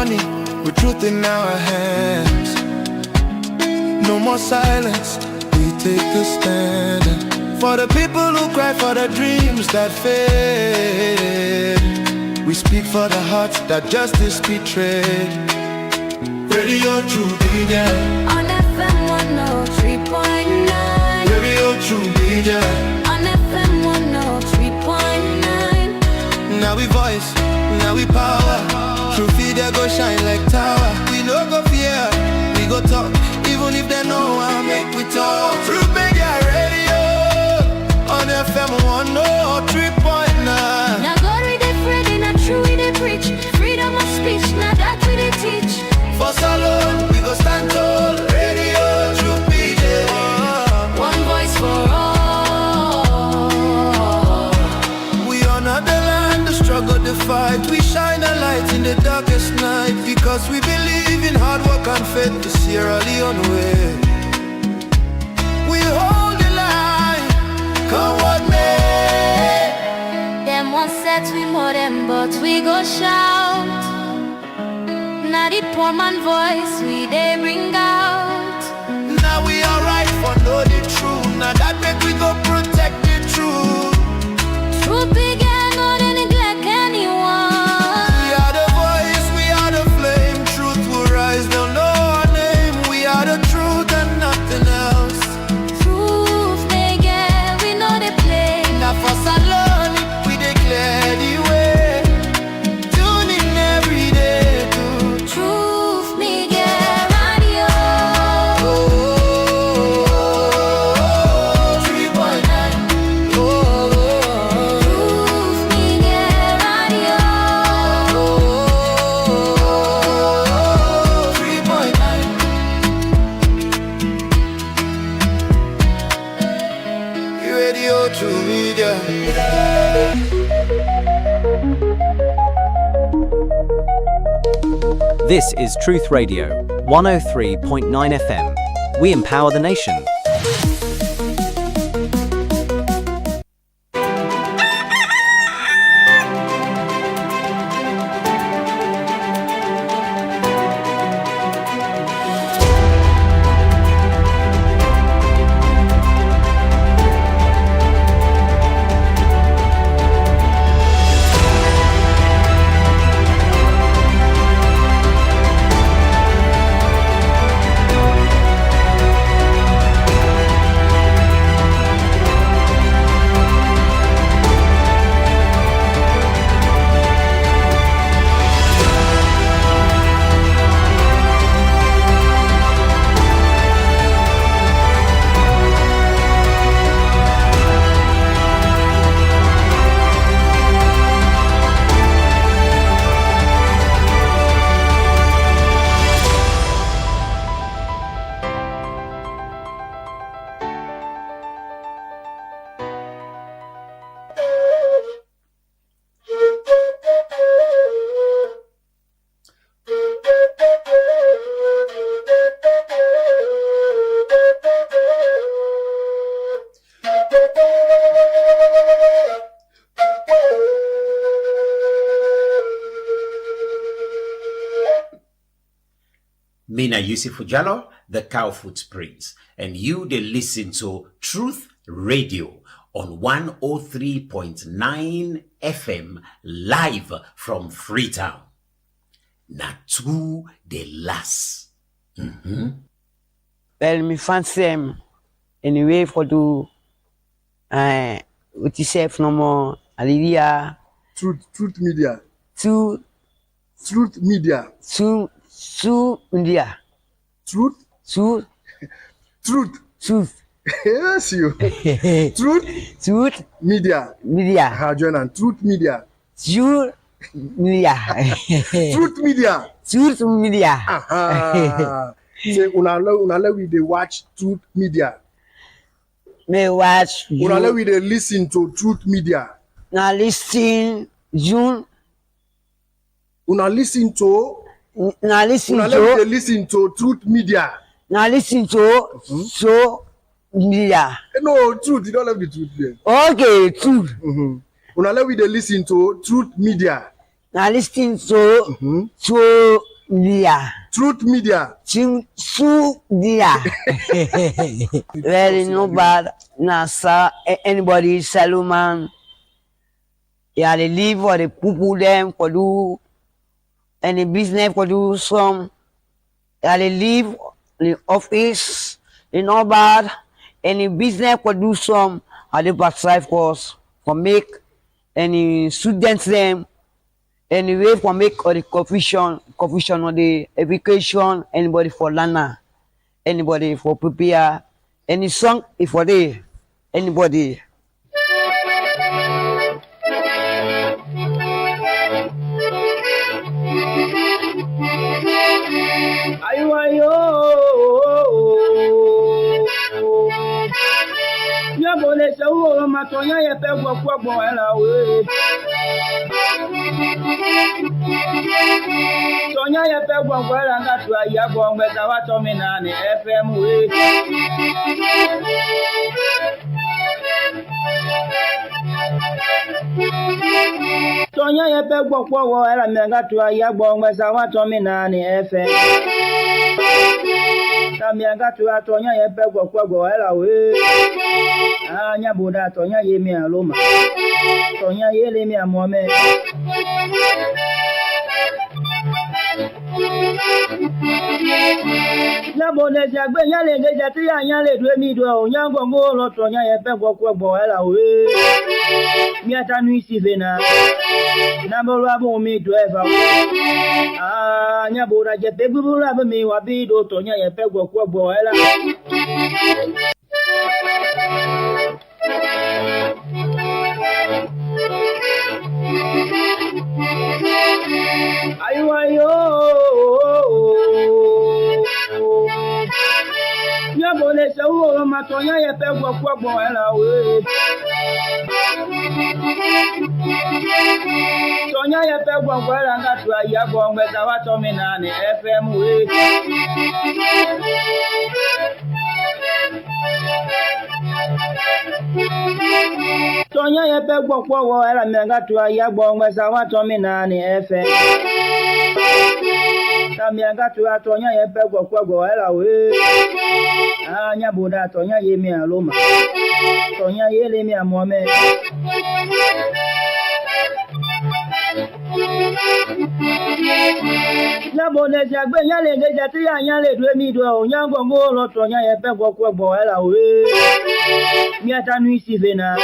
morning with truth in our hands. No more silence, we take a stand. For the people who cry for the dreams that fade, we speak for the hearts that justice betrayed. Radio True Media on FM 103.9. Radio True Media on FM 103.9. Now we voice, now we power. True Media go shine like tower. We no go fear, we go talk. Even if they know I make we talk. True Media Radio on FM 103.9. Now God we dey pray, now true we dey preach. Freedom of speech, now that we dey teach. For Salon, we go stand tall. Radio True Media, one voice for all. We honor the land, the struggle, the fight. We shine a light in the darkest night, because we believe in hard work and faith. The Sierra Leone way. We hold the line, come what may. Them one set we more them, but we go shout. Now the poor man voice we they bring out. Now we alright for know the truth. Now that make we go protect the truth. Truth began, no they neglect anyone. We are the voice, we are the flame. Truth will rise, they'll know our name. We are the truth and nothing else. Truth they get, we know they play. Now for Salon, we declare the way. Tune in every day to Truth me get radio. 3.9. Truth me get radio. 3.9. Radio True Media. This is Truth Radio, 103.9 FM. We empower the nation. Mina Yusufu Jallo, the Cowfoot Prince, and you they listen to Truth Radio on 103.9 FM live from Freetown. Natu de las. Well, me fancy him anyway for do what you say no more Hallelujah. Truth Media. Truth Media. India. Truth. Yes, you. Truth Media. Join and Truth Media. Truth Media. Truth Media. Say unala we dey watch Truth Media. Me watch. Unala we dey listen to Truth Media. Now listen June. Una listen to Truth Media. Now listen to so media. No, Truth. You don't have the Truth there. Okay, Truth. Una we dey listen to Truth Media. Now listen to Dia. Truth Media. Su dia. Very no bad. Nasa anybody Saluman. Yeah, they live for the people them for do any business for do some. Yeah, they live in the office. They no bad. Any business for do some. They pass course for make any students them. Anyway, for make or the confusion or the education, anybody for learner, anybody for prepare, any song if for the anybody. Ayo, nyabole se wo matonya ye pe gbo ela we. Tonya ye pe gbo ela ngatu aya gbo ngbe wa to mi na ni FM we. Tonya ye pe gbo wo ela me ngatu aya gbo ngbe wa to mi na ni FM. Kamianga tu atonya ye pe gbo ela we. Anya boda tonya ye mi aloma. Tonya ye le mi amome. Ya bone jagbe ya le geja ti ya le du mi do onya gongo lo tonya ye pe gbo ela we. Miatta nu Civic na. Na bolo abo mi do eva. Anya boda je pe gburu abo mi wa bi do tonya ye pe gbo ela. Ayo, nyabole se wo matonya ye pe gbo ela we. Tonya ye pe gbo ela ngatu aya gbo ngbe wa to mi na ni FM we. Tonya ye pe gbo wo ela me ngatu aya gbo ngbe wa to mi na ni FM. Kamianga tu atonya ye pe gbo ela we. Anya boda tonya ye mi aloma. Tonya ye le mi amome. Ya bone jagbe ya le geja ti ya le du mi do onya gongo lo tonya ye pe gbo ela we. Miatta nu Civic na.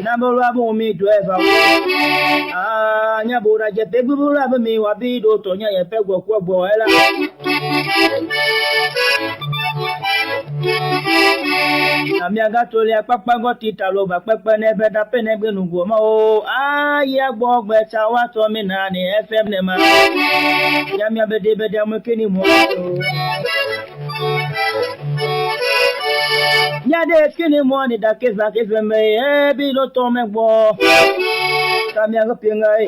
Na bolo abo mi do eva. Anya boda je pe gburu abo mi wa bi do tonya ye pe gbo ela. Amiaga tole apapa go titalo ba pepe ne beda pene gbenu go ma o aya gbo gbe cha wa to mi na ni FM ne ma ya mi abede bede mo kini mo ya de kini mo ni da ke za ke me e bi lo to me gbo Kamiaga pinga e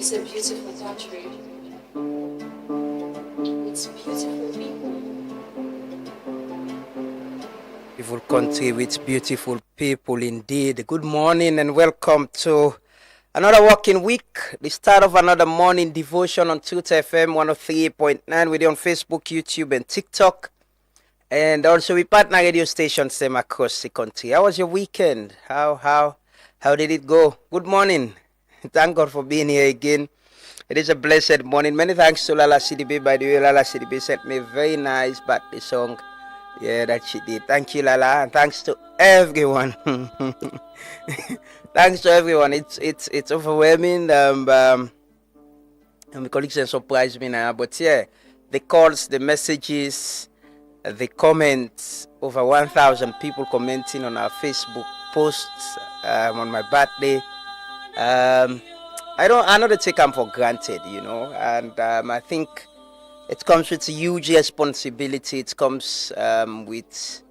It's a beautiful country. It's beautiful people. Beautiful country with beautiful people indeed. Good morning and welcome to another working week, the start of another morning devotion on Truth FM 103.9. We're on Facebook, YouTube, and TikTok. And also we partner radio stations them across the country. How was your weekend? How did it go? Good morning. Thank God for being here again. It is a blessed morning. Many thanks to Lala CDB. By the way, Lala CDB sent me a very nice birthday song. Yeah, that she did. Thank you, Lala, and thanks to everyone. Thanks to everyone. It's overwhelming. My colleagues have surprised me now, but yeah, the calls, the messages, the comments. Over 1,000 people commenting on our Facebook posts on my birthday. I don't take them for granted, and I think it comes with a huge responsibility. It comes with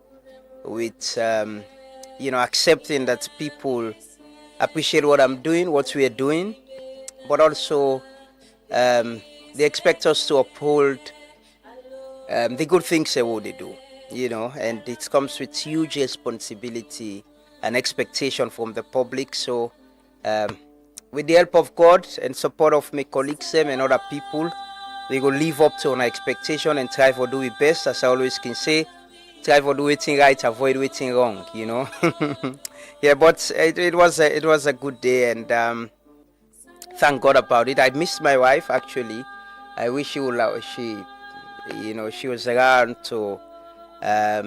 accepting that people appreciate what I'm doing, what we are doing, but also they expect us to uphold the good things that what they do, and it comes with huge responsibility and expectation from the public. So with the help of God and support of my colleagues and other people, we will live up to our expectation and try for do it best, as I always can say. Try for do it right, avoid waiting wrong, Yeah, but it was a good day, and thank God about it. I missed my wife actually. I wish she was around to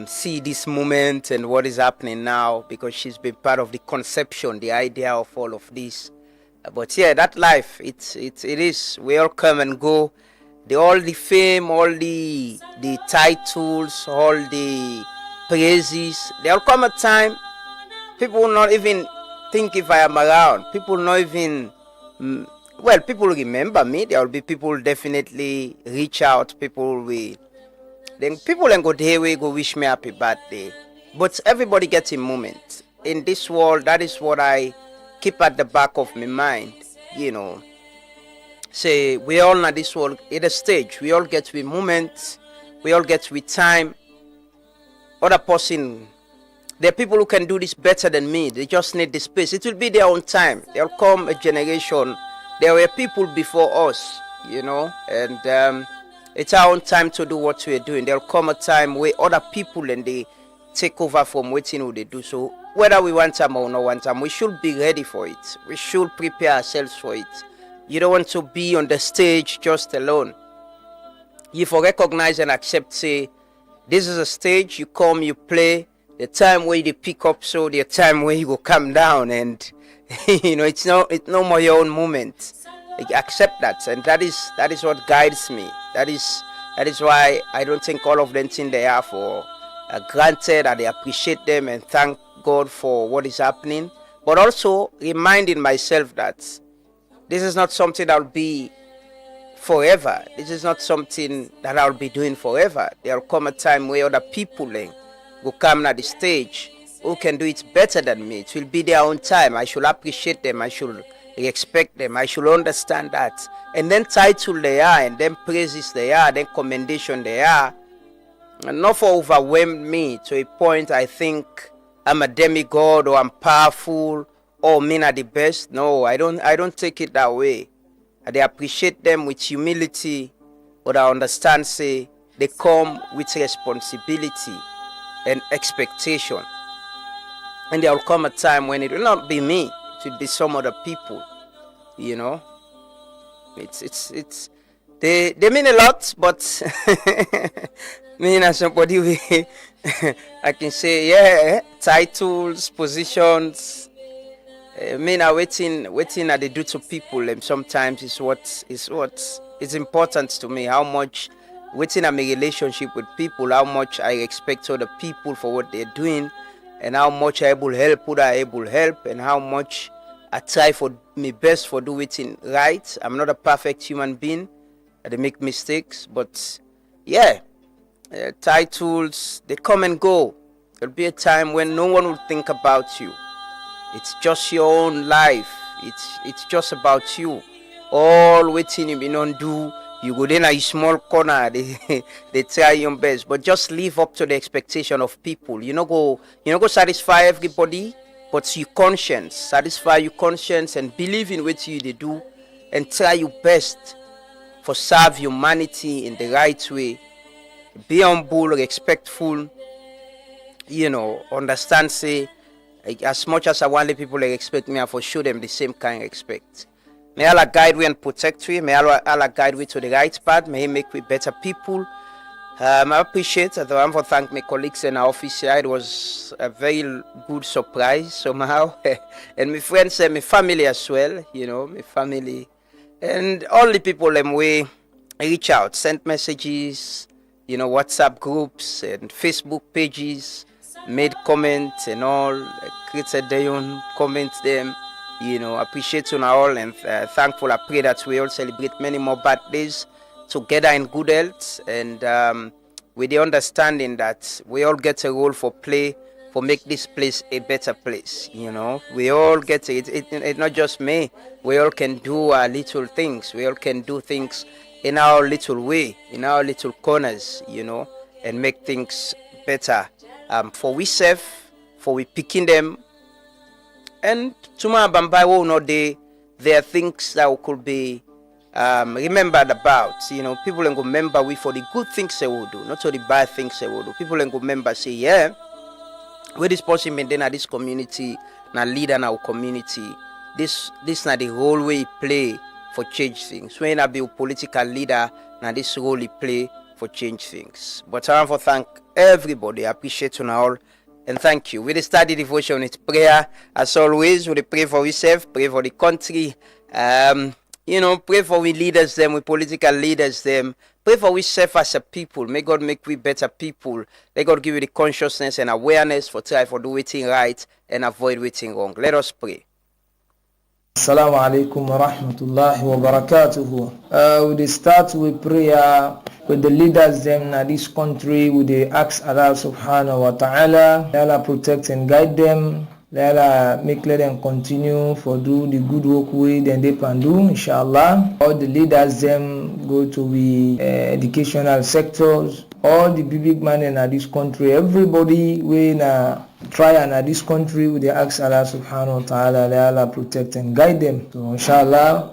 see this moment and what is happening now, because she's been part of the conception, the idea of all of this. But yeah, that life, it is. We all come and go. All the fame, all the titles, all the praises, there'll come a time people will not even think if I am around. People will not even, people remember me. There will be people definitely reach out. People will go there, we go wish me happy birthday. But everybody gets a moment. In this world, that is what I keep at the back of my mind, Say, we all at this world, at a stage, we all get with moments, we all get with time. Other person, there are people who can do this better than me. They just need the space. It will be their own time. There'll come a generation. There were people before us, and it's our own time to do what we're doing. There'll come a time where other people and they take over from waiting what they do. So whether we want them or not want them, we should be ready for it. We should prepare ourselves for it. You don't want to be on the stage just alone. You for recognize and accept, say, this is a stage, you come, you play, the time where you pick up, so the time where you go come down, and it's no more your own moment. Like, accept that, and that is what guides me. That is why I don't think all of them think they are for granted, and I appreciate them and thank God for what is happening, but also reminding myself that this is not something that will be forever. This is not something that I'll be doing forever. There will come a time where other people will come at the stage who can do it better than me. It will be their own time. I should appreciate them. I should respect them. I should understand that. And then title they are, and then praises they are, then commendation they are. And not for overwhelm me to a point I think I'm a demigod or I'm powerful or men are the best. No, I don't take it that way. They appreciate them with humility, but I understand, say, they come with responsibility and expectation. And there will come a time when it will not be me, it will be some other people. It's they mean a lot, but me as somebody I can say, yeah, titles, positions. Are waiting that they do to people, and sometimes is what is important to me. How much waiting I'm a relationship with people, how much I expect other people for what they're doing, and how much I able help, who I able help, and how much I try for my best for do it right. I'm not a perfect human being. They make mistakes, but yeah, titles, they come and go. There'll be a time when no one will think about you. It's just your own life. It's just about you. all waiting you be not do. You go in a small corner, they try your best, but just live up to the expectation of people. You know go satisfy everybody, but your conscience, satisfy your conscience and believe in what you they do, and try your best for serve humanity in the right way. Be humble, respectful. Understand. Say as much as I want the people they expect me, I for show them the same kind of respect. May Allah guide we and protect we. May Allah guide we to the right path. May He make we better people. I appreciate it. I want to thank my colleagues in our office here. It was a very good surprise somehow. And my friends and my family as well, my family. And all the people them way reach out, send messages, WhatsApp groups and Facebook pages, made comments and all, created their own comments them. Appreciate you all and thankful. I pray that we all celebrate many more birthdays together in good health and with the understanding that we all get a role for play for make this place a better place. We all get it. It's not just me. We all can do our little things. We all can do things in our little way, in our little corners, and make things better for we serve, for we picking them. And tomorrow, Bambai will not there are things that we could be remembered about. People can remember we for the good things they will do, not for the bad things they will do. People can remember say, yeah, where this person maintain at this community, na leader in our community. This not the role we play for change things. When I be a political leader, now this role he play for change things. But I want to thank everybody. I appreciate you all. And thank you. We study devotion, it's prayer. As always, we pray for ourselves, pray for the country. Pray for we leaders, them, we political leaders, them. Pray for ourselves as a people. May God make we better people. May God give you the consciousness and awareness for try for do waiting right and avoid waiting wrong. Let us pray. Assalamu alaikum wa rahmatullahi wa barakatuhu. We start with prayer with the leaders them in this country. We ask Allah subhanahu wa ta'ala. Let Allah protect and guide them. Let Allah let them continue for do the good work with them they can do, inshallah. All the leaders them go to the educational sectors. All the big men in this country, everybody we try and this country with the ask Allah subhanahu wa ta'ala, let Allah protect and guide them. So inshallah,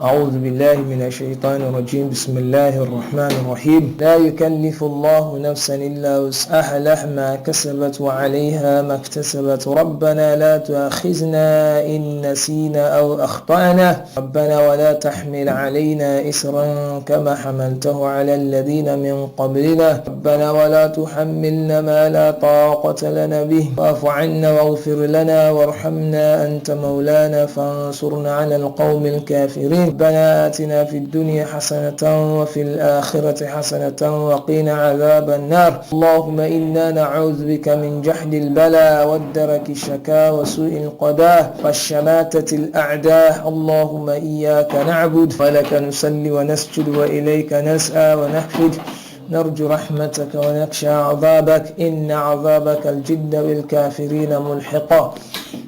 أعوذ بالله من الشيطان الرجيم بسم الله الرحمن الرحيم لا يكلف الله نفسا إلا وسعها لها ما كسبت وعليها ما اكتسبت ربنا لا تؤاخذنا إن نسينا أو أخطأنا ربنا ولا تحمل علينا إسرا كما حملته على الذين من قبلنا ربنا ولا تحملنا ما لا طاقة لنا به واعف عنا واغفر لنا وارحمنا أنت مولانا فانصرنا على القوم الكافرين ربنا آتنا في الدنيا حسنة وفي الآخرة حسنة وقنا عذاب النار اللهم إنا نعوذ بك من جحد البلاء والدرك الشكاء وسوء القضاء والشماتة الأعداء اللهم إياك نعبد ولك نصلي ونسجد وإليك نسعى ونحفد نرجو رحمتك ونخشى عذابك إن عذابك الجد بالكافرين ملحقا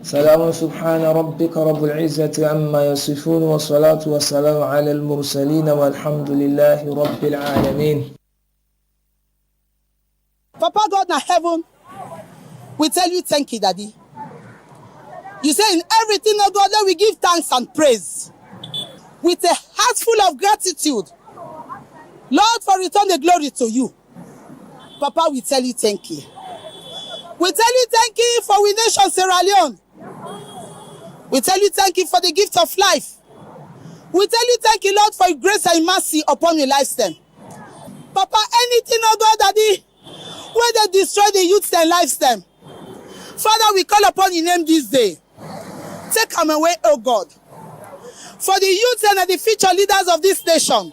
سلام سبحان ربك رب العزة عما يصفون والصلاة والسلام على المرسلين والحمد لله رب العالمين. Papa God in heaven, we tell you thank you, Daddy. You say in everything, oh God, that we give thanks and praise with a heart full of gratitude. Lord, for return the glory to you. Papa, we tell you thank you. We tell you thank you for we nation Sierra Leone. We tell you thank you for the gift of life. We tell you thank you, Lord, for your grace and mercy upon your lifestyle. Papa, anything, oh God, Daddy, where they destroy the youth and lifestyle. Father, we call upon your name this day. Take them away, oh God. For the youth and the future leaders of this nation.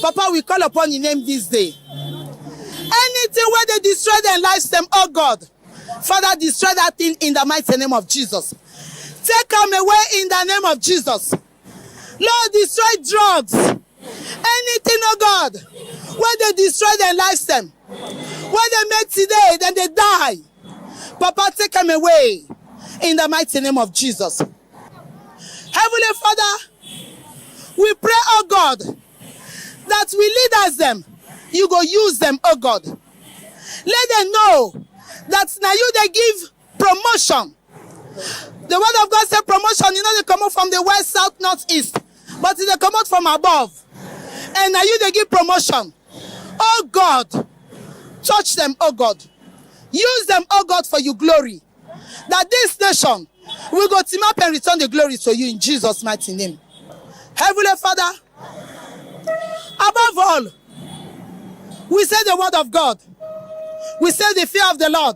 Papa, we call upon your name this day. Anything where they destroy their lifestyle, oh God, Father, destroy that thing in the mighty name of Jesus. Take them away in the name of Jesus. Lord, destroy drugs. Anything, oh God, where they destroy their lifestyle, where they make today, then they die. Papa, take them away in the mighty name of Jesus. Heavenly Father, God, that we leaders them, you go use them, oh God. Let them know that now you they give promotion. The word of God said promotion, you know, they come out from the west, south, north, east, but they come out from above. And now you they give promotion. Oh God, touch them, oh God. Use them, oh God, for your glory. That this nation will go team up and return the glory to you in Jesus' mighty name. Heavenly Father, above all, we say the word of God. We say the fear of the Lord.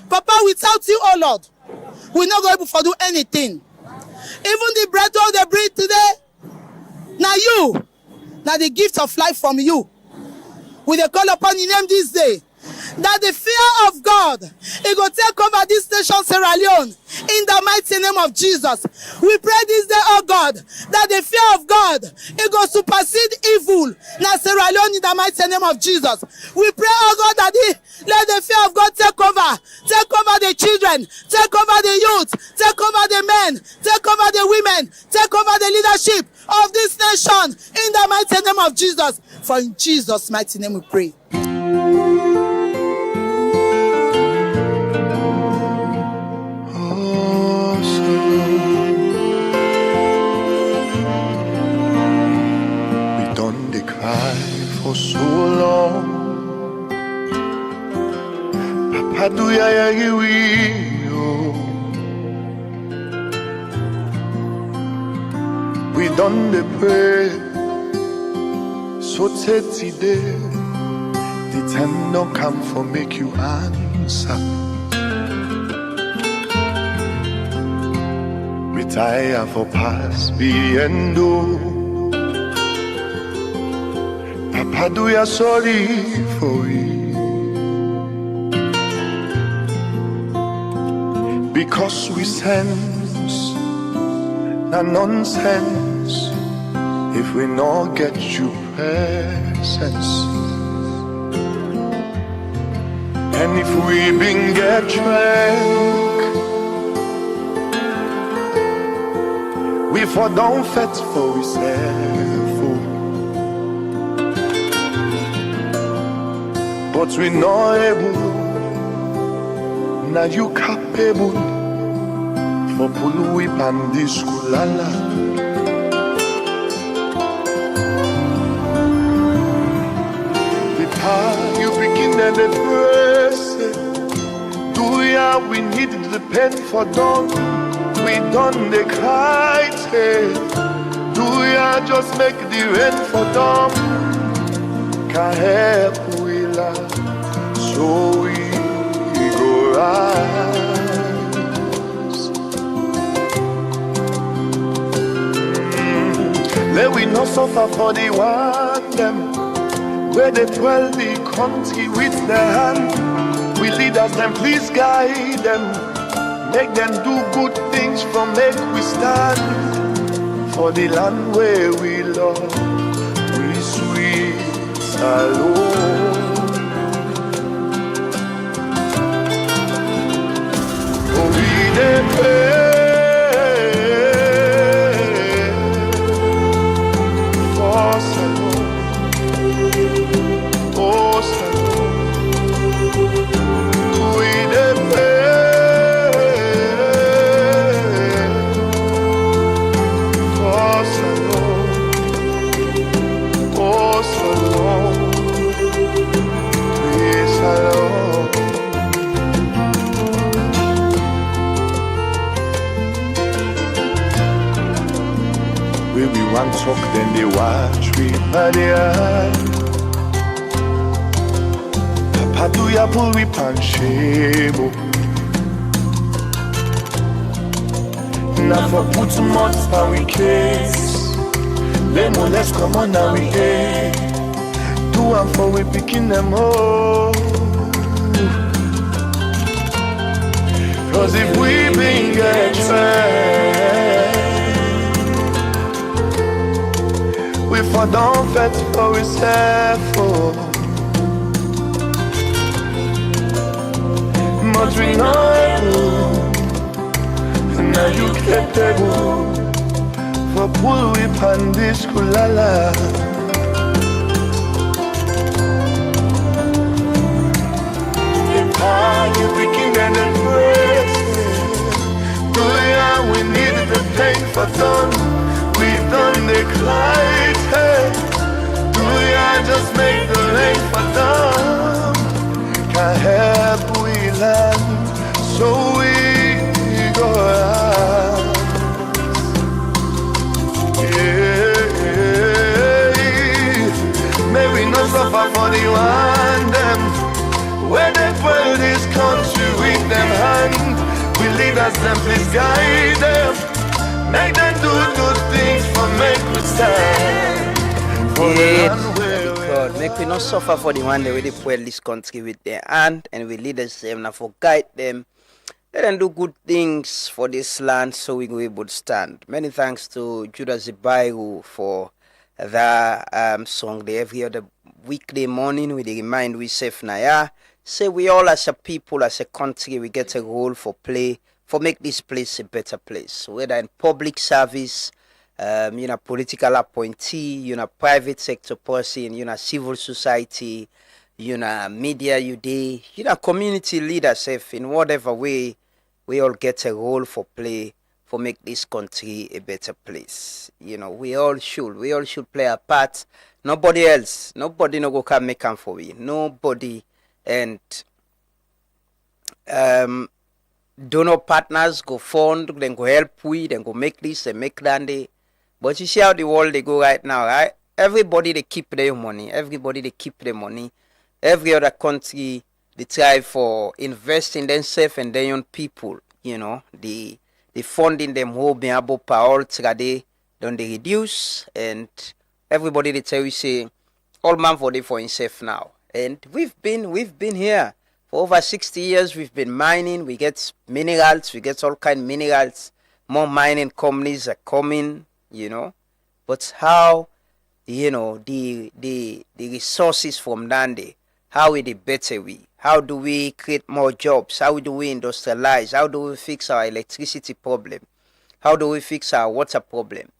Papa, without you, oh Lord, we're not going to do anything. Even the breath of the breathe today, now you, now the gift of life from you. We call upon your name this day, that the fear of God, it will take over this nation, Sierra Leone, in the mighty name of Jesus. We pray this day, oh God, that the fear of God, it will supersede evil, now Sierra Leone, in the mighty name of Jesus. We pray, oh God, that let the fear of God take over the children, take over the youth, take over the men, take over the women, take over the leadership of this nation, in the mighty name of Jesus. For in Jesus' mighty name we pray. For so long, Papa, do ya we done the pray, so today the time don't come for make you answer. Retire for past be and do. Papa, do ya sorry for it? Because we sense na nonsense if we not get you presence. And if we been get drunk, we for don't fet for we self. But we not able, now you capable for pulu pandiskulala. The power you begin and the press. Do ya we need the pen for done? We done the kite. Do ya just make the rain for dumb? Can't help. So we go rise. Let we not suffer for the one them, where they dwell the country with their hand. We leaders them, please guide them, make them do good things from make we stand for the land where we love, we sweet alone. One talk, then they watch we by the eye. Papa do ya pull we panshemo. Now for put some mods on we case. Lemon, let's come on now we air. Do and for we picking them up. Cause if we been get trained, we for don't fet for we for. But we know able, now you get able for pull whip and this kulala. You picking and the praise. Do ya, we needed the pain for done. We done the Clyde. Hey. Do ya just make the lane for done? Can't help we land, so we go out. Yeah. May we not suffer for the one them. Where they dwell this country with them hand, we leaders them please guide them. Make them do good things for make we stand. For the land where God, make we not suffer for the one day where they dwell this country with their hand, and we leaders them now for guide them. Let them do good things for this land so we will be able to stand. Many thanks to Judah Zibairu for the song there every other weekday morning with the remind we safe Naya. Say we all as a people, as a country, we get a role for play, for make this place a better place. Whether in public service, political appointee, private sector person, civil society, media community leaders, in whatever way, we all get a role for play for make this country a better place. We all should play a part. Nobody else, nobody no go can make them for we. Nobody. And donor partners go fund, then go help we, then go make this and make that day. But you see how the world they go right now, right? Everybody they keep their money. Everybody they keep their money. Every other country they try for investing themselves and their own people. The funding them whole being able power today don't they reduce, and everybody they tell you say all man for himself now. And we've been here for over 60 years. We've been mining. We get minerals. We get all kind of minerals. More mining companies are coming, But how, the resources from Nande, how is it better we? How do we create more jobs? How do we industrialize? How do we fix our electricity problem? How do we fix our water problem?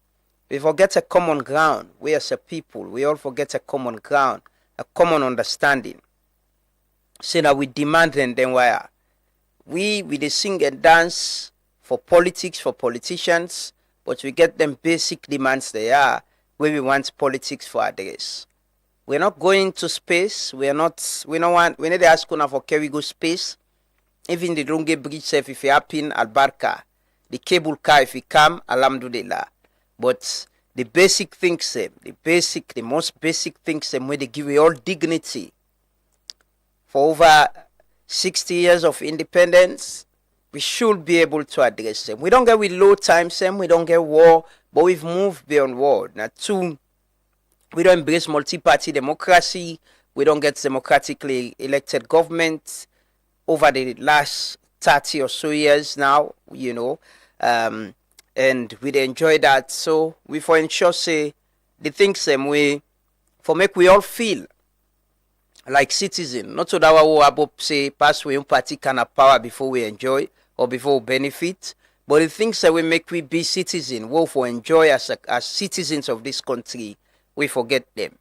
We forget a common ground. We as a people, we all forget a common ground. A common understanding. Say that we demand and then why we they sing and dance for politics, for politicians, but we get them basic demands they are where we want politics for address. We're not going to space. We need to ask for can we go space. Even the Lunge Bridge safe if you happen Albarca, the cable car if you come, alhamdulillah. But the basic things, the most basic things, where they give you all dignity. For over 60 years of independence, we should be able to address them. We don't get with low times, we don't get war, but we've moved beyond war. Now, two, we don't embrace multi-party democracy. We don't get democratically elected government over the last 30 or so years now, and we enjoy that. So we for ensure say the things same way for make we all feel like citizens. Not so that we about say pass we own party kind of power before we enjoy or before we benefit. But the things that we make we be citizens, we for enjoy as citizens of this country, we forget them.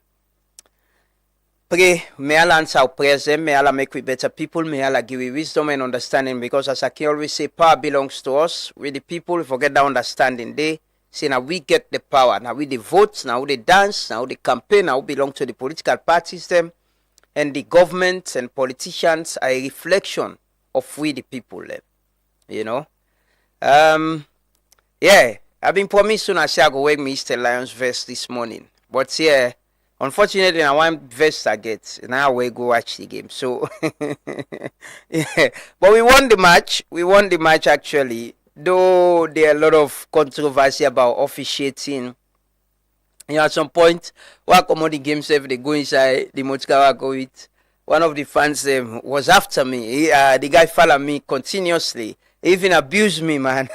Pray, may Allah answer our prayers them, may Allah make we better people, may Allah give we wisdom and understanding, because as I can always say, power belongs to us. We the people, we forget that understanding. They say now we get the power, now we the votes, now we the dance, now we the campaign, now we belong to the political parties them, and the government and politicians are a reflection of we the people them. I've been promised soon I say I go wear Mr. Lions vest this morning. But yeah, unfortunately, I want vest I get. Now we go watch the game. So, yeah. But we won the match. We won the match actually. Though there are a lot of controversy about officiating. At some point, what come on the games if they go inside the Mochikawa go with. One of the fans was after me. The guy followed me continuously. He even abused me, man.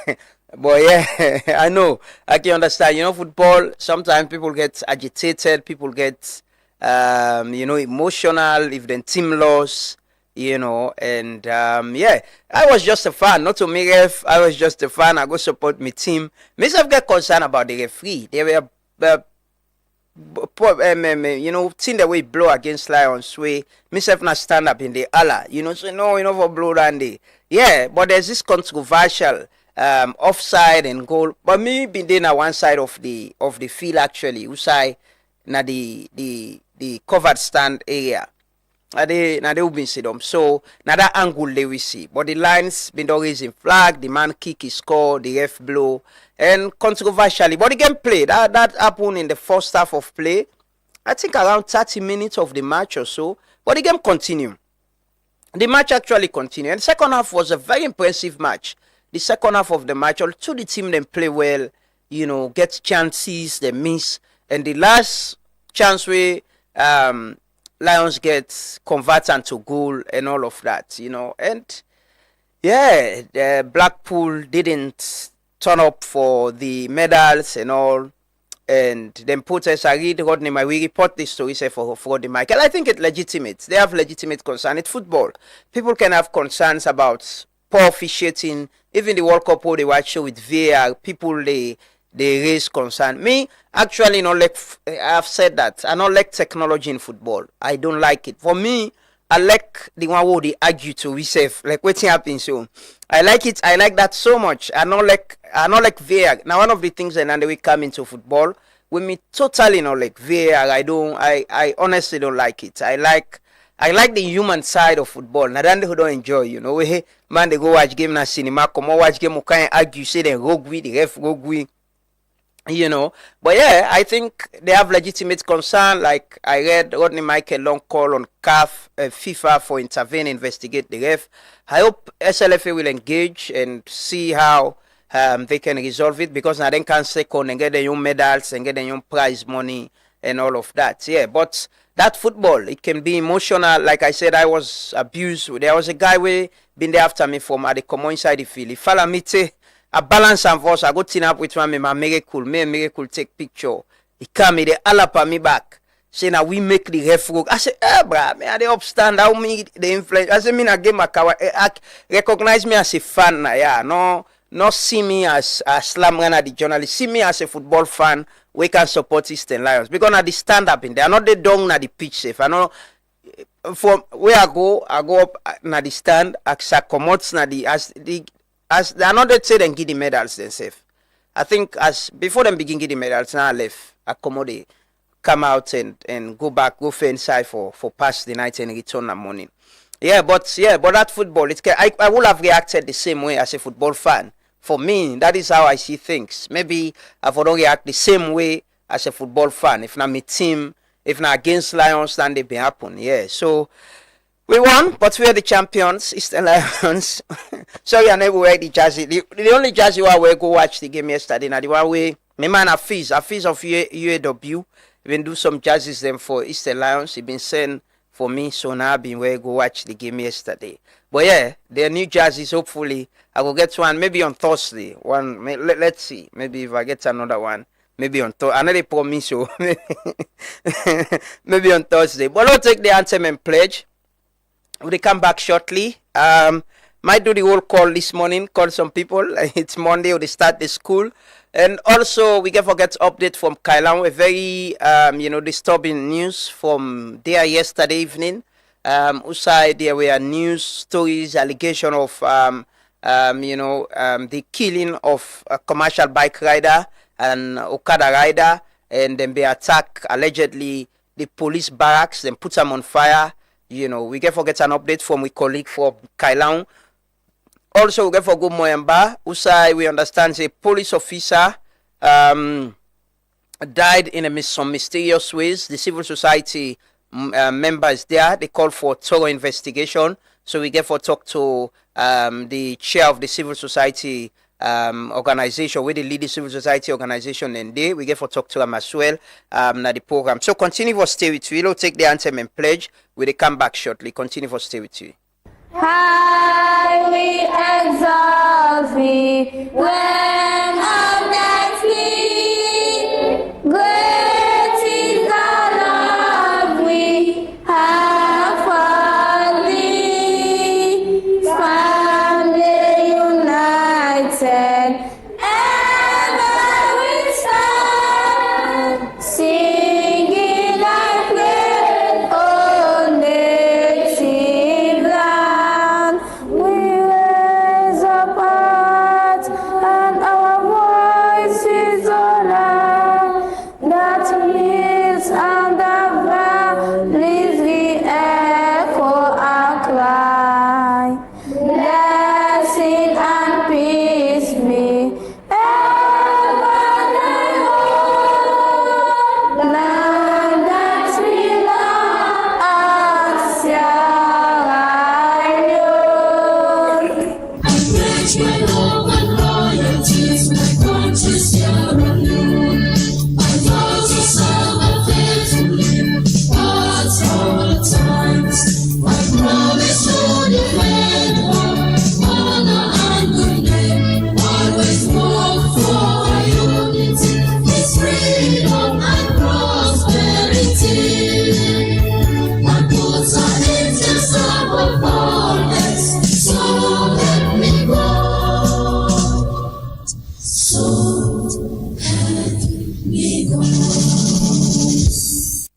But yeah, I know. I can understand. Football, sometimes people get agitated. People get, emotional if the team lost. and I was just a fan, not to me ref. I was just a fan. I go support my team. Myself get concerned about the referee. They were thing the way blow against Lions way myself not stand up in the Allah, so no, for blow down the but there's this controversial offside and goal, but me being there on one side of the field actually, usai na the covered stand area. They been sit them. So now that angle they will see. But the lines been raising flag, the man kick his score, the ref blow, and controversially. But the game played. That happened in the first half of play. I think around 30 minutes of the match or so. But the game continued. The match actually continued. And the second half was a very impressive match. The second half of the match, although the team then play well, get chances, they miss. And the last chance we Lions get converted to goal and all of that, and the Blackpool didn't turn up for the medals and all, and then protesters agreed. We report this story say for the Michael. I think it's legitimate. They have legitimate concern. It's football. People can have concerns about poor officiating. Even the World Cup, they watch show with VAR. People they raise concern. Me, actually, I've said that. I don't like technology in football. I don't like it. For me, I like the one where they argue to receive, like what's happening. So I like it. I like that so much. I don't like VAR. Now, one of the things that we come into football, with me totally not like VAR. I honestly don't like it. I like the human side of football. Now, then who don't enjoy, man, they go watch game na cinema, come on watch game, who can't argue, say they rugby, the ref rugby. But I think they have legitimate concern. Like I read Rodney Michael long call on CAF, FIFA for intervene, investigate the ref. I hope SLFA will engage and see how they can resolve it, because now they can second and get their own medals and get their own prize money and all of that. But that football, it can be emotional. Like I said, I was abused. There was a guy who been there after me from at the common inside the field. He follow me I balance and force. I go team up with me, my miracle. Me and miracle take picture. He come me, they all up on me back. Say now we make the ref work. I say, bruh, me I the upstand. How me the influence? I say me na game recognize me as a fan. No see me as a slam runner, the journalist. See me as a football fan. We can support Eastern Lions because na the stand up in there. I not the down na the pitch safe. I know from where I go up na the stand. I come out na the as they are not say then give the medals themselves. I think as before them begin give the medals, now I left accommodate, come out and go back, go for inside for past the night and return the morning. But that football, I would have reacted the same way as a football fan. For me, that is how I see things. Maybe I would not react the same way as a football fan. If not my team, if not against Lions, then they be happen. So we won, but we are the champions, Eastern Lions. Sorry, I never wear the jersey. The only jersey I wear go watch the game yesterday. Now the one way, my man Hafiz of UAW, even do some jerseys them for Eastern Lions. He been sent for me, so now I've been where go watch the game yesterday. But their new jerseys. Hopefully, I will get one maybe on Thursday. Let's see. Maybe if I get another one. Maybe on Thursday. I know they promise so. Maybe on Thursday. But I'll take the anthem and pledge. We'll come back shortly. Might do the whole call this morning, call some people. It's Monday, they start the school. And also, we can forget update from Kailahun, a very, disturbing news from there yesterday evening. Usai, there were news stories, allegation of, the killing of a commercial bike rider and Okada rider. And then they attack, allegedly, the police barracks, then put them on fire. We can forget an update from my colleague from Kailahun. Also, we get for good Moyamba. Usai, we understand a police officer died in some mysterious ways. The civil society members there, they call for thorough investigation. So we get for talk to the chair of the civil society organization, with the leading civil society organization, and we get for talk to them as well na the program. So continue for stay with you. We'll take the anthem and pledge. We'll come back shortly. Continue for stay with you. Highly exalt thee when of that fleet. Great is the love we have for thee.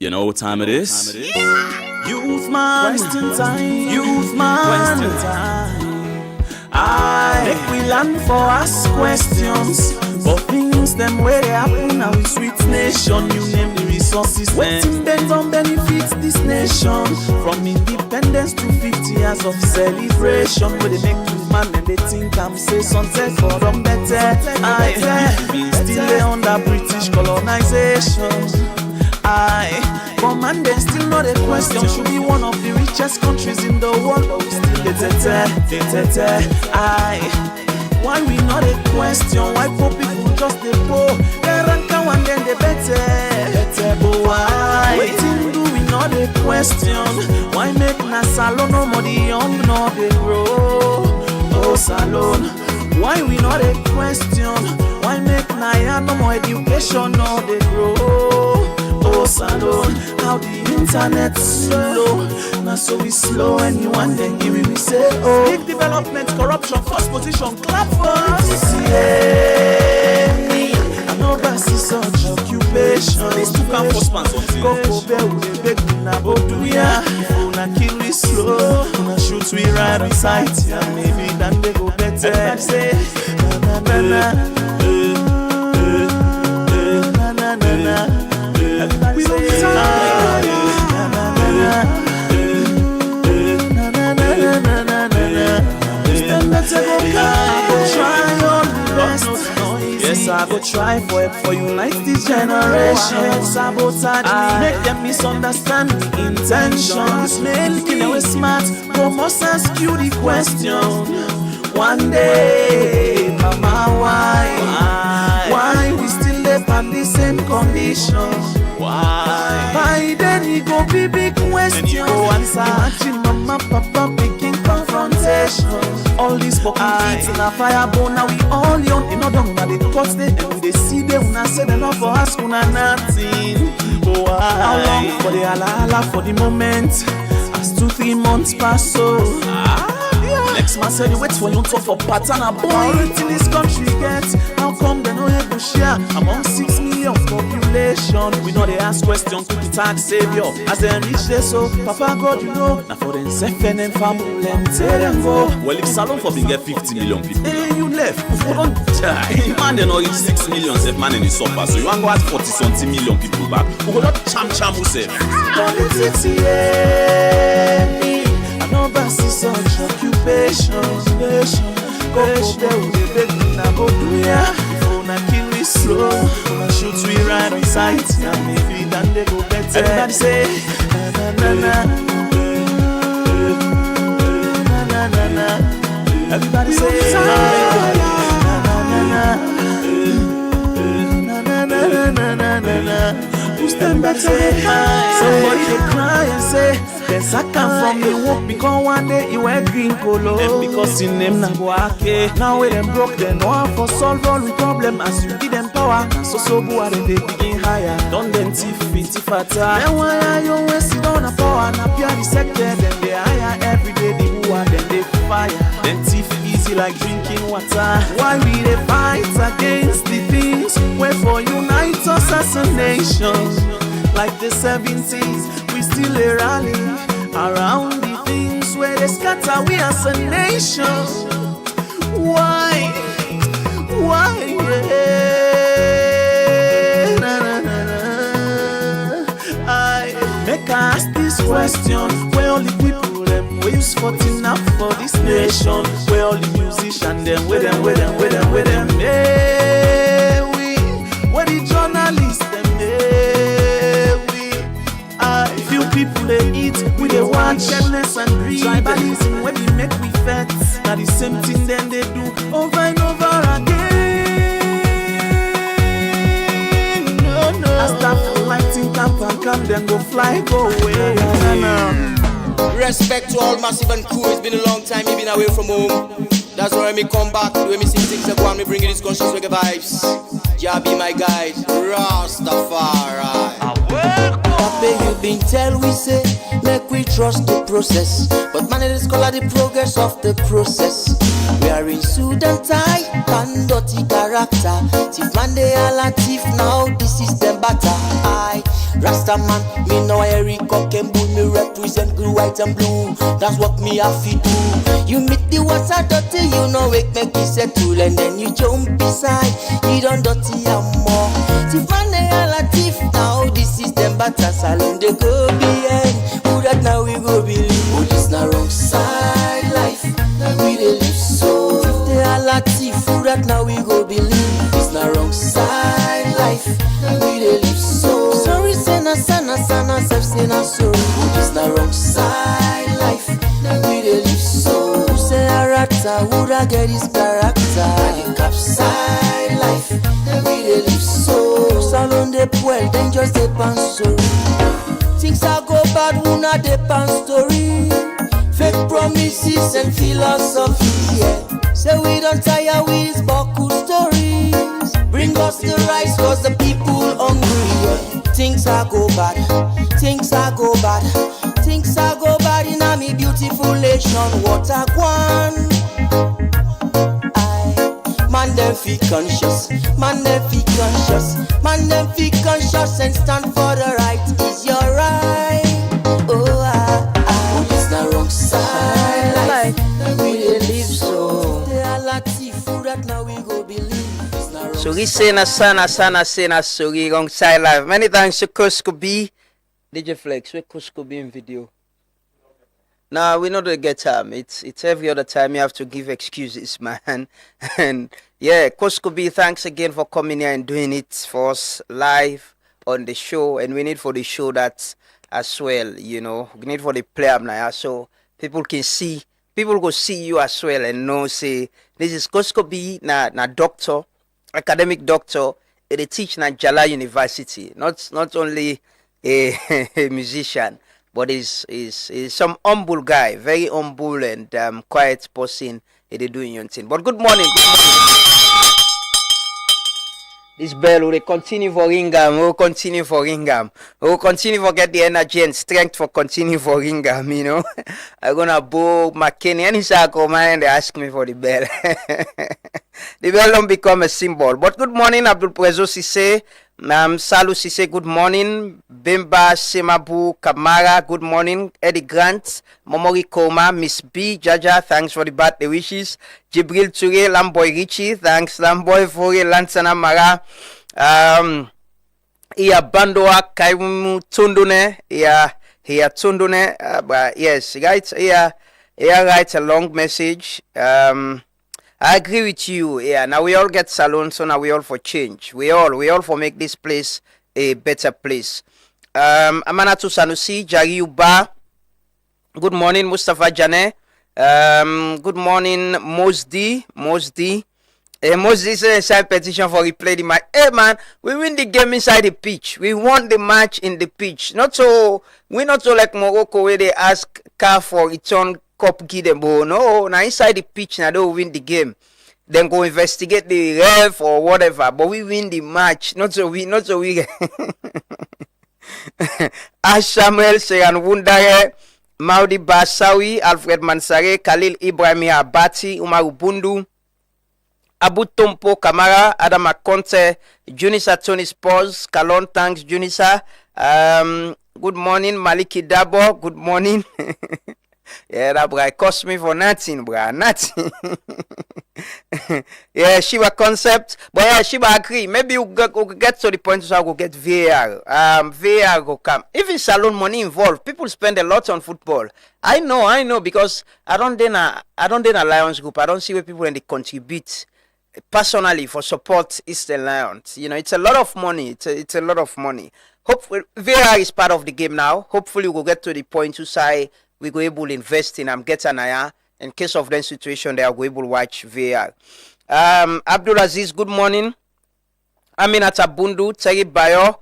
You know what time it is? Youth man, question time. Youth man, question time. Make we land for ask questions. But things them where they happen now we sweet nation. You name the resources. Waiting bends on benefits this nation. From independence to 50 years of celebration. Where they make you man and they think I'm say something for them better. Been still under British colonization. But man, they still not a question. Should be one of the richest countries in the world, but we still why we not a question? Why poor people just the poor? They rank and then they better. But why? Waiting do we not a question? Why make na salon no more the young no they grow? Oh salon. Why we not a question? Why make na ya no more education no they grow? Oh salon, how the internet slow. Now so we slow and you want then give me say oh. Big development, corruption, first position, clap for us. I know that's such occupation. These two come for sponsors. Go bear with the big na boduya. Una kill we slow, una shoot we right on sight. Yeah, maybe then they go better. And say na na na na na na na. We don't time. Yes, I go try for unite this generation. Sabotage make them misunderstand the intentions. Making away smart, but must ask you the question. One day, mama, why we still live on the same conditions? Why? By then it go be big question. Answer mama, papa, making confrontation. All these fucking kids in a firebone. Now we all young. You know don't know they cut them and they see them. When I say them not for us, kuna nothing. Why? How long for the ala for the moment? As 2-3 months pass so. Next man said, wait for you to talk for pattern and boy in this country gets. How come they no able to share among 6 million population? We know they ask questions to the tag savior. As they reach there so, Papa God you know. Now for them sefen and family and tell them go. Well if Salon for get 50 million people, hey you left, who don't die? Man they know reach 6 million if man in the suffer. So you want to go ask 40-something million people back. Who go not cham who say? Politics yeah. I know that's such occupation. Go there with the baby, now go do ya. Phone and kill me slow. Gonna shoot we right on sight. And maybe then they go better. Everybody say na na na na na na. Everybody say na na na na. Who's them better? Somebody they cry and say yes, I come from the work because one day you wear green polo. Them because in them na go ake. Now when them broke, they know how for solve all the problem as you give them power. So boy they begin higher. Don't them thief fata. Then why are you always sit down a power and appear the sector? Then they hire every day the who are then they fire. Then thief easy like drinking water. Why we they fight against the things where for unite us as a nation? Like the 70s, we still a rally around the things where they scatter we as a nation. Why? Yeah. Na, na, na, na. I make ask this question: where all the people them we use for enough for this nation? Where all the musicians them, where them? Hey, where the journalists them? People they eat, we they watch endless and greed. Tribalism when we make we fat. Now the same thing then they do over and over again. No. I start for lighting camp and come then go fly, go away. Respect to all Massive and crew. It's been a long time you've been away from home. That's why me come back, when me sing things that go on, me bring you these conscious reggae vibes. Jah be my guide, Rastafari. Papa, you been tell we say, make we trust the process. But man, it is called the progress of the process. We are in suit and tie, and dirty character. Thief man, they all a thief now, this is them batter. I Rasta man, me know Eric Cock and Bull, me represent blue, white and blue. That's what me have to do. You meet the water dirty, you know it make you settle, and then you jump beside. You don't dirty and more. Tiffany Latif, now this is them better salon they go behind. Who that now we go believe? Oh, this na wrong side life. We dey live so. If they are Latif, who that now we go believe? This na wrong side life. We dey live so. Sorry, say na sana sana, self say na sorry. Oh, this na wrong side life. We dey live so. Who say Arata, who that get his character? The cap side life. We dey live so. Salon de poil, then just dey pan sorry. Things are go bad, who not dey pan story. Fake promises and philosophy, yeah. Say we don't tire with these buckle stories. Bring us the rice cause the people hungry, yeah. Things are go bad, things are go bad. Things are go bad in a me beautiful nation. What a one. Man them feel conscious, man them feel conscious. Man them feel conscious and stand for the right. Is your right? Oh, it's the wrong side life. We dey live so. They are Latif, that now we go believe. So he saying sana sorry wrong side life. Many thanks to Cusco B. DJ Flex, where Cusco B in video. Now we know the get time. It's every other time you have to give excuses, man. And yeah, Cusco B, thanks again for coming here and doing it for us live on the show. And we need for the show that as well, you know. We need for the play up now, so people can see, people go see you as well and know, say, this is Cusco B, na doctor, academic doctor, they teach na Jala University, not only a musician, but is some humble guy, very humble and quiet person. They doing your thing. But good morning. This bell will continue for Ringham. We'll continue for Ringham. We'll continue for get the energy and strength for continue for Ringham, you know. I'm gonna bow McKinney. Any circle man, they ask me for the bell. The bell don't become a symbol. But good morning, Abdul Prezo Sise. Salu Sise, good morning. Bimba Semabu Kamara, good morning. Eddie Grant, Momori Koma, Miss B, Jaja, thanks for the birthday wishes. Jibril Ture, Lamboy Richie, thanks Lamboy Fore, Lansana Mara. Iya Bandoa, Kaimu Tundune, iya Tundune, but yes, right, iya write a long message. I agree with you. Yeah, now we all get salon, so now we all for change. We all for make this place a better place. Amanatu Sanusi, Jari Uba. Good morning, Mustafa Jane. Good morning, Mosdi. Mosdi said inside petition for replay the match. Hey man, we win the game inside the pitch. We won the match in the pitch. We not so like Morocco where they ask car for its own cup give them. No, now inside the pitch now they win the game. Then go investigate the ref or whatever. But we win the match. Not so we Ash Samuel Seyan Wundare, Maudi Basawi, Alfred Mansare, Khalil Ibrahim Abati, Umaru Bundu, Abu Tompo Kamara, Adam Akonte, Junisa Tony Spurs, Kalon thanks Junisa. Good morning, Maliki Dabo, good morning. Yeah, that boy cost me for nothing, bro. Nothing. Yeah, Shiva concept. But yeah, Shiva agree. Maybe you get to the point so I go get VAR. VAR go come. Even salon money involved, people spend a lot on football. I know, because I don't then a Lions group. I don't see where people when they contribute personally for support Eastern Lions. You know, it's a lot of money. It's a lot of money. Hopefully, VAR is part of the game now. Hopefully, we'll get to the point to say we go able to invest in get an eye. In case of that situation, they are able to watch VAR. Abdul Aziz, good morning. Aminata Bundu, Terry Bayo,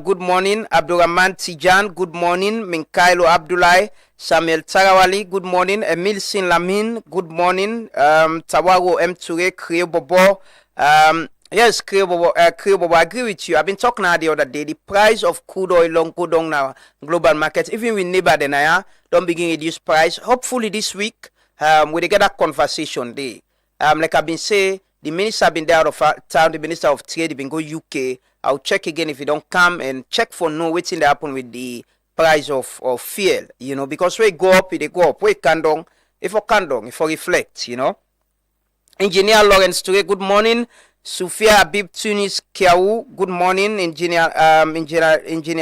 good morning. Abdurrahman Tijan, good morning. Minkailo Abdullah, Samuel Tarawali, good morning. Emil Sin Lamin, good morning. Tawago M. Ture, Kriyo Bobo. Yes, Kriyo Bobo, I agree with you. I've been talking the other day. The price of crude oil long go down now, global market. Even with neighbor the Naya, don't begin reduce price. Hopefully this week, we get that conversation there. Like I've been saying, the minister have been there out of town, the minister of trade, been go UK, I'll check again if he don't come and check for no waiting to happen with the price of fuel, you know, because we go up, they go up. We can down, if we can down, if we reflect, you know. Engineer Lawrence Toure, good morning. Sufia Habib Tunis Kiaou, good morning. Engineer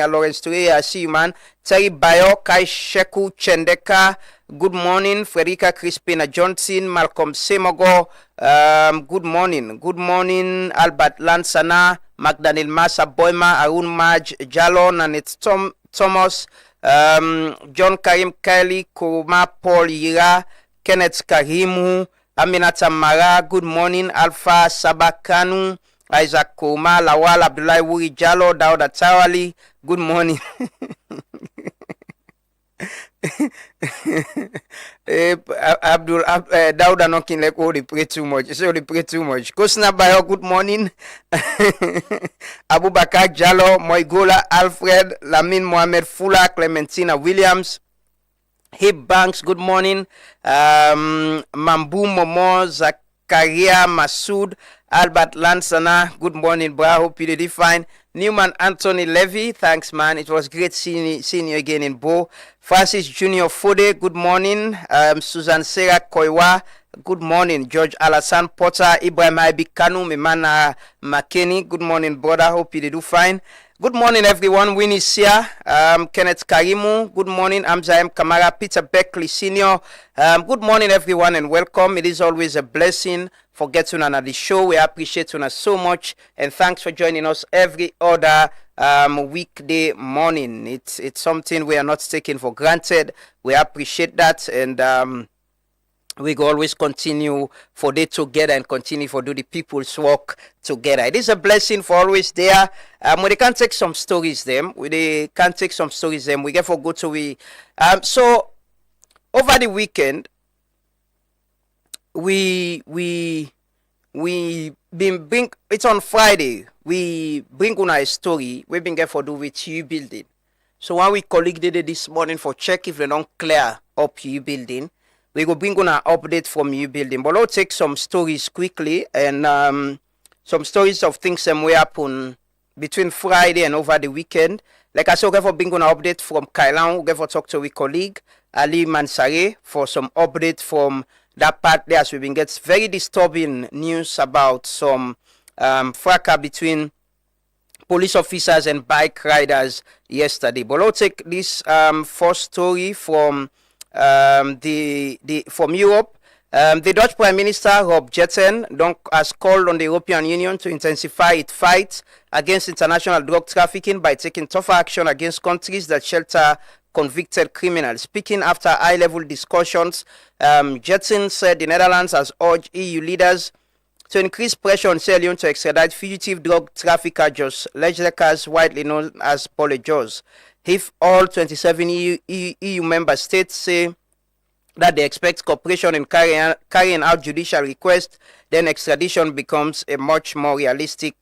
Lawrence Toure, I see you, man. Terry Bayo, Kai Sheku Chendeka, good morning. Frederica Crispina Johnson, Malcolm Semogo, good morning. Good morning. Albert Lansana, Magdalene Massa Boyma, Arun Maj Jalon, and it's Thomas, John Karim Kelly, Kuruma Paul Yira, Kenneth Karimu, Aminata Mara, good morning. Alpha Sabakanu, Isaac Kouma, Lawal Abdullah Wuri Jalo, Dauda Tawali, good morning. Abdul Dauda knocking like oh they pray too much. So they pray too much. Kosna Bayo, good morning. Abubakar Jalo, Moigola Alfred, Lamin Mohamed Fula, Clementina Williams, Hip Banks, good morning. Mambu Momo, Zakaria Masood, Albert Lansana, good morning, bro. Hope you did fine. Newman Anthony Levy, thanks, man. It was great seeing you again in Bo. Francis Junior Fode, good morning. Susan Sarah Koiwa, good morning. George Alassane Potter, Ibrahim Ibi Kanu, Mimana McKinney, good morning, brother. Hope you did fine. Good morning, everyone. Winnie Sia, Kenneth Karimu. Good morning, Amza Kamara, Peter Beckley Senior. Good morning, everyone, and welcome. It is always a blessing for getting on the show. We appreciate you so much, and thanks for joining us every other weekday morning. It's something we are not taking for granted. We appreciate that, and we go always continue for day together and continue for do the people's work together. It is a blessing for always there. When they can take some stories them, we get for go to we. So over the weekend, we been bring it's on Friday. We bring on a story we been get for do with you building. So when we colleague did it this morning for check if they don't clear up you building. We go bring on an update from you building, but I'll take some stories quickly and some stories of things that may happen between Friday and over the weekend. Like I said, we're going to bring on an update from Kailahun. We're going to talk to our colleague Ali Mansare for some update from that part there. So we've been getting very disturbing news about some fracas between police officers and bike riders yesterday. But I'll take this first story from from Europe. The Dutch Prime Minister Rob Jetten has called on the European Union to intensify its fight against international drug trafficking by taking tougher action against countries that shelter convicted criminals. Speaking after high-level discussions, Jetten said the Netherlands has urged EU leaders to increase pressure on Sierra Leone to extradite fugitive drug trafficker Jos Lejlekas, widely known as Pole Jos. If all 27 EU member states say that they expect cooperation in carrying out judicial requests, then extradition becomes a much more realistic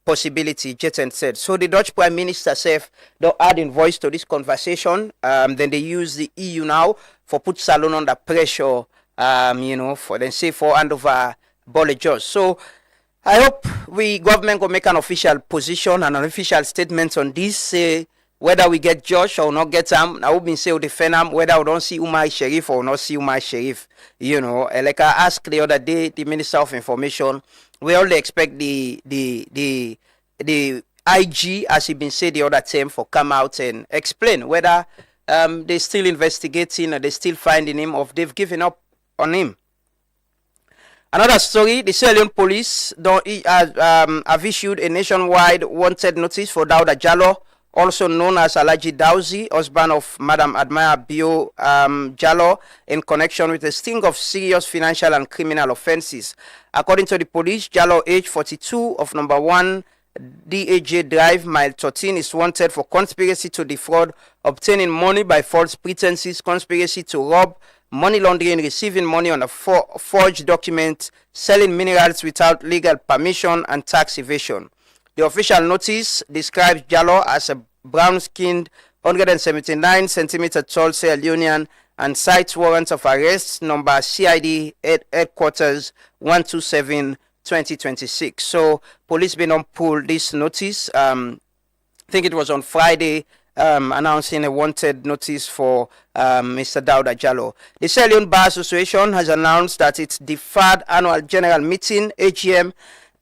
possibility, Jetten said. So the Dutch Prime Minister said they'll add in voice to this conversation. Then they use the EU now for put Salon under pressure, for then say for hand over Pole Jos. So I hope we government will make an official position and an official statement on this, say whether we get Josh or not get him. I would say we defend him, whether we don't see Umar Sheriff or not see Umar Sheriff. Like I asked the other day, the Minister of Information, we only expect the IG, as he been said the other time, for come out and explain whether they still investigating or they still finding him or they've given up on him. Another story, the Sierra Leone police have issued a nationwide wanted notice for Dauda Jallo, also known as Alaji Dawzi, husband of Madam Admire Bio Jallo, in connection with a string of serious financial and criminal offenses. According to the police, Jallo, age 42, of number 1 DAJ Drive, mile 13, is wanted for conspiracy to defraud, obtaining money by false pretenses, conspiracy to rob, money laundering, receiving money on a forged document, selling minerals without legal permission, and tax evasion. The official notice describes Jallo as a brown-skinned, 179 centimeter tall Sierra Leonean and cites warrants of arrest number CID headquarters 127 2026. So police been on pull this notice. I think it was on Friday, announcing a wanted notice for Mr. Dauda Jallow. The Sierra Leone Bar Association has announced that its deferred annual general meeting, AGM,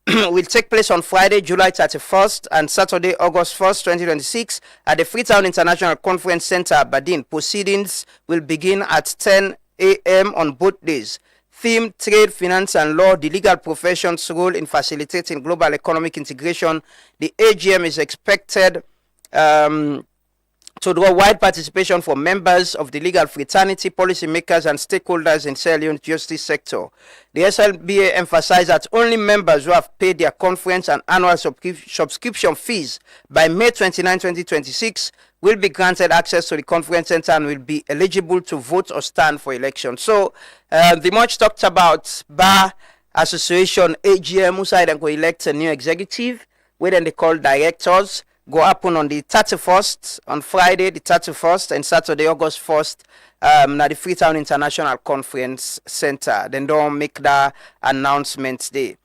will take place on Friday, July 31st and Saturday, August 1st, 2026 at the Freetown International Conference Center, Aberdeen. Proceedings will begin at 10 a.m. on both days. Theme: Trade, Finance and Law, the legal profession's role in facilitating global economic integration. The AGM is expected to draw wide participation for members of the legal fraternity, policymakers and stakeholders in Sierra Leone's justice sector. The SLBA emphasized that only members who have paid their conference and annual subscription fees by May 29, 2026 will be granted access to the conference center and will be eligible to vote or stand for election. So the much talked about Bar Association AGM, who side and go elect a new executive, where then they call directors, go happen on the 31st, on Friday the 31st and Saturday August 1st at the Freetown International Conference Center. Then don't make that announcement there.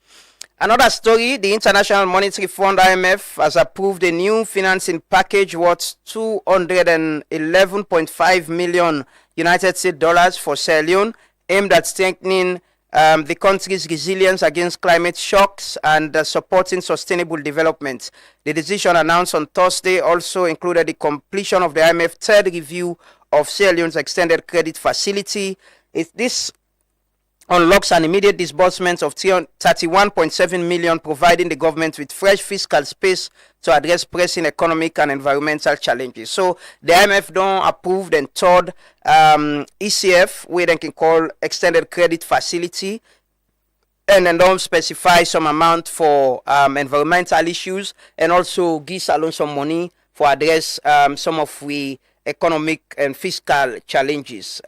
Another story, the International Monetary Fund IMF has approved a new financing package worth $211.5 million United States dollars for Sierra Leone, aimed at strengthening the country's resilience against climate shocks and supporting sustainable development. The decision announced on Thursday also included the completion of the IMF third review of Sierra Leone's extended credit facility. This unlocks an immediate disbursement of $31.7 million, providing the government with fresh fiscal space to address pressing economic and environmental challenges. So the IMF don't approve the third ECF, where they can call extended credit facility, and then don't specify some amount for environmental issues, and also gives alone some money for address some of the economic and fiscal challenges.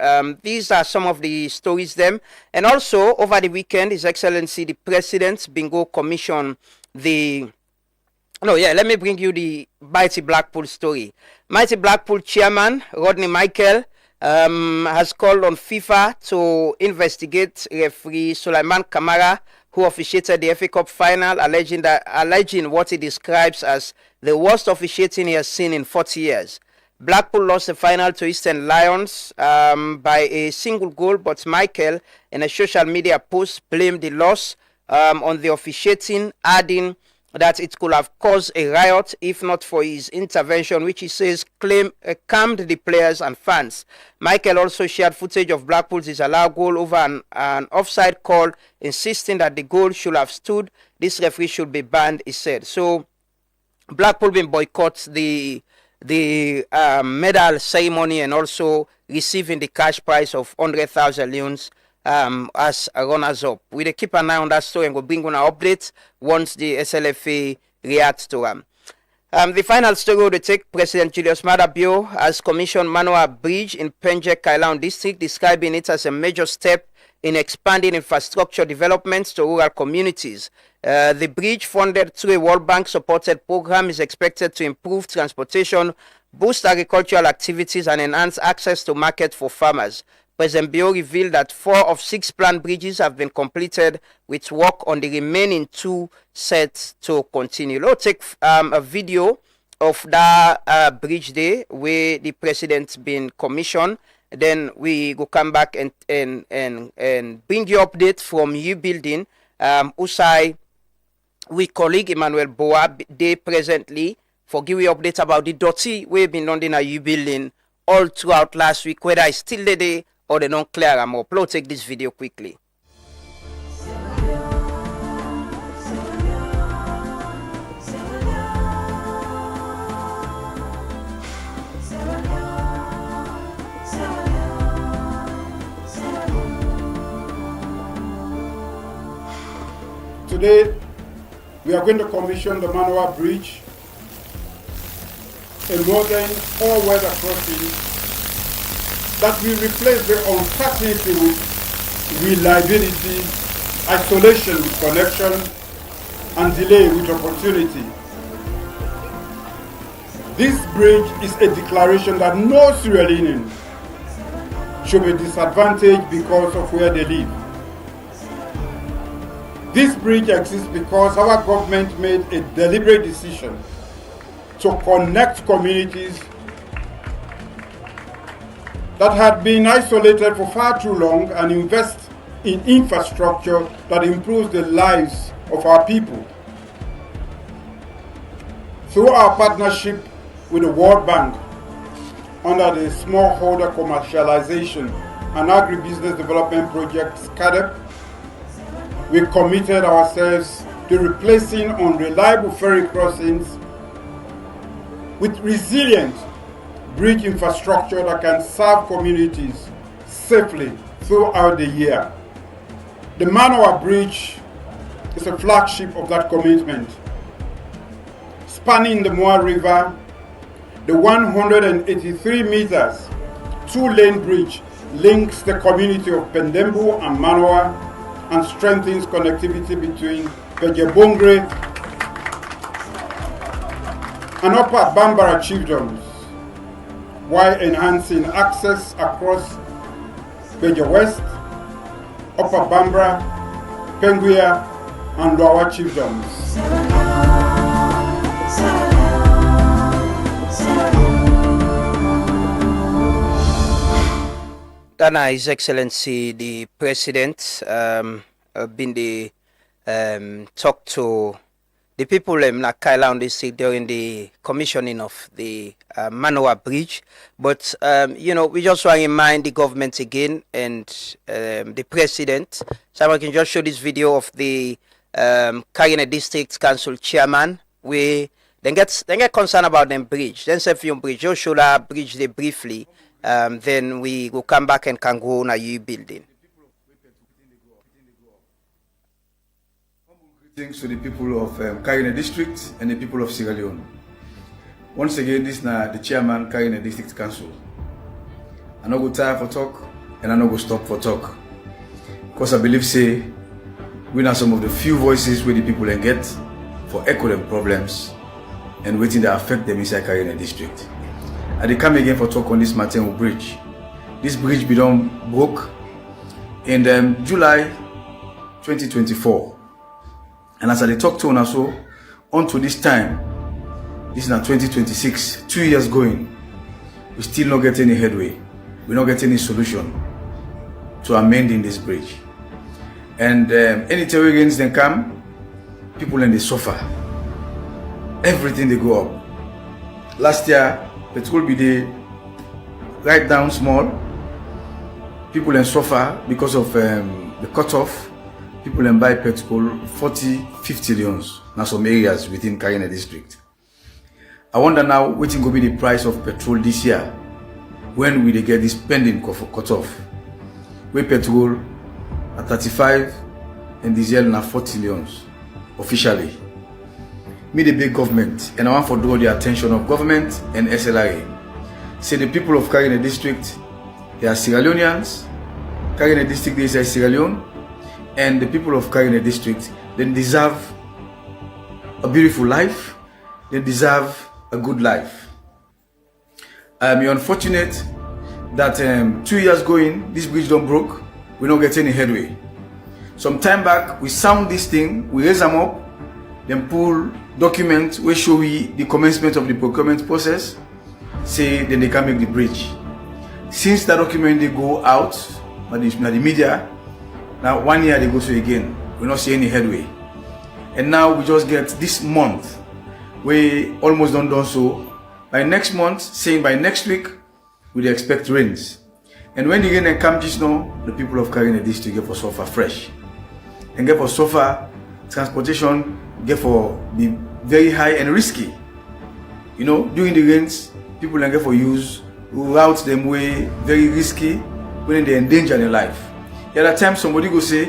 These are some of the stories them. And also over the weekend, His Excellency the President Bingo commissioned let me bring you the Mighty Blackpool story. Mighty Blackpool chairman Rodney Michael has called on FIFA to investigate referee Sulaiman Kamara, who officiated the FA Cup final, alleging what he describes as the worst officiating he has seen in 40 years. Blackpool lost the final to Eastern Lions by a single goal, but Michael, in a social media post, blamed the loss on the officiating, adding that it could have caused a riot if not for his intervention, which he says calmed the players and fans. Michael also shared footage of Blackpool's disallowed goal over an offside call, insisting that the goal should have stood. This referee should be banned, he said. So Blackpool been boycott the medal ceremony and also receiving the cash prize of 100,000 leones as runners-up. We'll keep an eye on that story and we'll bring on an update once the SLFA reacts to them. The final story will take President Julius Maada Bio has commissioned Manoa Bridge in Penje, Kailahun district, describing it as a major step in expanding infrastructure developments to rural communities. The bridge, funded through a World Bank supported program, is expected to improve transportation, boost agricultural activities and enhance access to market for farmers. President Bio revealed that 4 of 6 planned bridges have been completed, with work on the remaining 2 set to continue. Let's take a video of that bridge day where the president's been commissioned. Then we go come back and bring you update from U Building. Usai, we colleague Emmanuel Boa they presently for give you update about the dirty we've been on in a U Building all throughout last week, whether it's still the day or they don't clear them up. Let's take this video quickly. Today, we are going to commission the Manoa Bridge, a modern all-weather crossing that will replace the uncertainty with reliability, isolation with connection, and delay with opportunity. This bridge is a declaration that no Sierra Leonean should be disadvantaged because of where they live. This bridge exists because our government made a deliberate decision to connect communities that had been isolated for far too long and invest in infrastructure that improves the lives of our people. Through our partnership with the World Bank under the Smallholder Commercialization and Agribusiness Development Project (SCADEP), we committed ourselves to replacing unreliable ferry crossings with resilient bridge infrastructure that can serve communities safely throughout the year. The Manoa Bridge is a flagship of that commitment. Spanning the Moa River, the 183 meters, two-lane bridge links the community of Pendembu and Manoa and strengthens connectivity between Pejebongre and Upper Bambara chiefdoms, while enhancing access across Beja West, Upper Bambara, Penguia, and Lower chiefdoms. Dana, His Excellency the President, been the talk to the people in Kailahun district during the commissioning of the Manoa Bridge. But we just want to remind the government again and the President. So I can just show this video of the Kailahun District Council Chairman. We then get concerned about them bridge. Then say film bridge. Just show that bridge they briefly. Then we will come back and can go on a new building. Greetings to the people of Kailahun District and the people of Sierra Leone. Once again, this is the chairman Kailahun District Council. I no go tire for talk and I no go stop for talk. Because I believe say we are some of the few voices where the people can get for echo them problems and waiting to affect them inside Kailahun District. I dey come again for talk on this Martin Bridge. This bridge be done broke in July 2024. And as I dey talk to una so, unto this time, this is now 2026, 2 years going, we still not get any headway. We not get any solution to amending this bridge. And any terrorists then come, people and they suffer. Everything they go up. Last year, petrol be there right down small. People then suffer because of the cutoff. People then buy petrol 40, 50 leons. Now some areas within Kailahun District. I wonder now what will be the price of petrol this year when we get this pending cutoff. Where petrol at 35 and diesel na 40 leons officially. Me the big government, and I want to draw the attention of government and SLRA. Say the people of Kailahun District, they are Sierra Leoneans. Kailahun District they say Sierra Leone, and the people of Kailahun District they deserve a beautiful life. They deserve a good life. You're unfortunate that 2 years going, this bridge don't broke. We don't get any headway. Some time back, we sound this thing, we raise them up, then pull documents which show we the commencement of the procurement process, say then they can make the bridge. Since that document they go out, by the media, now 1 year they go through again, we not see any headway. And now we just get this month, we almost done so. By next month, saying by next week, we expect rains. And when the rain come just now, the people of Kailahun District get for suffer fresh. And get for suffer, transportation get for be very high and risky. You know, during the rains, people can get for use routes them way very risky when they endanger their life. The other time somebody go say,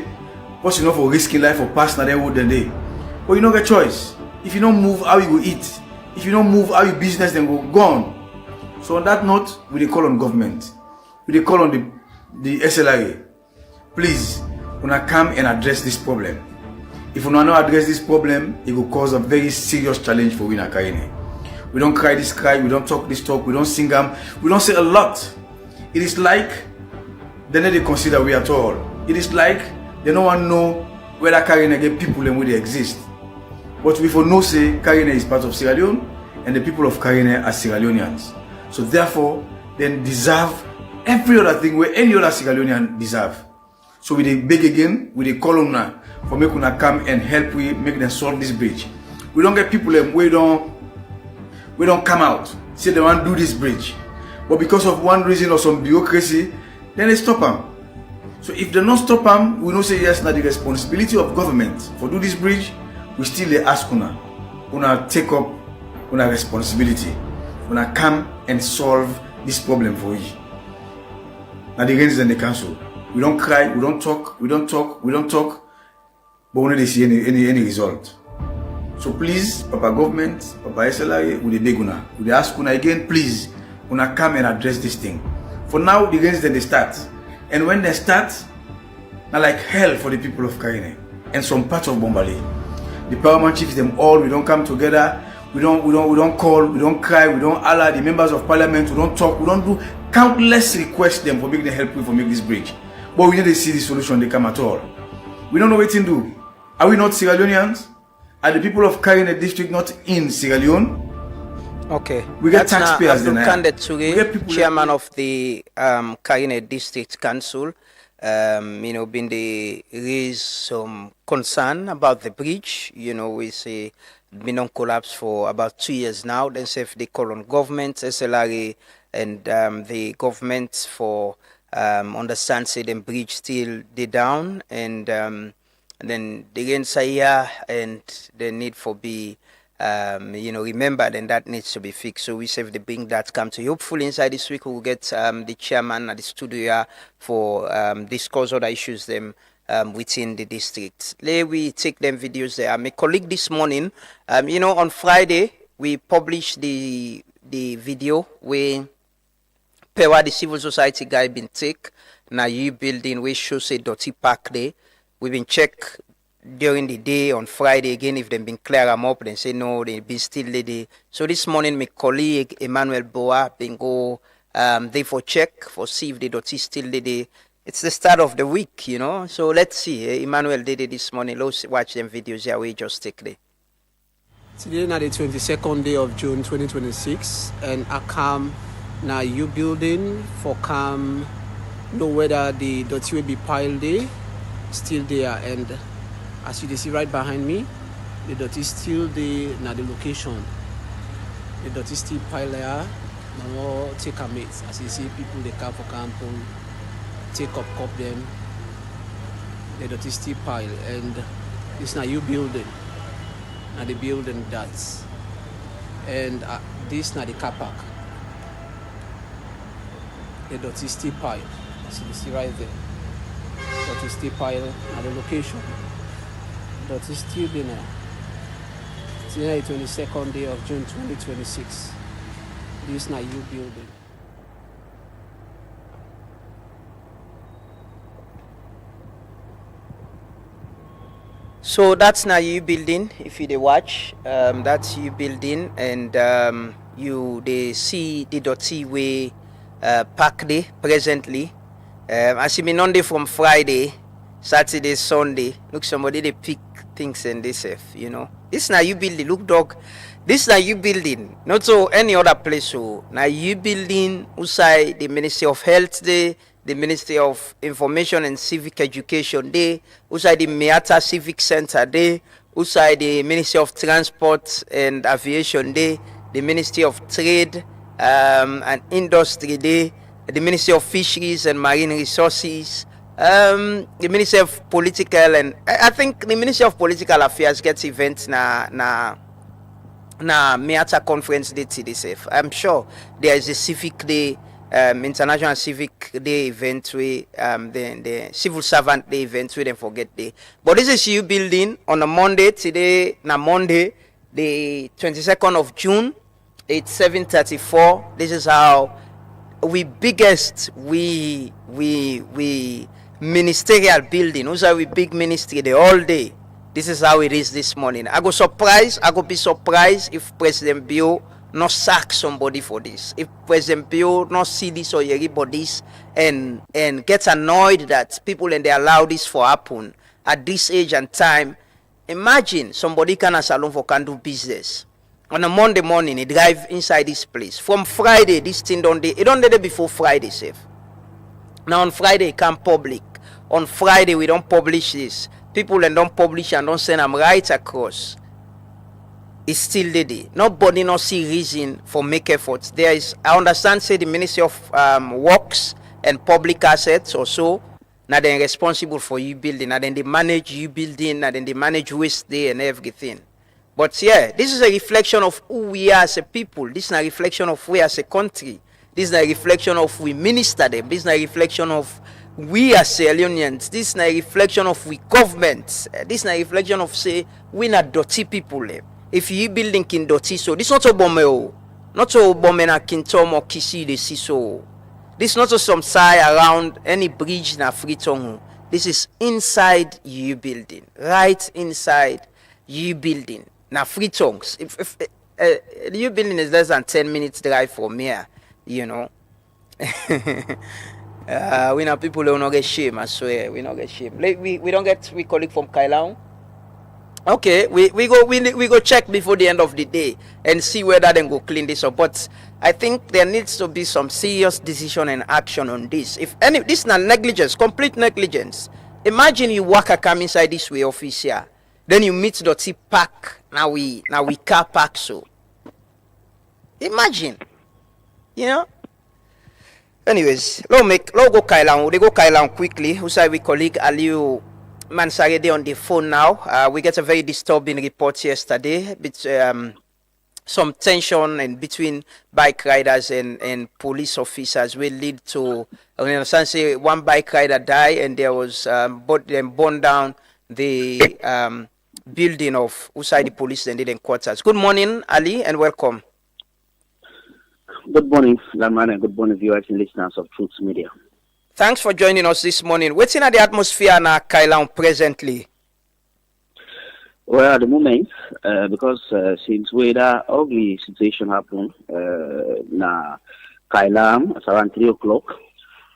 what's enough for risking life for past na wood than day. But you don't get choice. If you don't move, how you go eat? If you don't move, how your business then go gone. So on that note, we dey call on government. We dey call on the SLRA. Please, una come and address this problem. If we not address this problem, it will cause a very serious challenge for Wina Kailahun. We don't cry this cry, we don't talk this talk, we don't sing them, we don't say a lot. It is like they don't consider we at all. It is like they don't want to know whether Kaine get people and where they exist. But we for no say Kaine is part of Sierra Leone and the people of Kaine are Sierra Leoneans. So therefore, then deserve every other thing where any other Sierra Leonean deserve. So we dey beg again, we dey call on now for make una come and help we make them solve this bridge. We don't get people we don't come out, say they want to do this bridge. But because of one reason or some bureaucracy, then they stop them. So if they don't stop them, we don't say yes, not the responsibility of government for do this bridge, we still dey ask una take up una responsibility. Una come and solve this problem for you. Now the reins in the council. We don't cry, we don't talk, but we don't see any result. So please, Papa government, Papa SLA, we beg una. We ask una again, please, una come and address this thing. For now, the gains then they start. And when they start, now like hell for the people of Kaine and some parts of Bombali. The paramount chiefs, them all, we don't come together, we don't call, we don't cry, we don't holler, the members of parliament, we don't talk, we don't do countless requests them for making the help for make this bridge. But we need to see the solution they come at all. We don't know what to do. Are we not Sierra Leoneans? Are the people of Kaine district not in Sierra Leone? Okay. We get taxpayers then. Chairman of the Kaine District Council, been they raise some concern about the bridge. We say been on collapse for about 2 years now. Then say if they call on government, SLRA, and the government for understand say the bridge still they down and then they again say and the need for be remembered and that needs to be fixed. So we say if they bring that come to you. Hopefully inside this week we'll get the chairman at the studio for discuss other issues them within the district. Let we take them videos there. My colleague this morning, on Friday we published the video where Pewa, the civil society guy, been take. Now you building we show say dirty park there. We've been check during the day on Friday again if they've been clear them up. Then say no, they be still there. So this morning my colleague Emmanuel Boa been go they for check for see if the dirty still there. It's the start of the week, So let's see. Emmanuel did it this morning. Let's watch them videos here. We just take there. Today now the 22nd day of June 2026 and I come. Now you building for come know whether the dirty will be piled there, still there, and as you see right behind me, the dirty still there. Now the location, the dirty still piled there. Now take a mate as you see people they come for camping, take up cup them. The dirty still pile and this now you building. Now the building that's and this now the car park. The dirty steel pile. So you see right there. Dirty steel pile at the location. Dirty steel dinner. Today, 22nd day of June 2026. This is now you building. So that's now you building. If you watch, that's you building, and they see the dirty way. Pack day presently. As you been on day from Friday, Saturday, Sunday. Look, somebody they pick things and they say, This now you building. Look, dog. This now you building. Not so any other place. So now you building outside the Ministry of Health Day, the Ministry of Information and Civic Education Day, outside the Miatta Civic Center Day, outside the Ministry of Transport and Aviation Day, the Ministry of Trade and Industry Day, the Ministry of Fisheries and Marine Resources, the Ministry of Political and I think the Ministry of Political Affairs gets events na Miatta Conference Day TDSF. I'm sure there is a Civic Day, International Civic Day event where the Civil Servant Day event we don't forget day. But this is you building on a Monday today, Monday, the 22nd of June. It's 7:34. This is how we ministerial building. Also we big ministry the all day. This is how it is this morning. I go be surprised if President Bio not sack somebody for this. If President Bio not see this or hear bodies and gets annoyed that people and they allow this for happen. at this age and time. Imagine somebody can salon for can do business. On a Monday morning, he drive inside this place. From Friday, this thing it don't day before Friday, safe. Now on Friday, it come public. On Friday, we don't publish this. People and don't publish and don't send them right across. It's still there. Nobody not see reason for make efforts. There is, I understand, say the Ministry of Works and Public Assets or so. Now they're responsible for you building. Now then they manage you building. Now then they manage waste there and everything. But yeah, this is a reflection of who we are as a people. This is a reflection of we as a country. This is a reflection of we minister them. This is a reflection of we as Leoneans. This is a reflection of we governments. This is a reflection of say we not dirty people. If you building kin dirty, so this not a bomb, not a bomb na kintom or kisi de siso. This not some side around any bridge na Freetown. This is inside you building, right inside you building. Now Freetown. If you building is less than 10 minutes drive from here, you know. We know people who don't get shame. I swear, we don't get shame. Like we don't get we colleague from Kailahun. Okay, we go check before the end of the day and see whether they go clean this up. But I think there needs to be some serious decision and action on this. If any, this is not negligence, complete negligence. Imagine you walk a come inside this way office here, then you meet the T park. Now we car park so. Imagine, you know. Anyways, let's go Kailahun. They go Kailahun quickly. Who say we colleague Aliu Mansarede on the phone now. We get a very disturbing report yesterday. Some tension and between bike riders and police officers will lead to, I understand, say one bike rider died and there was them burned down the building of Usai the police and the quarters. Good morning, Ali, and welcome. Good morning, Laman, and good morning, viewers and listeners of Truth Media. Thanks for joining us this morning. What's in the atmosphere now, Kailahun, presently? Well, at the moment, because since we that ugly situation happened, na Kailahun, it's around 3 o'clock,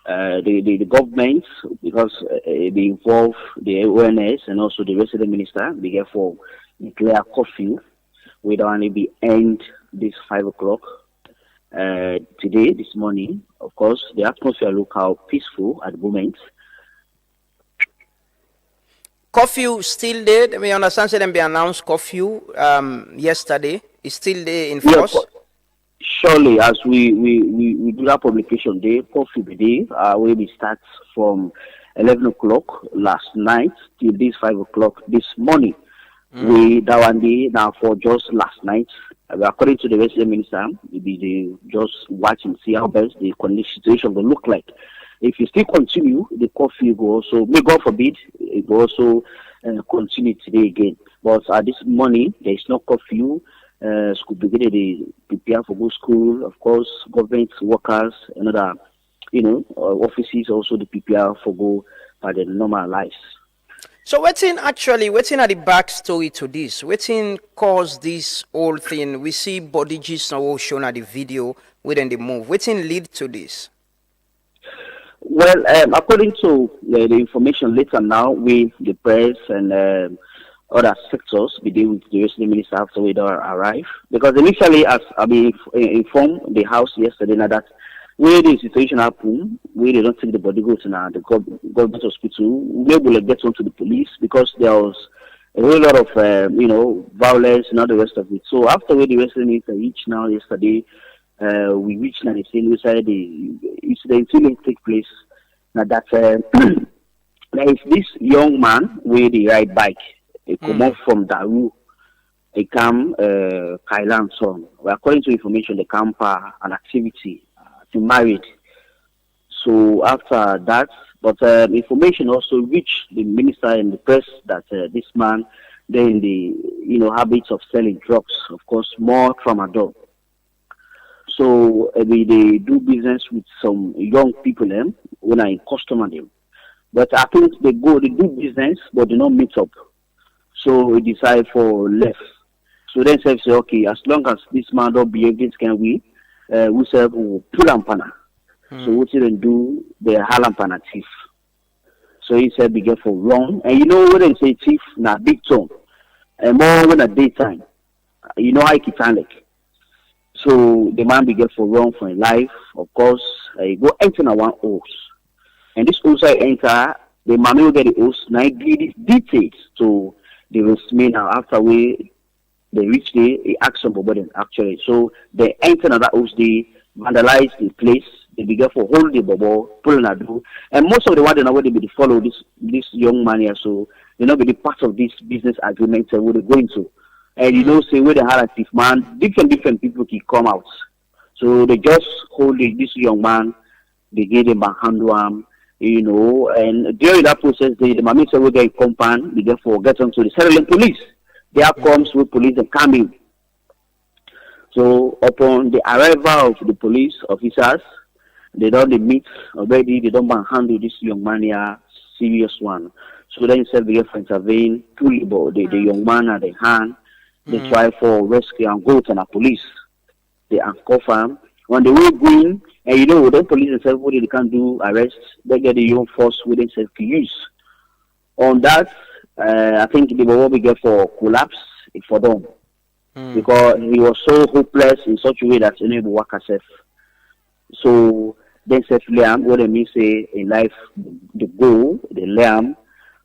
the government, because they involve the awareness and also the resident minister, they therefore declare curfew. We don't only be end this 5 o'clock. Today, this morning, of course, the atmosphere look how peaceful at the moment. Curfew still there. We understand that they announced curfew yesterday. It's still there in force. Yeah, surely, as we do that publication day, curfew day, where we start from 11 o'clock last night till this 5 o'clock this morning. We that one day now for just last night. According to the resident minister, they just watch and see how best the situation will look like. If you still continue, the curfew will also, may God forbid, it will also continue today again. But at this morning, there is no curfew. School beginning, they prepare for go school. Of course, government workers and other, offices also they prepare for go by the normal lives. So what's at the backstory to this? What's caused this whole thing? We see body gist now shown at the video within the move. What's lead to this? Well, according to the information later now with the press and other sectors, we deal with the resident minister after we arrive. Because initially, as I informed the house yesterday, now that where the situation happened, where they don't take the body go to now the government hospital, we will get on to the police because there was a whole lot of violence and all the rest of it. So after where the resident minister reached now yesterday, we reached now the scene inside the incident take place. Now that there is this young man where they ride bike, they come up from Daru, they come Kailahun son. Well, according to information, they come for an activity. Married. So after that, but information also reached the minister and the press that this man, then the habits of selling drugs, of course, more tramadol. So they do business with some young people when I customer them. But I think they do business, but they don't meet up. So we decide for left. So then say, okay, as long as this man don't behave this kind of way, we say pull ampana. So what you then do the halampana thief. So he said begin for wrong. And you know when they say thief na big tone. And more when at daytime. You know how it can like. So the man began for wrong for his life. Of course, he go enter one house. And this house I enter, the man will get the house. Now he give these details to the restaurant now after they reach there, he asked somebody actually. So they enter another house, they vandalize the place, they begin for hold the bubble, pull a do. And most of the one they know they be follow this young man here, so they know be the part of this business agreement where they go into. And you know, say where they had a thief man, different people can come out. So they just hold this young man, they give him a handle you know, and during that process, the mommy said we get compound, they therefore get onto the settlement police. There comes with police and coming. So upon the arrival of the police officers, they don't meet already, they don't handle this young man here, serious one. So then instead they have intervene, pull the young man at the hand, they try for rescue and go to the police. They handcuff him. When they will go in, and you know, the police themselves, what they can do, arrest, they get the young force within self to use. On that, I think they will be get for collapse for them. Because he was so hopeless in such a way that he never work herself. So then self learn what they mean say in life, the goal, the learn.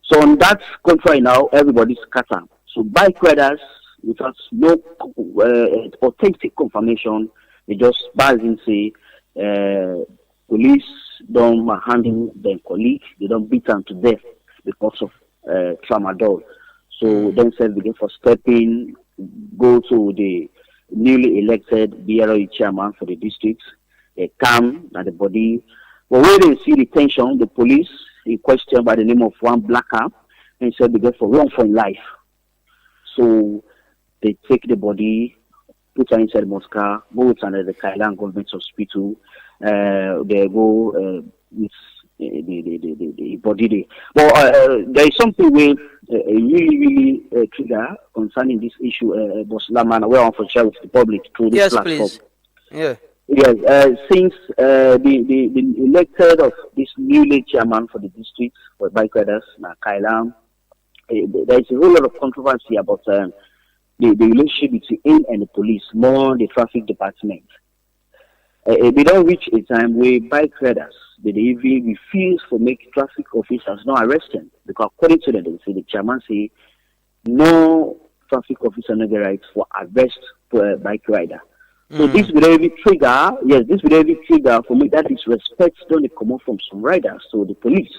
So on that contrary now, everybody's scattered. So bike riders, without no authentic confirmation, they just buzz and say police don't handle their colleague, they don't beat them to death because of tramadol. So then said begin for stepping, go to the newly elected BRO chairman for the district, they come at the body. But when they see the tension, the police in question by the name of one blacker and said begin for run for life. So they take the body, put her inside Moscow, go to the Kailahun government hospital. They go with the body there. But there is something where really trigger concerning this issue, Boss Laman, where I want to share with the public through this platform. Please. Yeah. Yes, since the elected of this newly chairman for the district for bike riders, Kailahun, there is a whole lot of controversy about the relationship between him and the police, more the traffic department. They don't reach a time where bike riders, they even refuse to make traffic officers not arrest them. Because according to them, they say the chairman say, no traffic officer no get right for arrest for a bike rider. So this will every trigger, for me that disrespect don't come up from some riders, so the police.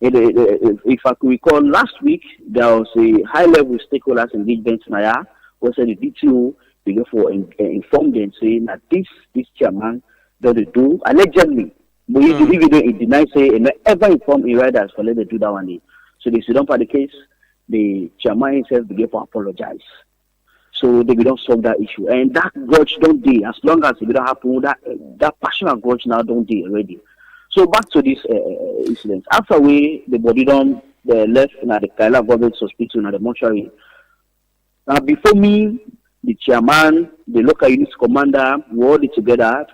If I could recall, last week there was a high-level stakeholders engagement Naya, who said the DTO began for inform them saying that this chairman doesn't do allegedly, but he denies say and ever inform the riders for let them do that one day. So they don't part the case. The chairman himself began to apologize. So they don't solve that issue, and that grudge don't do. As long as it don't happen, that passionate grudge now don't do already. So back to this incident. After the body done left in the Kailahun government hospital in the mortuary. Now before me, the chairman, the local unit commander, we all together.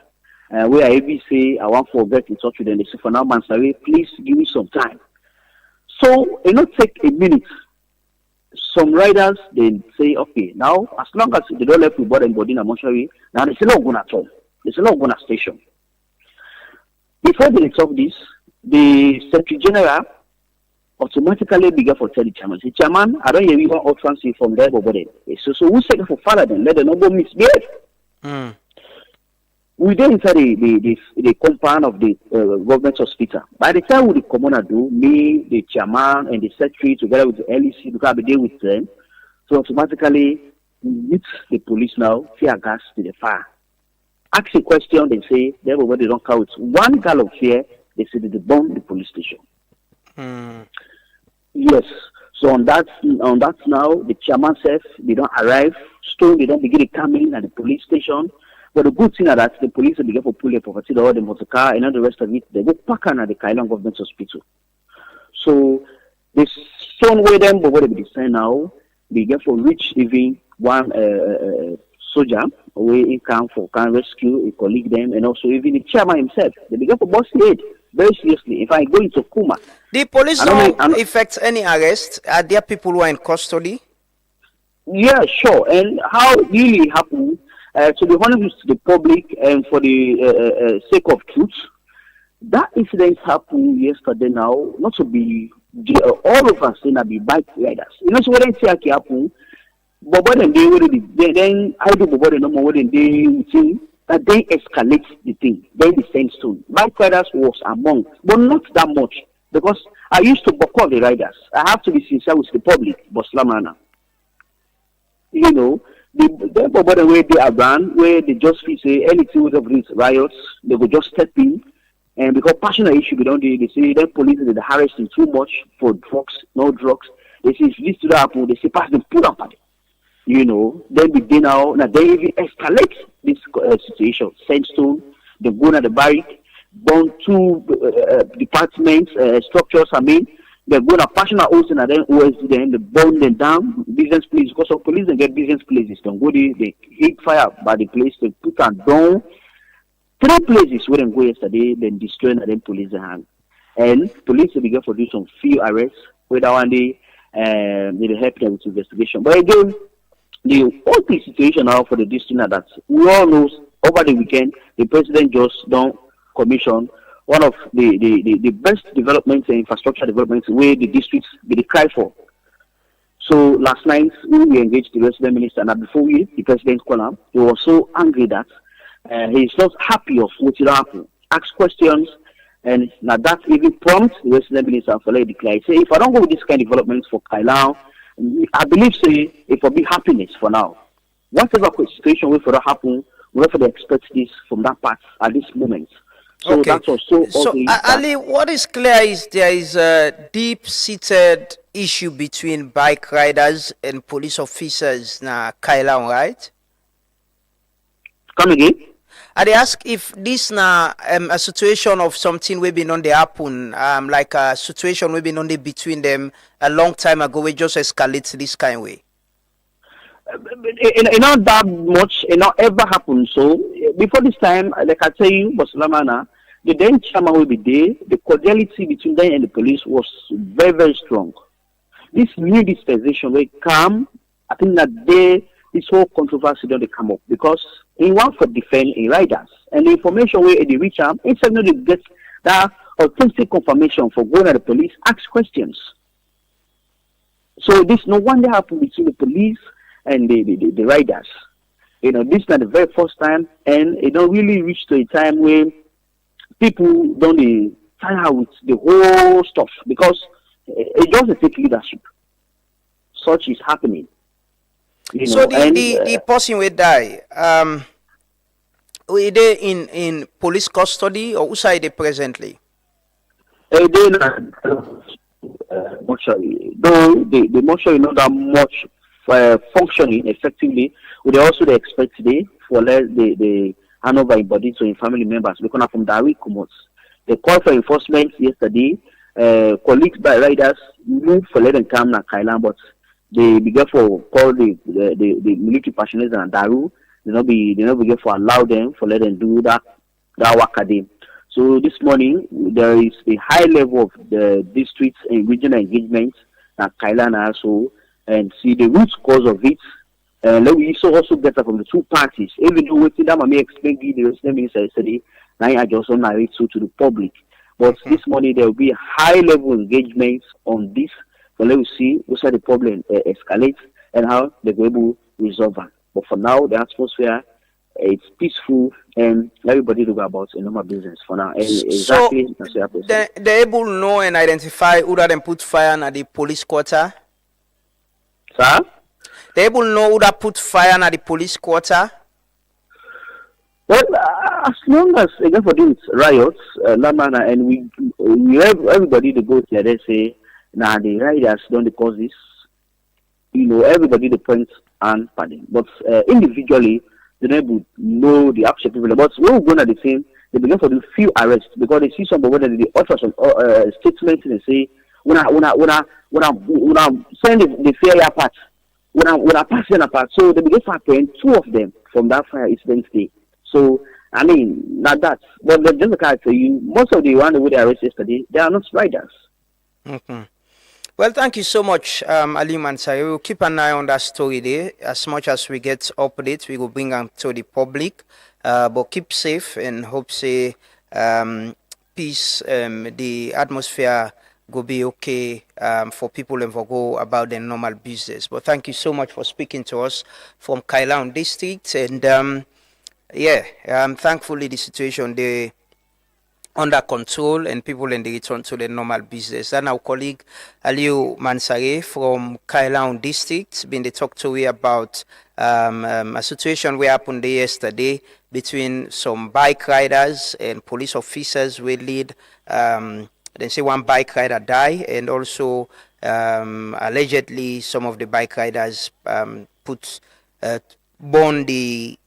Where I even say I want to get in touch with them. They say for now, Mansari, please give me some time. So it not take a minute. Some riders they say, okay, now as long as they don't let me body in the mortuary, now they say not going at all. They say not going to station. Before they resolve this, the Secretary General automatically began for tell the chairman. Say, chairman, I don't hear even utterance from there, but so who said for father then? Let them not go misbehave. We then inside the compound of the government hospital. By the time we come on and do, me, the chairman, and the secretary together with the LEC, because I be there with them, so automatically meet the police now, fear gas to the fire. Ask a question, they say, everybody don't count. One gallon of fear, they say they bomb the police station. Yes. So on that now, the chairman says they don't arrive, stone, they don't begin coming at the police station. But the good thing is that the police will begin to pull their property, all the motor car, and all the rest of it, they go pack on at the Kailahun government hospital. So this stone way them, but what they be saying now, they get for reach even one soldier where he can rescue, he colleague them, and also even the chairman himself. They begin for boss head, very seriously. If I go into coma. The police don't effect any arrest. Are there people who are in custody? Yeah, sure. And how really happened, to be honest to the public and for the sake of truth, that incident happened yesterday now, not to be all of us saying that be bike riders. You know, so when they say happen, but when they then I do but no more when they think that they escalate the thing, then the same stone. Bike riders was among, but not that much. Because I used to boycott the riders. I have to be sincere with the public, but Slamana. You know, the way they are run, where they just feel say anything with these riots, they will just step in. And because passionate issue, they say the police is harassing too much for drugs, no drugs. They say if this to happen, they say pass them put up at it. You know, then they now they even escalate this situation. Sandstone, they go to the barrack, burn two departments, structures. I mean, they go to passionate hosting and then OSD, then they burn them down. Business places, because of police, they get business places. They go there, they hit fire by the place, they put them down. 3 places where they go yesterday, then destroy and then police hand. And police will begin to do some few arrests, whether one day they help them with investigation. But again, the whole situation now for the district that we all know over the weekend, the president just don't commission one of the best developments and infrastructure developments where the districts be the cry for. So last night we engaged the resident minister, and before the president called him, he was so angry that he's not happy of what will happen. Ask questions, and now that even prompts the resident minister for let declare. Say if I don't go with this kind of developments for Kailahun, I believe say it will be happiness for now. Whatever situation will for that happen, we have to expect this from that part at this moment. So okay. That's also so Ali, what is clear is there is a deep-seated issue between bike riders and police officers na Kailahun, right? Come again? I ask if this na a situation of something we've been on the happen, like a situation we've been on the between them a long time ago, we just escalates this kind of way. It not that much, it not ever happened. So before this time, like I tell you, Bosalamana, the then chairman will be there. The cordiality between them and the police was very, very strong. This new dispensation will come. I think that this whole controversy don't come up because in one for defend in riders and the information where they reach out, it's not to get that authentic confirmation for going to the police, ask questions. So this no wonder happened between the police and the riders. You know, this is not the very first time, and it don't really reach to a time where people don't tire out with the whole stuff because it doesn't take leadership. Such is happening. You so know, the person will die. Were they in police custody or outside they presently? They mortuary. Though the mortuary not that much functioning effectively, we also they expect today for the handover in body to in family members. We come from Dari Kumot. They called for enforcement yesterday. Colleagues by riders moved for let them come na Kailahun, but they began for call the military personnel and Daru. They not begin for allow them for let them do that work day. So this morning there is a high level of the districts and regional engagement at Kailahun also, and see the root cause of it. Let me also get that from the two parties. Even though we that may explain the resident minister yesterday, now I just don't narrate to the public. But this morning there will be a high level engagement on this. So let us see what's the problem escalates and how they will be able to resolve it. But for now, the atmosphere it's peaceful and everybody to go about a normal business for now. And exactly. So they able to know and identify who that them put fire at the police quarter. Sir? They able to know who that put fire at the police quarter. Well, as long as again for these riots, Lamana, and we have everybody to go there, they say, nah, the riders don't cause this. You know, everybody the point and pardon. But individually, they never know the actual people. But when we go at the same, they begin for the few arrests because they see somebody whether they utter some statements and they say, when I send the fair part, when I pass them apart. So they begin to apprehend 2 of them from that fire incident day. So I mean, not that. But just like I tell you, most of the one who they arrested yesterday, they are not riders. Okay. Well, thank you so much, Ali Mansari. We'll keep an eye on that story there. As much as we get updates, we will bring them to the public. But keep safe and hope say peace, the atmosphere will be okay for people and for go about their normal business. But thank you so much for speaking to us from Kailahun district. And thankfully the situation there under control and people in the return to the normal business. And our colleague Aliu Mansare from Kailahun district been to talk to we about a situation we happened there yesterday between some bike riders and police officers we lead they say one bike rider died, and also allegedly some of the bike riders put burn the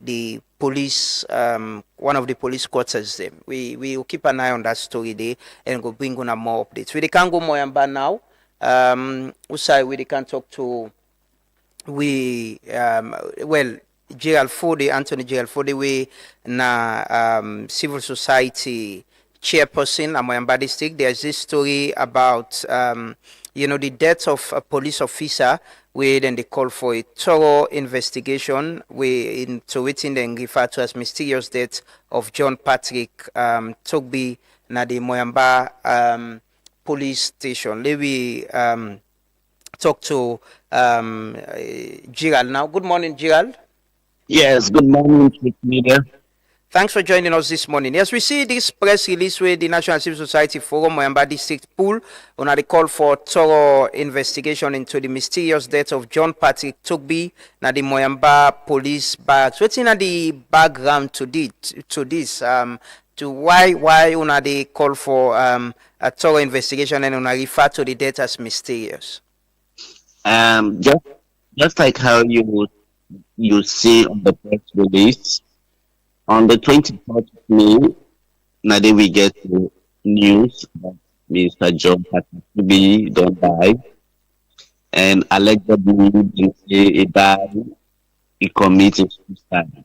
police one of the police quarters there. We will keep an eye on that story there and go bring on more updates. We can go Moyamba now. Usai we can talk to Gerald Fode, Anthony Gerald Fode, we na civil society chairperson at Moyamba district. There's this story about the death of a police officer where then they call for a thorough investigation into it then refer to as mysterious death of John Patrick Togby na the Moyamba police station. Let me talk to Gerald now. Good morning, Gerald. Yes, good morning, media. Thanks for joining us this morning. Yes, we see this press release with the National Civil Society Forum Moyamba District Pool on a call for thorough investigation into the mysterious death of John Patrick Togby na the Moyamba police barracks. What's in the background to this? To why una they call for a thorough investigation and una refer to the death as mysterious? Just like how you see on the press release. On the 24th of May, now we get the news that Mr. John Patrick Togby don't die, and allegedly they say he died, he committed suicide.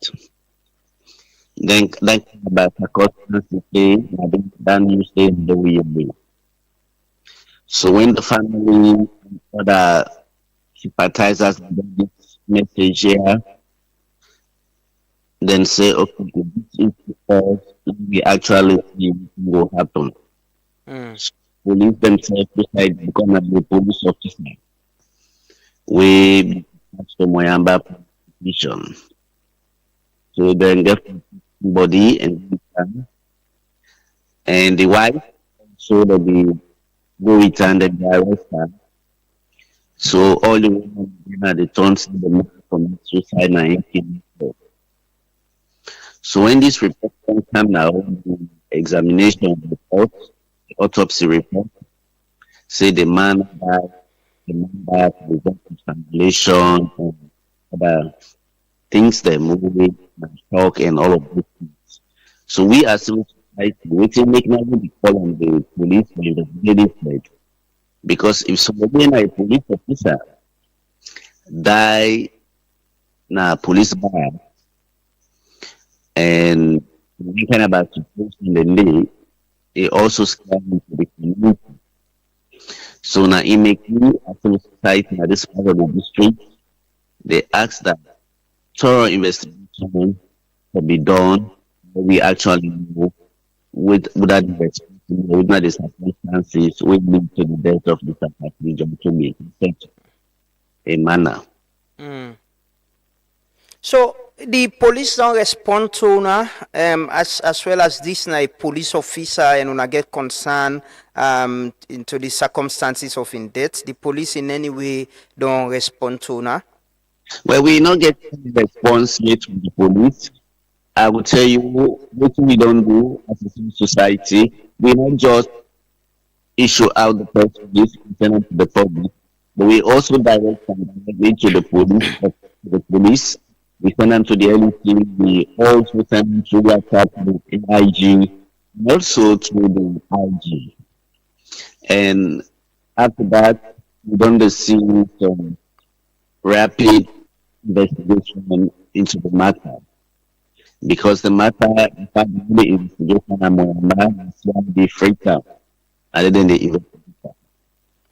Then that about circumstances say that news say the way. So when the family and other sympathizers with this message here, then say, okay, this is because we actually see what will happen. So police themselves decide to become a police officer. We the Moyamba position. So then get body and the wife, so that we go return the arrest her. So all the women they turn to the man from suicide and so when this report comes now, the examination of the report, the autopsy report, say the man died, with strangulation and other things, the movie, shock, and all of these things. So we as civil society, we can make now the call on the police for investigating, because if somebody in a police officer die na police bar, and we kind about to post in the day, it also scans into the community. So now it makes me as a society at this part of the district, they ask that thorough investigation to be done. We actually know with that investigation, with the circumstances, we lead to the death of Mr. Patrick John Togby in such a manner. So the police don't respond to una as well as this na a police officer and una get concern into the circumstances of in death. The police in any way don't respond to una. Well, we not get any response yet from the police. I will tell you what we don't do as a civil society. We not just issue out the press release and send it to the public, but we also direct them directly to the police. We send them to the LEC. We also send them to WhatsApp, the IG, and also to the IG. And after that, we don't see some rapid investigation into the matter. because the matter the investigation and Moyamba is one the freaker other than the investigation.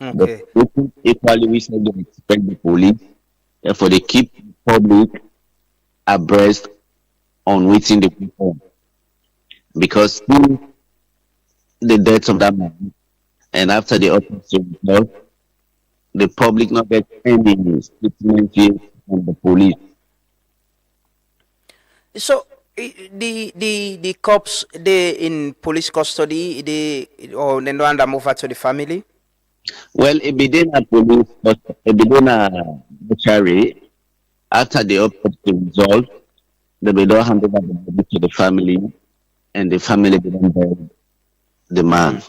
Okay. But equally, we should expect the police for they keep public abreast on within the people because since the death of that man and after the autopsy result, the public not get any statement yet from the police. So the cops they in police custody or they don't hand over to the family. Well, it began a police, it began a mortuary. After the autopsy result, they will hand over the body to the family, and the family didn't bury the man.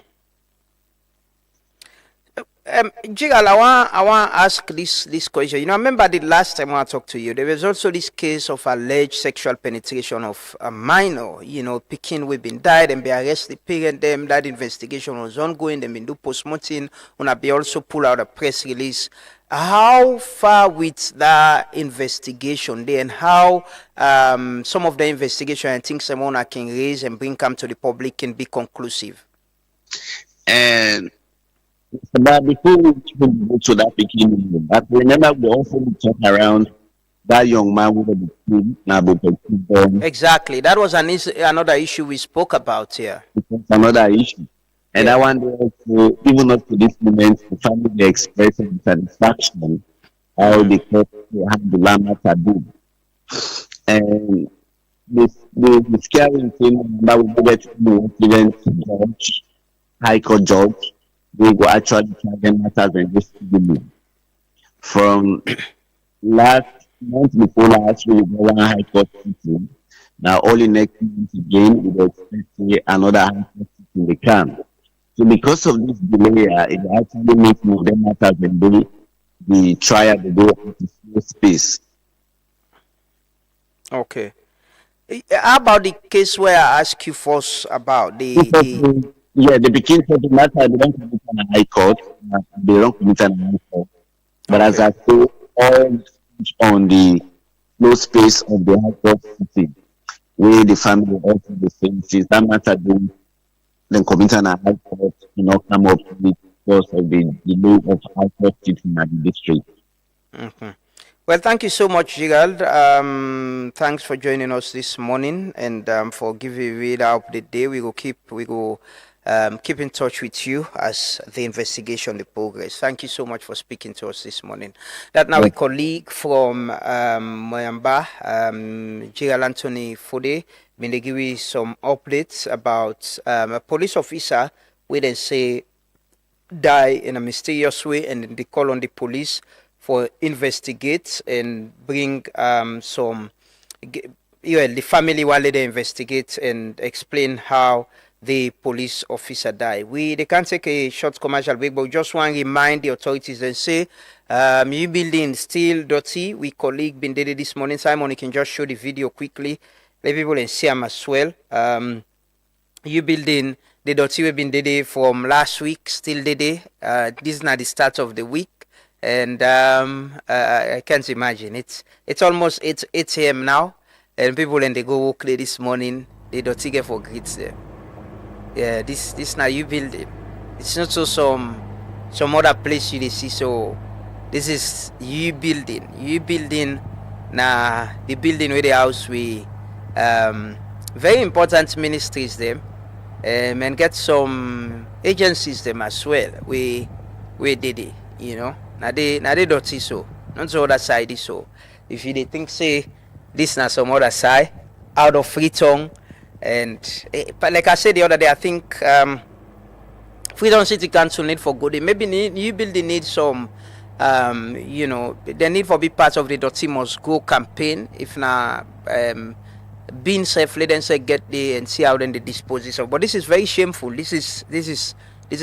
Jigal, I want to ask this question. You know, I remember the last time I talked to you, there was also this case of alleged sexual penetration of a minor. You know, picking women died and be arrested, parent them. That investigation was ongoing. They been do post-mortem. Una be also pull out a press release. How far with that investigation there, and how some of the investigation and things someone can raise and bring come to the public can be conclusive? And but before we go to that beginning, but remember we also talk around that young man with the kid. Exactly, that was another issue we spoke about here. Another issue, and I want to even up to this moment, the family expressing satisfaction how the court have the llama taboo, and the scary thing that we get to the judge, high court judge. We go actually try them matters and just from last month before last we go one high court sitting. Now only next month again we will expect another high court sitting they can. So because of this delay, it actually makes more them matters and the trial they do into slow space. Okay. How about the case where I asked you first about the yeah, the beginning of the matter, they don't commit on a high court. They don't commit on a high court. But as I say, all on the slow space of the high court sitting, where the family also the same since that matter then commit on a high court, come up with because of the delay of high court sitting at the district. Mm-hmm. Well, thank you so much, Gerald. Thanks for joining us this morning and for giving me the update day. We will keep in touch with you as the investigation the progress. Thank you so much for speaking to us this morning. That now a colleague from Moyamba, Gerald Anthony Fode, been they give you some updates about a police officer where they say die in a mysterious way, and then they call on the police for investigate and bring the family while they investigate and explain how the police officer died. They can't take a short commercial break, but we just want to remind the authorities and say, you building still dirty. We colleague been did it this morning. Simon, you can just show the video quickly. Let people and see them as well. You building the dirty we've been did it from last week, still did it. This is not the start of the week. And I can't imagine. It's almost 8 a.m. now. And people when they go work this morning, they don't take it for grits there. Yeah, this now you build it. It's not so some other place you see. So this is you building now the building where the house we very important ministries them and get some agencies them as well. We did it, Now they don't see so. Not the other side so. If you think say this now some other side out of Freetown. And but like I said the other day, I think Freetown City Council need for good. Maybe new building need some, they need for be part of the Dirty Must Go campaign. If not, being safely then say get there and see how then they dispose it of. But this is very shameful. This is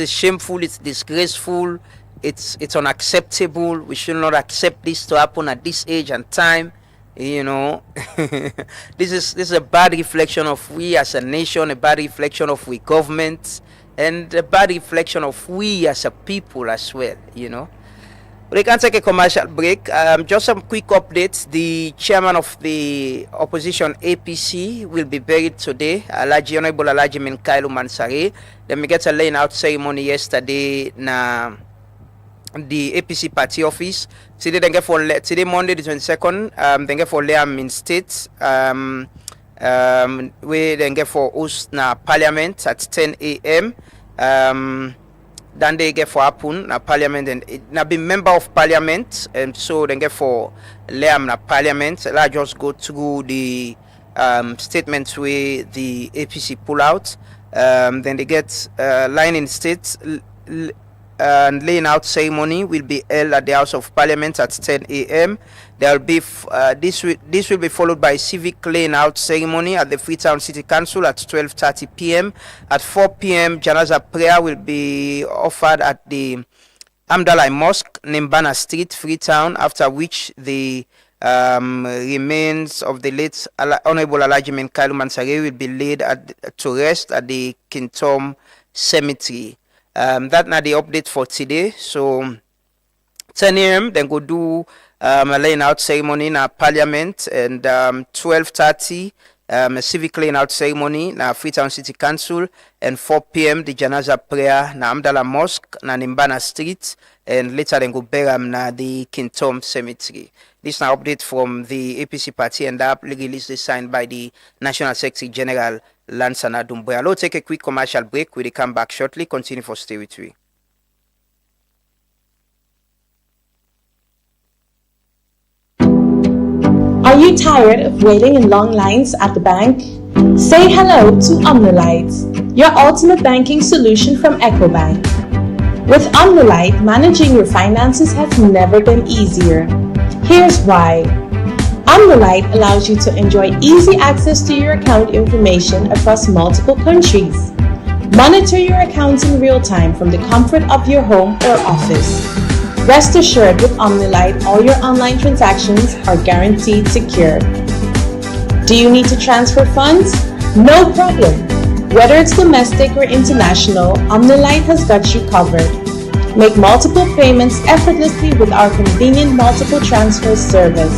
shameful. It's disgraceful. It's unacceptable. We should not accept this to happen at this age and time. This is a bad reflection of we as a nation, a bad reflection of we government, and a bad reflection of we as a people as well. We can take a commercial break. Just some quick updates. The chairman of the opposition APC will be buried today. Honorable Alhaji Kailahun Sare. Then we get a laying out ceremony yesterday na the APC party office. Today then get for today Monday the 22nd. Then get for Leone State. We then get for host na Parliament at 10 a.m. Then they get for happen na Parliament and na be member of Parliament, and so then get for Leone na Parliament. I just go through the statements where the APC pull out. Then they get line in state. And laying out ceremony will be held at the House of Parliament at 10 a.m. There will be this will be followed by Civic laying out ceremony at the Freetown City Council at 12:30 p.m. At 4 p.m. Janaza prayer will be offered at the Amdalai Mosque, Nimbana Street, Freetown. After which the remains of the late Honorable Alhaji Kailahun Sare will be laid to rest at the Kintom Cemetery. That's not the update for today. So 10 a.m. then go do a laying out ceremony in Parliament, and 12:30 a civic laying out ceremony na Freetown City Council, and 4 p.m. the Janaza prayer na Amdala Mosque na Nimbana Street, and later then go bury na the Kintom Cemetery. This is an update from the APC party, and that release is signed by the National Secretary General Lansana Dumbuya. Let's take a quick commercial break. We'll come back shortly. Continue for Stay With We. Are you tired of waiting in long lines at the bank? Say hello to Omnolite, your ultimate banking solution from EcoBank. With Omnolite, managing your finances has never been easier. Here's why. Omnolite allows you to enjoy easy access to your account information across multiple countries. Monitor your accounts in real time from the comfort of your home or office. Rest assured, with Omnolite, all your online transactions are guaranteed secure. Do you need to transfer funds? No problem. Whether it's domestic or international, Omnolite has got you covered. Make multiple payments effortlessly with our convenient multiple transfer service.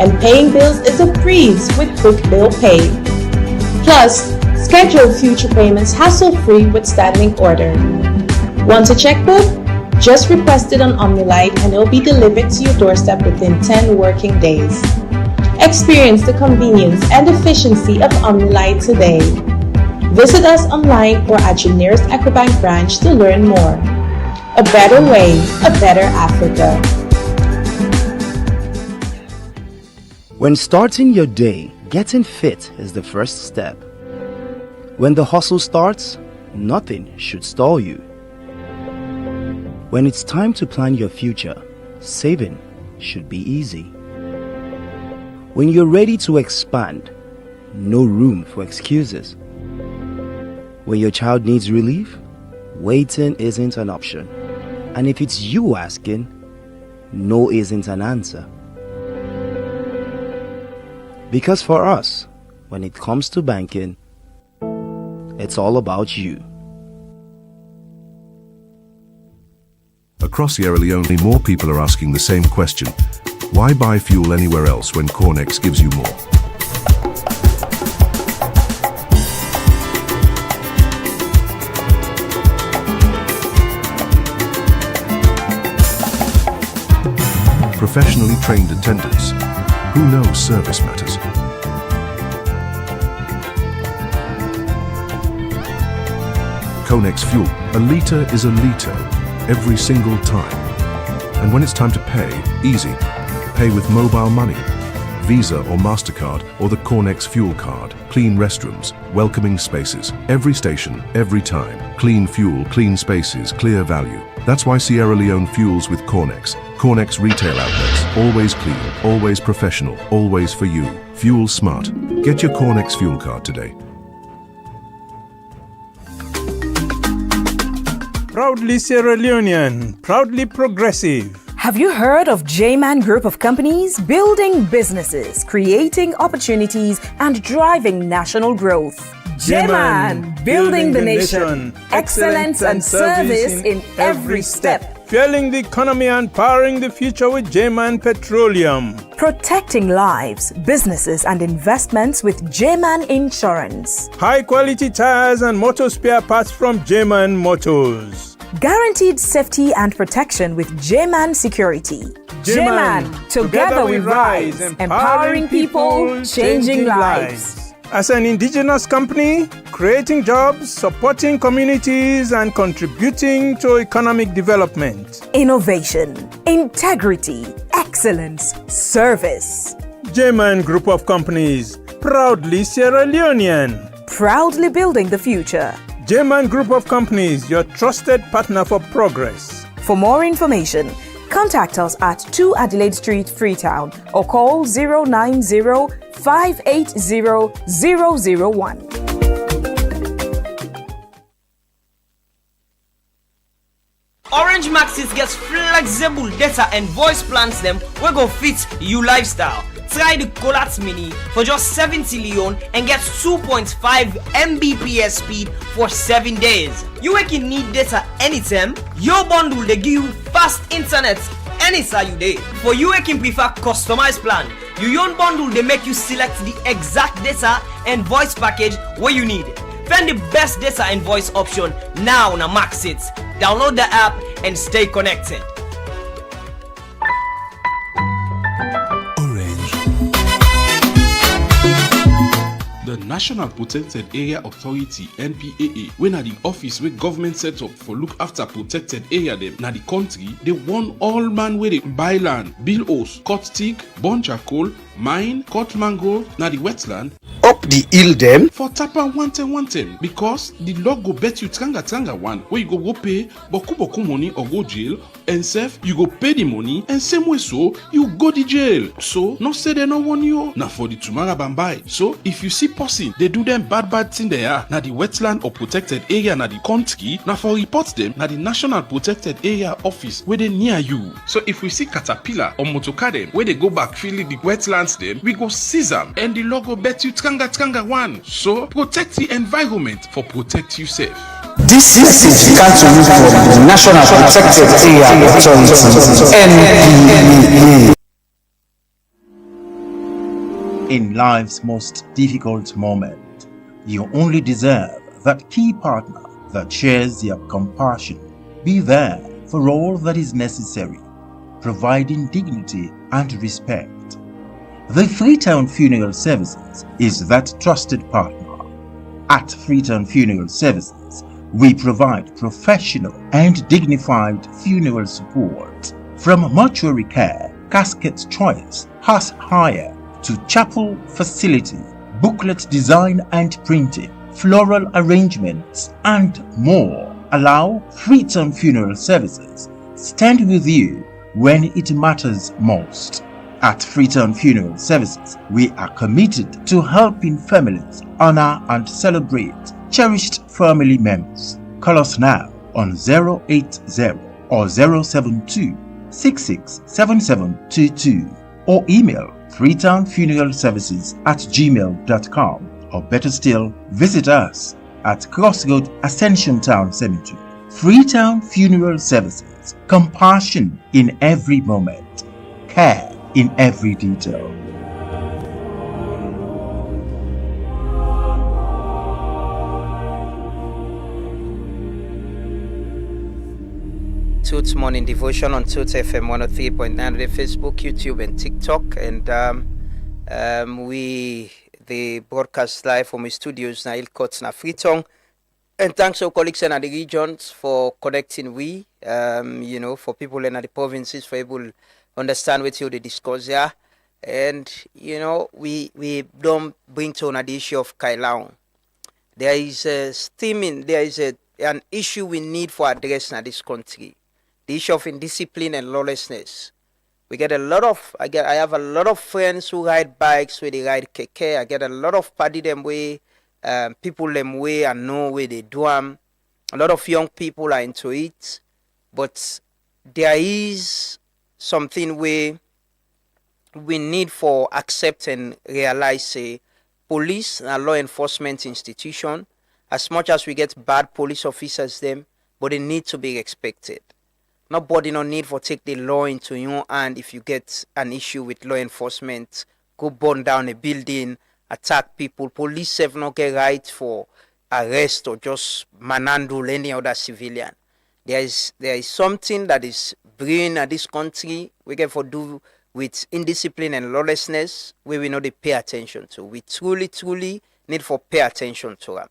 And paying bills is a breeze with Quick Bill Pay. Plus, schedule future payments hassle-free with standing order. Want a checkbook? Just request it on Omnolite and it will be delivered to your doorstep within 10 working days. Experience the convenience and efficiency of Omnolite today. Visit us online or at your nearest EcoBank branch to learn more. A better way, a better Africa. When starting your day, getting fit is the first step. When the hustle starts, nothing should stall you. When it's time to plan your future, saving should be easy. When you're ready to expand, no room for excuses. When your child needs relief, waiting isn't an option. And if it's you asking, no isn't an answer. Because for us, when it comes to banking, it's all about you. Across Sierra Leone, more people are asking the same question. Why buy fuel anywhere else when Cornex gives you more? Professionally trained attendants who know service matters. Cornex fuel. A litre is a litre every single time. And when it's time to pay, easy. Pay with mobile money, Visa or MasterCard, or the Cornex fuel card. Clean restrooms, welcoming spaces. Every station, every time. Clean fuel, clean spaces, clear value. That's why Sierra Leone fuels with Cornex. Cornex retail outlets. Always clean, always professional, always for you. Fuel smart. Get your Cornex fuel card today. Proudly Sierra Leonean, proudly progressive. Have you heard of J-Man Group of Companies? Building businesses, creating opportunities, and driving national growth. J-Man, building the nation. Excellence and service in every step. fueling the economy and powering the future with J-Man Petroleum. Protecting lives, businesses and investments with J-Man Insurance. High quality tires and motor spare parts from J-Man Motors. Guaranteed safety and protection with J-Man Security. J-Man, together we rise, empowering people, changing lives. As an indigenous company, creating jobs, supporting communities, and contributing to economic development. Innovation, integrity, excellence, service. J-Man Group of Companies, proudly Sierra Leonean. Proudly building the future. J-Man Group of Companies, your trusted partner for progress. For more information, contact us at 2 Adelaide Street, Freetown, or call 090-580-001. Orange Maxis gets flexible data and voice plans them we go fit you lifestyle. Try the Colat Mini for just 70 Leone and get 2.5 Mbps speed for 7 days. You can need data anytime. Your bundle they give you fast internet anytime you day. For you can prefer customized plan. Your own bundle they make you select the exact data and voice package where you need. Find the best data and voice option now on Maxit. Download the app and stay connected. The National Protected Area Authority (NPAA), when at the office where government set up for look after protected area them na the country, they want all man where they buy land, build house, cut stick, burn charcoal, mine, cut mangrove, na the wetland. Up the hill them for tapa one time because the law go bet you tranga one where you go pay boku money or go jail, and self you go pay the money and same way so you go the jail. So no say they no want you na for the tomorrow bambai. So if you see person they do them bad thing there na the wetland or protected area na the country, na for report them na the National Protected Area Office where they near you. So if we see caterpillar or motocar them where they go back filling the wetlands them, we go seize them and the law go bet you tranga one. So protect the environment for protect yourself. This message comes to you from the National Protected Area Authority (NPAA). In life's most difficult moment, you only deserve that key partner that shares your compassion. Be there for all that is necessary, providing dignity and respect. The Freetown Funeral Services is that trusted partner. At Freetown Funeral Services, we provide professional and dignified funeral support. From mortuary care, casket choice, hearse hire, to chapel facility, booklet design and printing, floral arrangements, and more. Allow Freetown Funeral Services stand with you when it matters most. At Freetown Funeral Services, we are committed to helping families honor and celebrate cherished family members. Call us now on 080 or 072 667722 or email freetownfuneralservices@gmail.com, or better still, visit us at Crossroad Ascension Town Cemetery. Freetown Funeral Services, compassion in every moment, care in every detail. Toots Morning Devotion on Toots FM 103.9, the Facebook, YouTube, and TikTok. And we the broadcast live from the studios na Ilcots na Freetown. And thanks to colleagues in the regions for connecting for people in the provinces for able understand what you they discuss here. And we don't bring to the issue of Kailahun. There is an issue we need for address in this country. The issue of indiscipline and lawlessness. I have a lot of friends who ride bikes where they ride keke. I get a lot of party them way, people them way and know where they do them. A lot of young people are into it, but there is something we need for accept and realize. Say, police and law enforcement institution, as much as we get bad police officers them, but they need to be respected. Nobody no need for take the law into your hand. If you get an issue with law enforcement, go burn down a building, attack people. Police have no get right for arrest or just manhandle any other civilian. There is something that is brewing at this country we get for do with indiscipline and lawlessness where we know they pay attention to. We truly need for pay attention to them.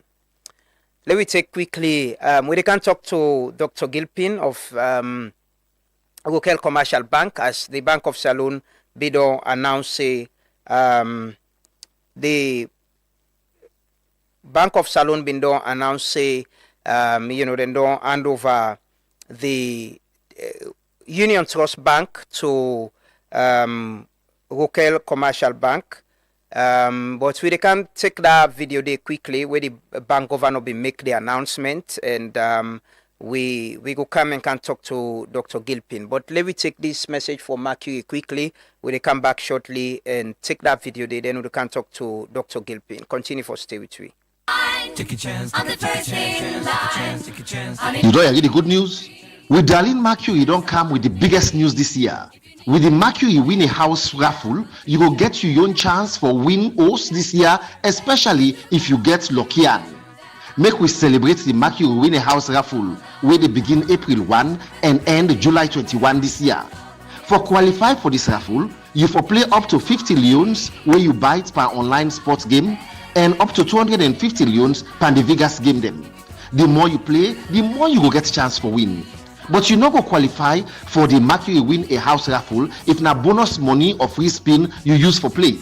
Let me take quickly, we can talk to Dr. Gilpin of Rokel Commercial Bank as the Bank of Salone Bido announced the Bank of Salone Bido announced they don't hand over the Union Trust Bank to Rokel Commercial Bank. But we can take that video there quickly where the bank governor will make the announcement, and we go come and can talk to Dr. Gilpin. But let me take this message for Mercury quickly. We'll come back shortly and take that video there, then we can talk to Dr. Gilpin. Continue for stay with me. Take a chance, on the first in line. Take a chance. You don't get the good news? With Darlene Mercury, you don't come with the biggest news this year. With the Mercury Win a House raffle, you will get your own chance for win host this year, especially if you get Luckian. Make we celebrate the Mercury Win a House raffle, where they begin April 1 and end July 21 this year. For qualify for this raffle, you for play up to 50 leons where you buy it per online sports game, and up to 250 leons per the Vegas game them. The more you play, the more you will get chance for win. But you no go qualify for the Mercury Win a House raffle if na bonus money or free spin you use for play.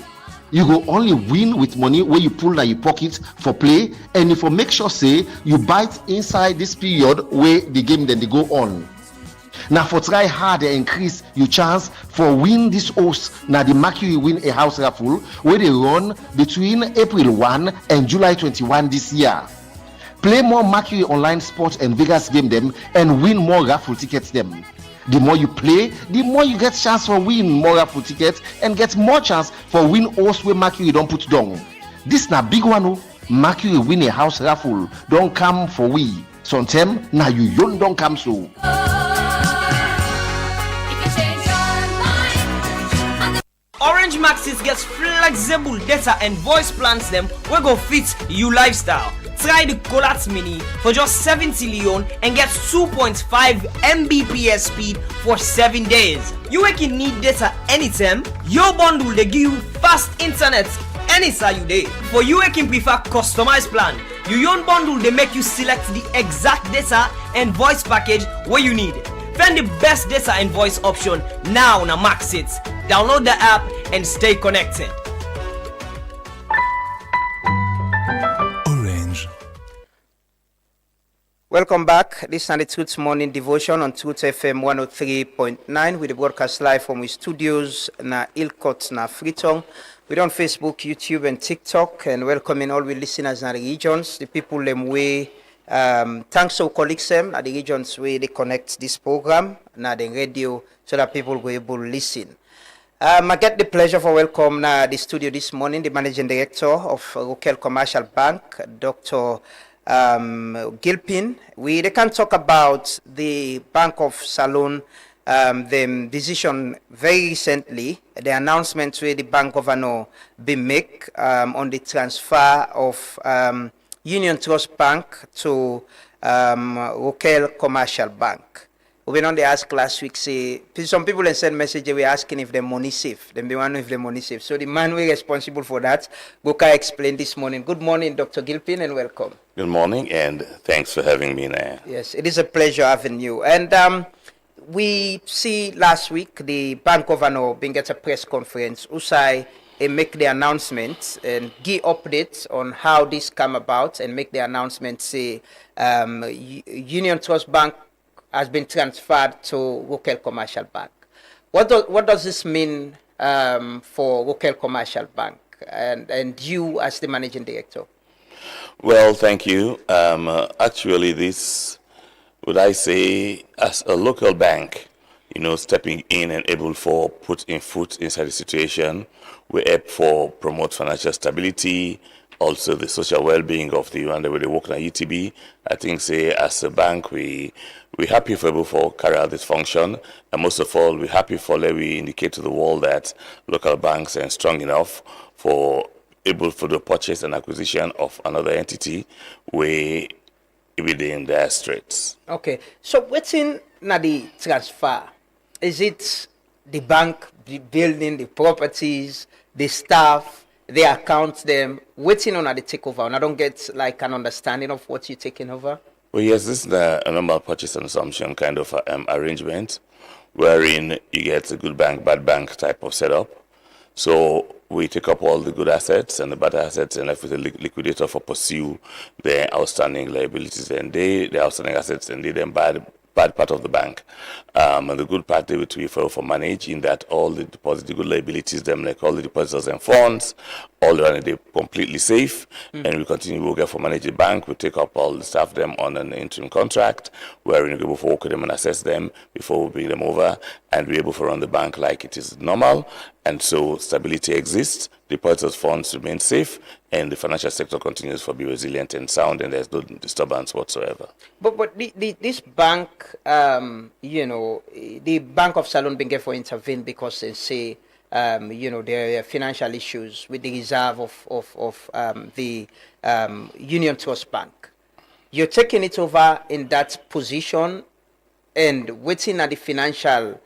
You go only win with money where you pull in your pocket for play, and if you make sure say you bite inside this period where the game then they go on. Now for try hard and increase your chance for win this host na the Mercury Win a House raffle where they run between April 1 and July 21 this year. Play more Mercury online sports and Vegas game them and win more raffle tickets them. The more you play, the more you get chance for win more raffle tickets and get more chance for win host where Mercury don't put down. This na big one oh. Mercury Win a House raffle don't come for we. Sometime now you don't come so. Orange Maxis gets flexible data and voice plans them we go fit you lifestyle. Try the Colat Mini for just 70 Leone and get 2.5 Mbps speed for 7 days. You can need data anytime. Your bundle they give you fast internet anytime you day. For you can prefer customized plan. Your own bundle they make you select the exact data and voice package where you need. Find the best data and voice option now on Maxit. Download the app and stay connected. Welcome back. This is the Truth Morning Devotion on Truth FM 103.9 with the broadcast live from our studios na Ilkot na Freetown. We're on Facebook, YouTube and TikTok, and welcoming all we listeners in the regions, the people them way thanks to colleagues them at the regions where they connect this program na the radio so that people will able to listen. I get the pleasure for welcome na the studio this morning the managing director of Rokel Commercial Bank, Dr. Gilpin. They can talk about the Bank of Salone, the decision very recently, the announcement where the bank governor be make on the transfer of Union Trust Bank to Rokel Commercial Bank. We went on the ask last week, say some people send message they were asking if the money safe. Then they want to know if the money safe. So the man we responsible for that, Goka explained this morning. Good morning, Dr. Gilpin, and welcome. Good morning, and thanks for having me there. Yes, it is a pleasure having you. And we see last week the bank governor being at a press conference, Usai make the announcement and give updates on how this come about and make the announcement say Union Trust Bank has been transferred to Rokel Commercial Bank. What does this mean for Rokel Commercial Bank and you as the managing director? Well, thank you. Actually, this, would I say, as a local bank, stepping in and able for put in foot inside the situation, we help for promote financial stability, also the social well-being of the one that we work in UTB. I think, say, as a bank, we we're happy for able to carry out this function, and most of all, we're happy for let we indicate to the world that local banks are strong enough for able for the purchase and acquisition of another entity where within their straits. Okay, so what's in the transfer? Is it the bank building the properties, the staff, the accounts, them waiting on the takeover? And I don't get like an understanding of what you're taking over. Well, yes, this is a normal purchase and assumption kind of arrangement, wherein you get a good bank, bad bank type of setup. So we take up all the good assets and the bad assets and left with a liquidator for pursue the outstanding liabilities and the outstanding assets and then bad part of the bank. And the good part they will be for manage in that all the deposit, the good liabilities, them like all the depositors and funds, all the they're completely safe. And we continue to work for manage the bank. We take up all the staff them on an interim contract where we're able to work with them and assess them before we bring them over and we're able to run the bank like it is normal. And so stability exists, depositors' funds remain safe, and the financial sector continues to be resilient and sound, and there's no disturbance whatsoever. But this bank, the Bank of Salon been for intervene because they say, there are financial issues with the reserve of the Union Trust Bank. You're taking it over in that position and waiting at the financial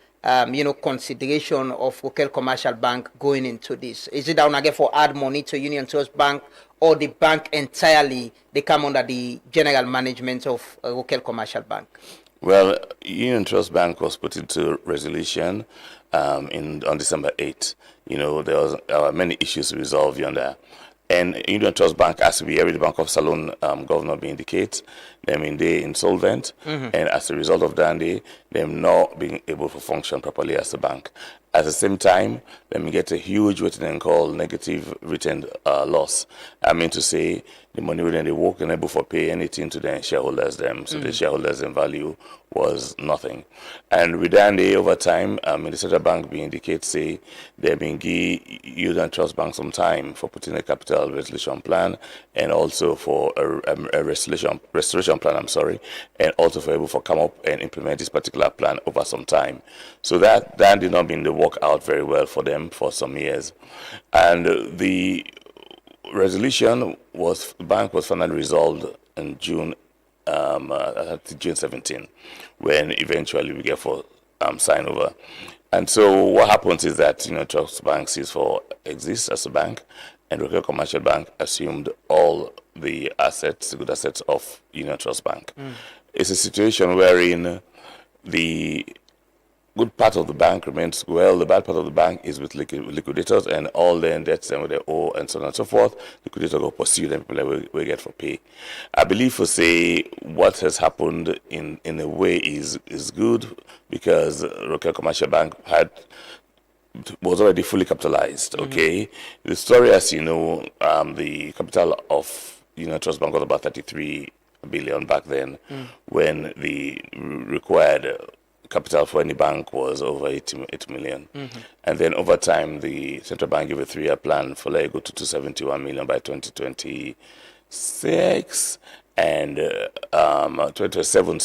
consideration of Rokel Commercial Bank going into this? Is it down again for add money to Union Trust Bank, or the bank entirely they come under the general management of Rokel Commercial Bank? Well, Union Trust Bank was put into resolution on December 8th. There was many issues to resolve yonder. And Union Trust Bank, as we every Bank of Salon governor be indicate, they're insolvent, and as a result of that, them not being able to function properly as a bank. At the same time, let me get a huge what they call negative written loss. I mean to say, the money when they work and able to pay anything to the shareholders them, so the shareholders in value was nothing. And with that, over time, the central bank be indicate say they've been give Union Trust Bank some time for putting a capital resolution plan and also for a restoration plan. And also for able to come up and implement this particular plan over some time. So that did not mean to work out very well for them for some years, and the resolution the bank was finally resolved in June 17, when eventually we get for sign over. And so what happens is that Trust Bank exists as a bank, and Rokel Commercial Bank assumed all the assets, the good assets of Union Trust Bank. It's a situation wherein the good part of the bank remains well. The bad part of the bank is with liquidators and all their debts and what they owe and so on and so forth. Liquidators will pursue them, people will get for pay. I believe for say what has happened in a way is good because Rokel Commercial Bank was already fully capitalized. Okay, the story, as you know, the capital of Union Trust Bank was about 33 billion back then, when the required capital for any bank was over 8 million. And then over time, the central bank gave a 3-year plan for let it go to 271 million by 2026 and 2027,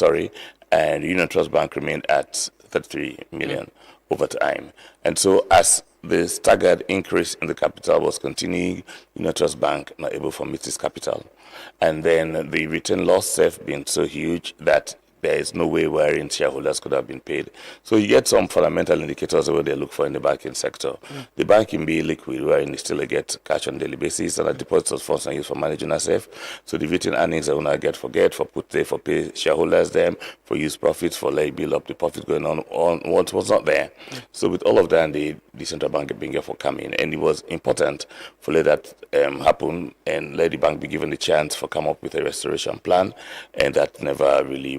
and Union Trust Bank remained at 33 million over time. And so as the staggered increase in the capital was continuing, Union Trust Bank not able to meet its capital. And then the return loss have been so huge that there is no way wherein shareholders could have been paid. So you get some fundamental indicators of what they look for in the banking sector. The bank can be liquid, wherein they still get cash on a daily basis, and the deposits funds are used for managing assets. So the written earnings they will not get for put there for pay shareholders them, for use profits, for lay build up the profit going on what was not there. So with all of that, the central bank being here for coming, and it was important for let that happen and let the bank be given the chance for come up with a restoration plan, and that never really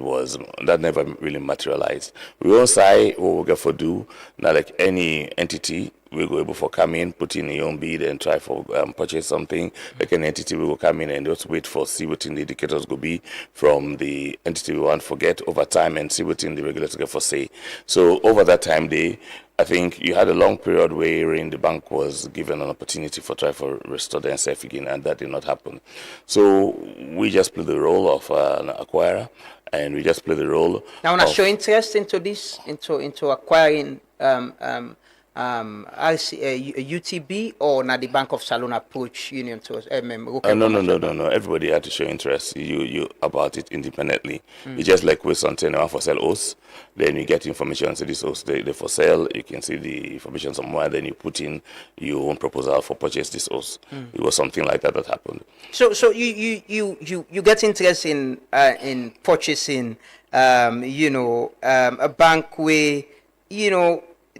materialized. We won't say what we get for do now, like any entity we go able for come in, put in your own bid and try for purchase something. Like an entity we will come in and just wait for see what the indicators will be from the entity we want to forget over time and see what the regulator get for say. So over that time I think you had a long period wherein the bank was given an opportunity for try for restore themselves again, and that did not happen. So we just played the role of an acquirer and we just play the role. Now, show interest into this, into acquiring UTB, or now the Bank of Salon approach Union to us? No. Everybody had to show interest you about it independently. It's just like with something for sale hosts. Then you get information on this host, they for sale. You can see the information somewhere. Then you put in your own proposal for purchase this host. It was something like that happened. So you get interest in purchasing a bank where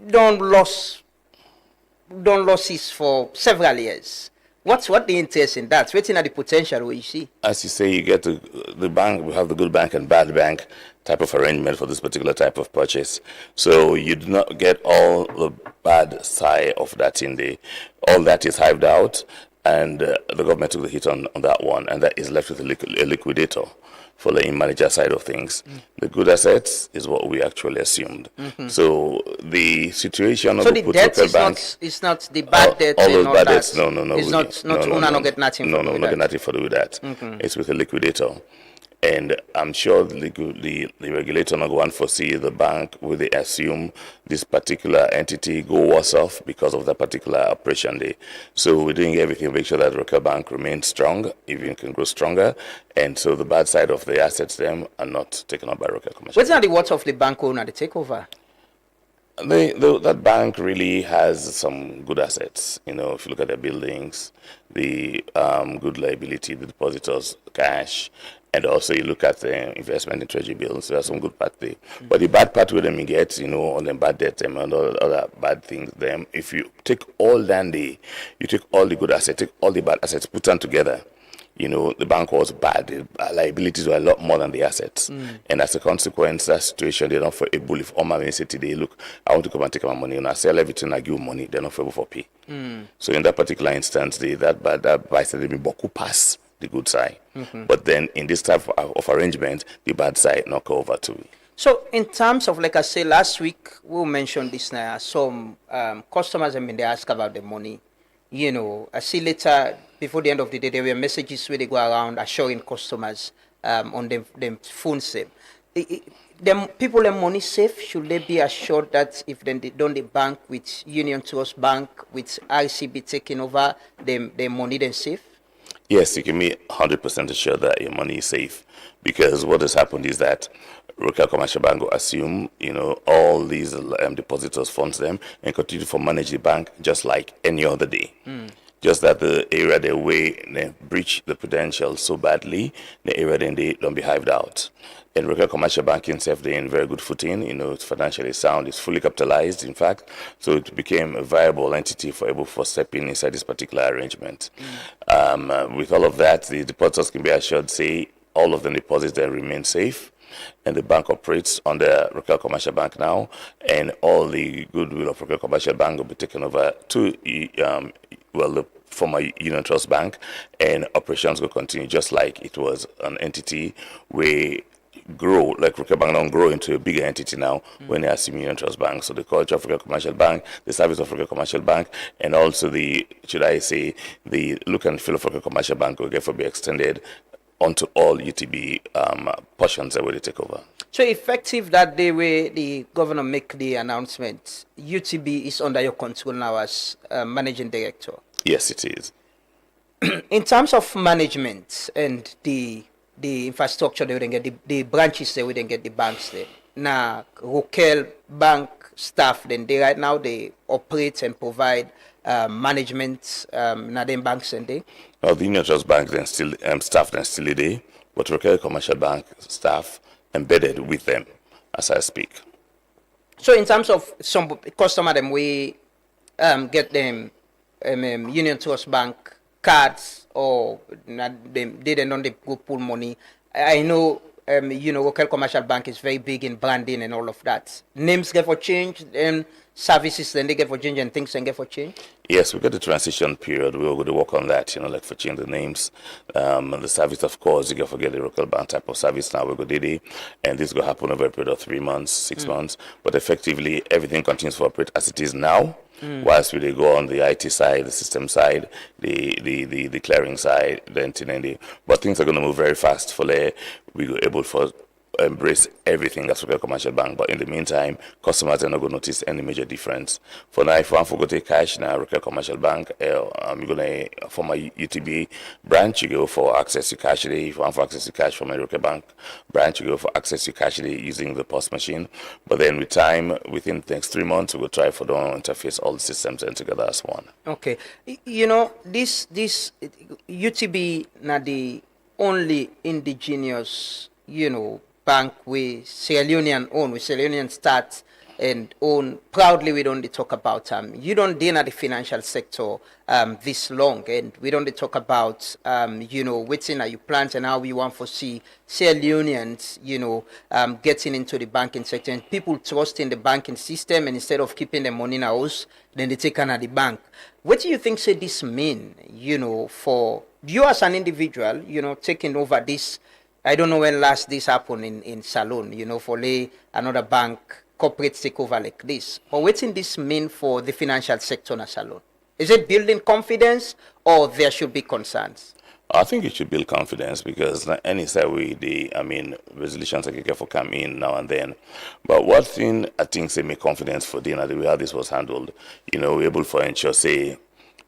don't losses for several years. What the interest in that? Waiting at the potential where you see. As you say, you get the bank. We have the good bank and bad bank type of arrangement for this particular type of purchase. So you do not get all the bad side of that in the. All that is hived out, and the government took the hit on that one, and that is left with a liquidator for the manager side of things. The good assets is what we actually assumed. So the situation of the debt is not the bad debt. All those bad debts, no. It's not get nothing. No, get nothing for do that. It's with a liquidator. And I'm sure the regulator not going to foresee the bank will they assume this particular entity go worse off because of that particular operation day. So we're doing everything to make sure that Rokel Bank remains strong, even can grow stronger. And so the bad side of the assets them are not taken up by Rokel Commercial. What's the worth of the bank owner, the takeover? That bank really has some good assets. If you look at their buildings, the good liability, the depositors, cash, and also you look at the investment in treasury bills. There's some good part there. But the bad part where them you get, on the bad debt and all other bad things, them if you take all that you take all the good assets, take all the bad assets, put them together. The bank was bad. The liabilities were a lot more than the assets. And as a consequence, that situation, they're not for able, if all my say today, look, I want to come and take my money, and I sell everything, I give money, they're not able for pay. So in that particular instance, that buy said they boku pass the good side. But then in this type of arrangement, the bad side knock over to me. So in terms of, like I said last week, we mentioned this now, some customers, they ask about the money. I see later, before the end of the day, there were messages where they go around assuring customers on them phone safe. Them people their money safe, should they be assured that if they don't the bank with Union Trust Bank, with RCB taking over, their money then safe? Yes, you can be 100% assured that your money is safe, because what has happened is that Rokel Commercial Bank will assume, all these depositors funds them and continue to manage the bank just like any other day. Just that the area they breach the prudential so badly, the area then they don't be hived out. And Rokel Commercial Bank itself, they're in very good footing. It's financially sound. It's fully capitalized, in fact. So it became a viable entity for stepping inside this particular arrangement. With all of that, the depositors can be assured, say, all of the deposits then remain safe. And the bank operates under Rokel Commercial Bank now. And all the goodwill of Rokel Commercial Bank will be taken over to, the former Union Trust Bank. And operations will continue just like it was an entity where grow, like Rokel Bank don't grow into a bigger entity now when they assume Union Trust Bank. So the culture of Rokel Commercial Bank, the service of Rokel Commercial Bank, and also the look and feel of Rokel Commercial Bank will therefore be extended onto all UTB portions that will take over. So effective that day where the governor make the announcement, UTB is under your control now as managing director? Yes, it is. In terms of management and the infrastructure, they wouldn't get the branches, they wouldn't get the banks there. Now, Rokel Bank staff, then right now they operate and provide management, now them banks and they. Well, the Union Trust Bank then still staff then still there, but Rokel Commercial Bank staff embedded with them as I speak. So in terms of some customer, them we get them Union Trust Bank cards, or they don't go pull money. I know Rokel Commercial Bank is very big in branding and all of that. Names get for change, and services then they get for change, and things then get for change. Yes, we got the transition period. We're going to work on that, like for change the names. The service, of course, you can forget the Rokel Bank type of service now. We're going to do it, and this is going to happen over a period of 3 months, 6 months. But effectively, everything continues to operate as it is now. Whilst we go on the IT side, the system side, the clearing side, but things are going to move very fast. We were able for embrace everything as a commercial bank, but in the meantime, customers are not going to notice any major difference. For now, if one forgot to cash now, Rokel Commercial Bank, you're going to, from a UTB branch, you go for access to cash today. If one for access to cash from a Rokel Bank branch, you go for access to cash today using the POS machine. But then with time, within the next 3 months, we will try for the interface all the systems and together as one. Okay. You know, this UTB na the only indigenous, bank we Sierra Leonean own, we Sierra Leonean start and own proudly. We don't talk about you don't deal at the financial sector this long, and we don't talk about what's in your plans and how we want to see Sierra Leoneans getting into the banking sector and people trusting the banking system, and instead of keeping the money in a house, then they take at the bank. What do you think this mean for you as an individual, taking over this? I don't know when last this happened in Salone, for another bank corporate takeover like this. But what does this mean for the financial sector in Salone? Is it building confidence, or there should be concerns? I think it should build confidence, because any say resolutions like for come in now and then. But what thing I think say make confidence for the way how this was handled, we're able to ensure say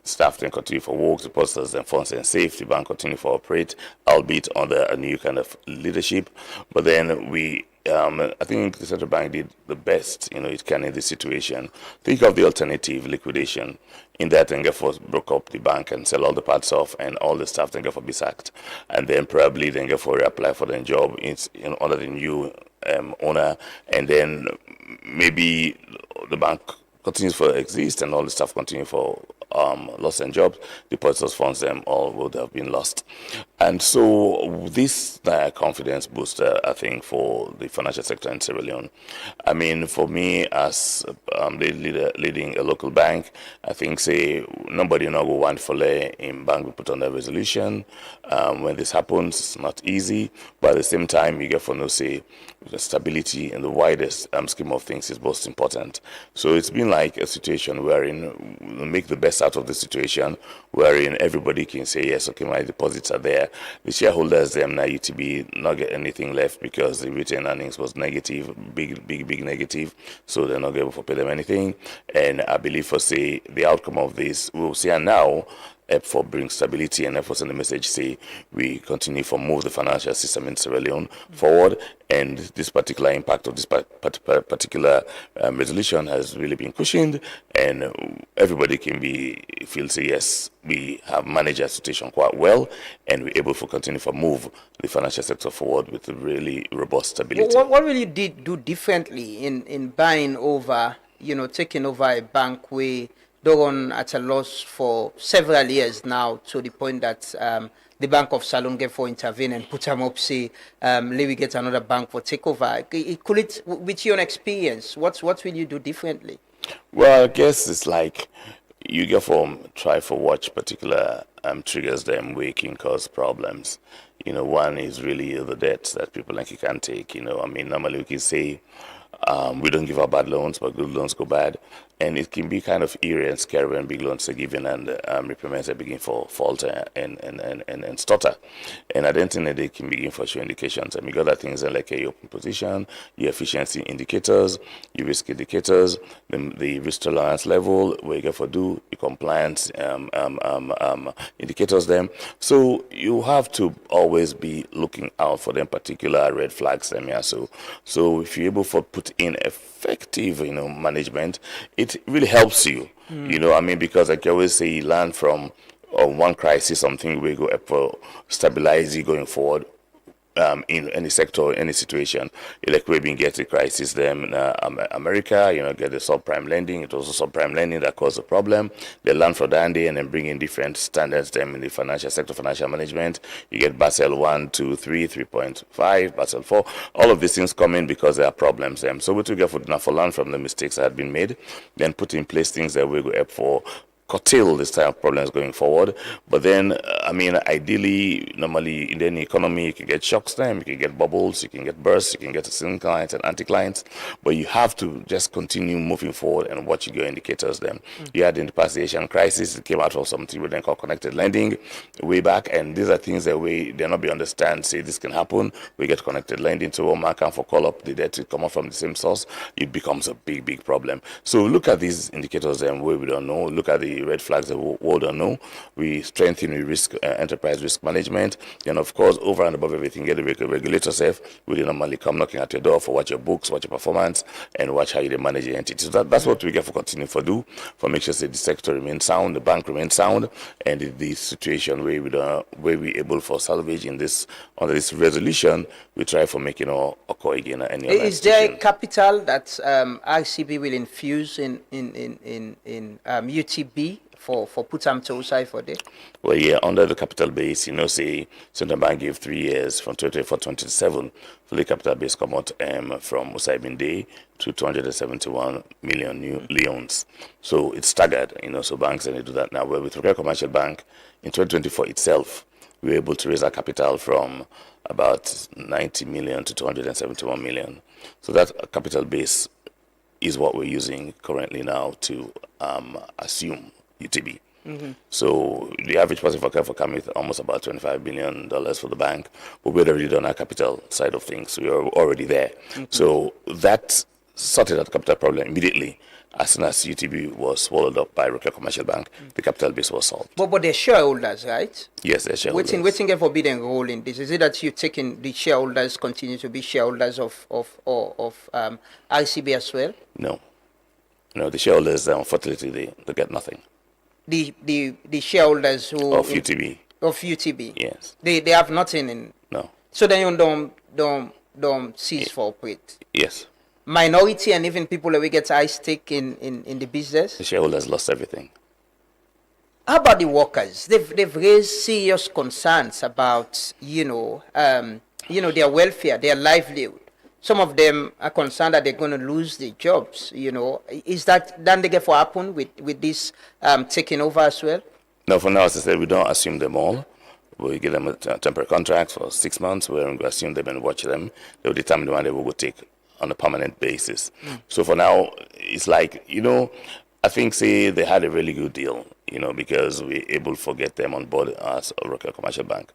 staff then continue for work, depositors and funds and safe, the bank continue for operate, albeit under a new kind of leadership. But then I think the central bank did the best, it can in this situation. Think of the alternative, liquidation. In that, then first broke up the bank and sell all the parts off, and all the staff then be sacked. And then probably then reapply for the job under the new owner, and then maybe the bank continues for exist and all the staff continue for loss and jobs, depositors funds them all would have been lost. And so this confidence booster, I think, for the financial sector in Sierra Leone. I mean, for me as the leading a local bank, I think say nobody now go want for in bank we put on a resolution. When this happens, it's not easy, but at the same time you get for no say the stability in the widest scheme of things is most important. So it's been like a situation wherein we make the best out of the situation, wherein everybody can say, yes, okay, my deposits are there. The shareholders, them now UTB, not get anything left because the retained earnings was negative, big negative. So they're not able to pay them anything. And I believe for say the outcome of this, we'll see now for bring stability and efforts in the message say we continue to move the financial system in Sierra Leone forward, and this particular impact of this particular resolution has really been cushioned, and everybody can feel say yes, we have managed our situation quite well, and we're able to continue to move the financial sector forward with really robust stability. What will you do differently in buying over, taking over a bank where they're at a loss for several years now, to the point that the Bank of Salone get for intervene and put them up, say, let me get another bank for takeover. With your experience, what will you do differently? Well, I guess it's like you get try for watch particular triggers them where it can cause problems. One is really the debts that people like you can't take. Normally we can say we don't give out bad loans, but good loans go bad. And it can be kind of eerie and scary when big loans are given and repayments are beginning for falter and stutter. And at the end of the day, they can begin for show indications. And we got that things like your open position, your efficiency indicators, your risk indicators, the risk tolerance level, where you get for do, your compliance indicators them. So you have to always be looking out for them particular red flags them. Yeah. So if you're able to put in effective, management, it really helps you, because like I always say, you learn from one crisis, something will go for stabilize you going forward. In any sector, any situation, like we've been getting crisis them in America, get the subprime lending. It was also subprime lending that caused a problem. They learn from that and then bring in different standards them in the financial sector, financial management. You get Basel 1, 2, 3, 3.5, Basel 4. All of these things come in because there are problems them. So we took effort now for learn from the mistakes that had been made, then put in place things that we go up for curtail this type of problems going forward. But then, I mean, ideally, normally in any economy, you can get shocks time, you can get bubbles, you can get bursts, you can get sin clients and anti-clients, but you have to just continue moving forward and watching your indicators then. You had in the past the Asian crisis, it came out of something we then call connected lending way back, and these are things that they're not be understand, say this can happen, we get connected lending to one man can for call up the debt to come up from the same source, it becomes a big problem. So look at these indicators then where we don't know, look at the red flags that we don't know, we strengthen the risk, enterprise risk management, and of course, over and above everything, get the regulator safe, we normally come knocking at your door for watch your books, watch your performance, and watch how you manage your entity. So that's what we get for continue for do, for make sure that the sector remains sound, the bank remains sound, and in this situation where we able for salvage in this, under this resolution, we try for making our occur again at any other Is there capital that RCB will infuse in UTB for put some to side for this? Well, yeah, under the capital base, say Central Bank gave 3 years from 2024 to 2027 for the capital base come out from Usaibin Day to 271 million new Leones. So it's staggered, so banks and they do that now. Where with Rokel Commercial Bank in 2024 itself, we were able to raise our capital from about 90 million to 271 million. So that capital base is what we're using currently now to assume UTB. So the average person for come with almost about $25 billion for the bank, but we'd already done our capital side of things. We are already there. So that sorted out the capital problem immediately. As soon as UTB was swallowed up by Rokel Commercial Bank, the capital base was solved. But they're shareholders, right? Yes, they're shareholders. Waiting for forbidden role in this. Is it that you're taking the shareholders continue to be shareholders of RCB as well? No, the shareholders, unfortunately, they get nothing. The shareholders who of UTB. Yes. They have nothing in. No. So then you don't cease for operate. Yes. Minority and even people that we get high stake in the business. The shareholders lost everything. How about the workers? They've raised serious concerns about their welfare, their livelihood. Some of them are concerned that they're going to lose their jobs. Is that then they get for happen with this taking over as well? No, for now, as I said, we don't assume them all. We give them a temporary contract for 6 months. We're going to assume them and watch them. They'll determine the one they will go take on a permanent basis. So for now, it's like, I think, say, they had a really good deal, because we're able to get them on board as a Rokel Commercial Bank.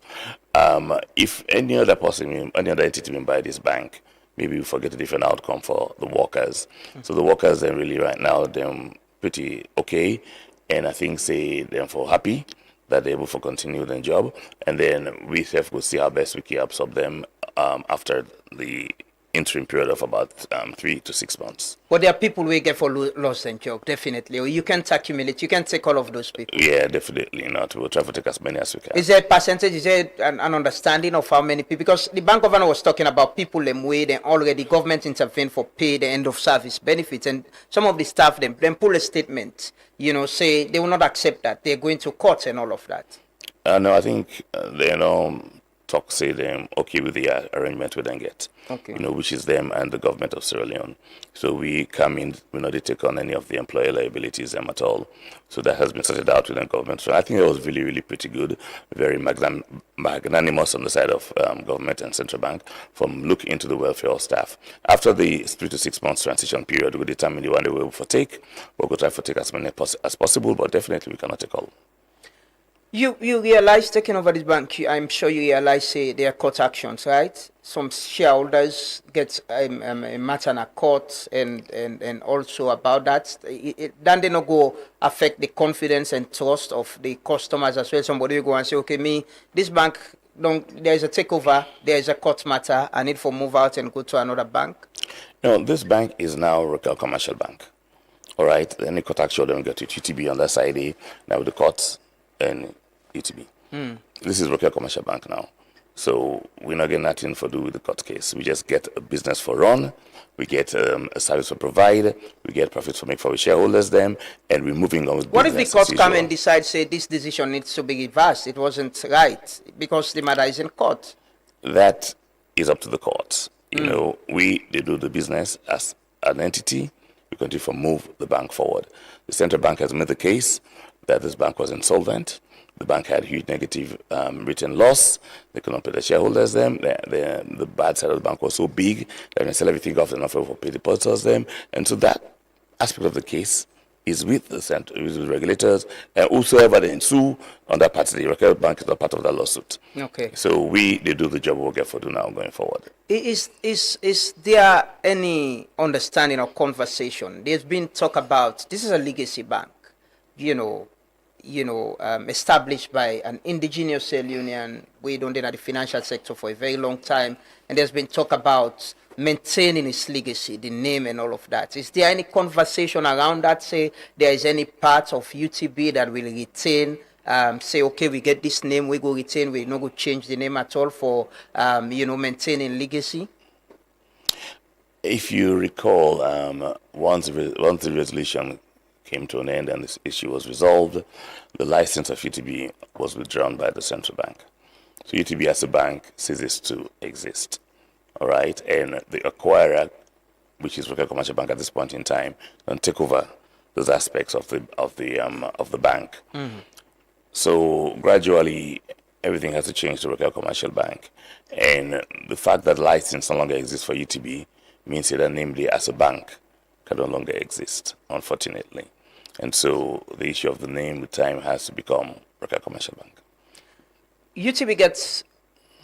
If any other person, any other entity will buy this bank, maybe we forget a different outcome for the workers. So the workers, then really right now, they're pretty okay. And I think, say, they're for happy that they're able to continue their job. And then we will see how best we can absorb them after the interim period of about 3 to 6 months. But there are people who get for lost their job, definitely. Or you can't accumulate, you can't take all of those people. Yeah, definitely not. We'll try to take as many as we can. Is there a percentage, is there an understanding of how many people? Because the bank governor was talking about people them wait and already government intervened for pay the end of service benefits. And some of the staff then pull a statement, say they will not accept that. They're going to court and all of that. No, I think they talk, say them okay with the arrangement we then get, which is them and the government of Sierra Leone. So we come in, we not take on any of the employer liabilities at all. So that has been sorted out with the government. So I think it was really, really pretty good, very magnanimous on the side of government and central bank from looking into the welfare of staff. After the 3 to 6 months transition period, we determine the one they will for take. We'll go try to take as many as possible, but definitely we cannot take all. You realize taking over this bank, I'm sure you realize there are court actions, right? Some shareholders get a matter in a court and also about that. Then they not go affect the confidence and trust of the customers as well. Somebody will go and say, okay, this bank, there is a takeover, there is a court matter, I need to move out and go to another bank. No, this bank is now Rokel Commercial Bank. All right, any court action, then we get to UTB on that side, now with the courts and UTB. This is Rokel Commercial Bank now. So we're not getting nothing for do with the court case. We just get a business for run, we get a service for provide, we get profits for make for our shareholders them, and we're moving on with what if the court come come and decide, say, this decision needs to be reversed, it wasn't right, because the matter is in court? That is up to the courts. They do the business as an entity. We continue to move the bank forward. The central bank has made the case. that this bank was insolvent. The bank had huge negative written loss. They could not pay the shareholders them. The bad side of the bank was so big that they sell everything off and not able to pay depositors them. And so that aspect of the case is with the with the regulators and whosoever they sue on that part of the Rokel Bank is not part of that lawsuit. Okay. So they do the job we'll get for do now going forward. Is there any understanding or conversation? There's been talk about this is a legacy bank, established by an indigenous cell union. We don't in the financial sector for a very long time, and there's been talk about maintaining its legacy, the name and all of that. Is there any conversation around that? Say there is any part of UTB that will retain, say, okay, we get this name, we go retain, we not go change the name at all for, maintaining legacy? If you recall, once the resolution came to an end and this issue was resolved, the license of UTB was withdrawn by the central bank. So UTB as a bank ceases to exist. All right, and the acquirer, which is Rokel Commercial Bank at this point in time, can take over those aspects of the bank. Mm-hmm. So gradually, everything has to change to Rokel Commercial Bank, and the fact that license no longer exists for UTB means that namely as a bank can no longer exist, unfortunately. And so the issue of the name with time has to become Rokel Commercial Bank. UTB gets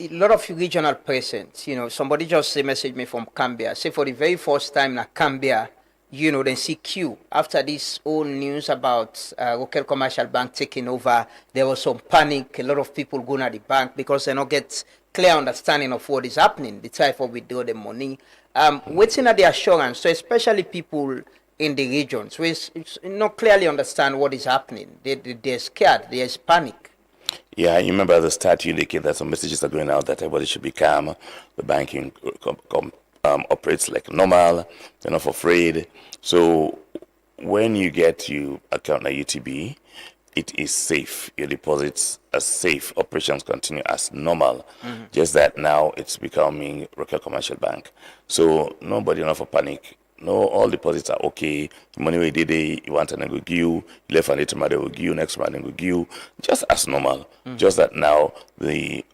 a lot of regional presence. Somebody just messaged me from Cambia. Say for the very first time in Cambia, then see Q. After this whole news about Rokel Commercial Bank taking over, there was some panic. A lot of people going at the bank because they don't get clear understanding of what is happening. They try to withdraw the money. Waiting at the assurance, so especially people in the regions, which not clearly understand what is happening. They're scared. There's panic. Yeah, you remember at the start you indicated that some messages are going out that everybody should be calm. The banking operates like normal. They're not afraid. So when you get your account at UTB, it is safe. Your deposits are safe. Operations continue as normal. Mm-hmm. Just that now it's becoming Rokel Commercial Bank. So nobody enough for panic. No, all deposits are okay. Money we did, you want and then go give you. Left and later, they will give you. Next month, they will give you. Just as normal. Mm. Just that now the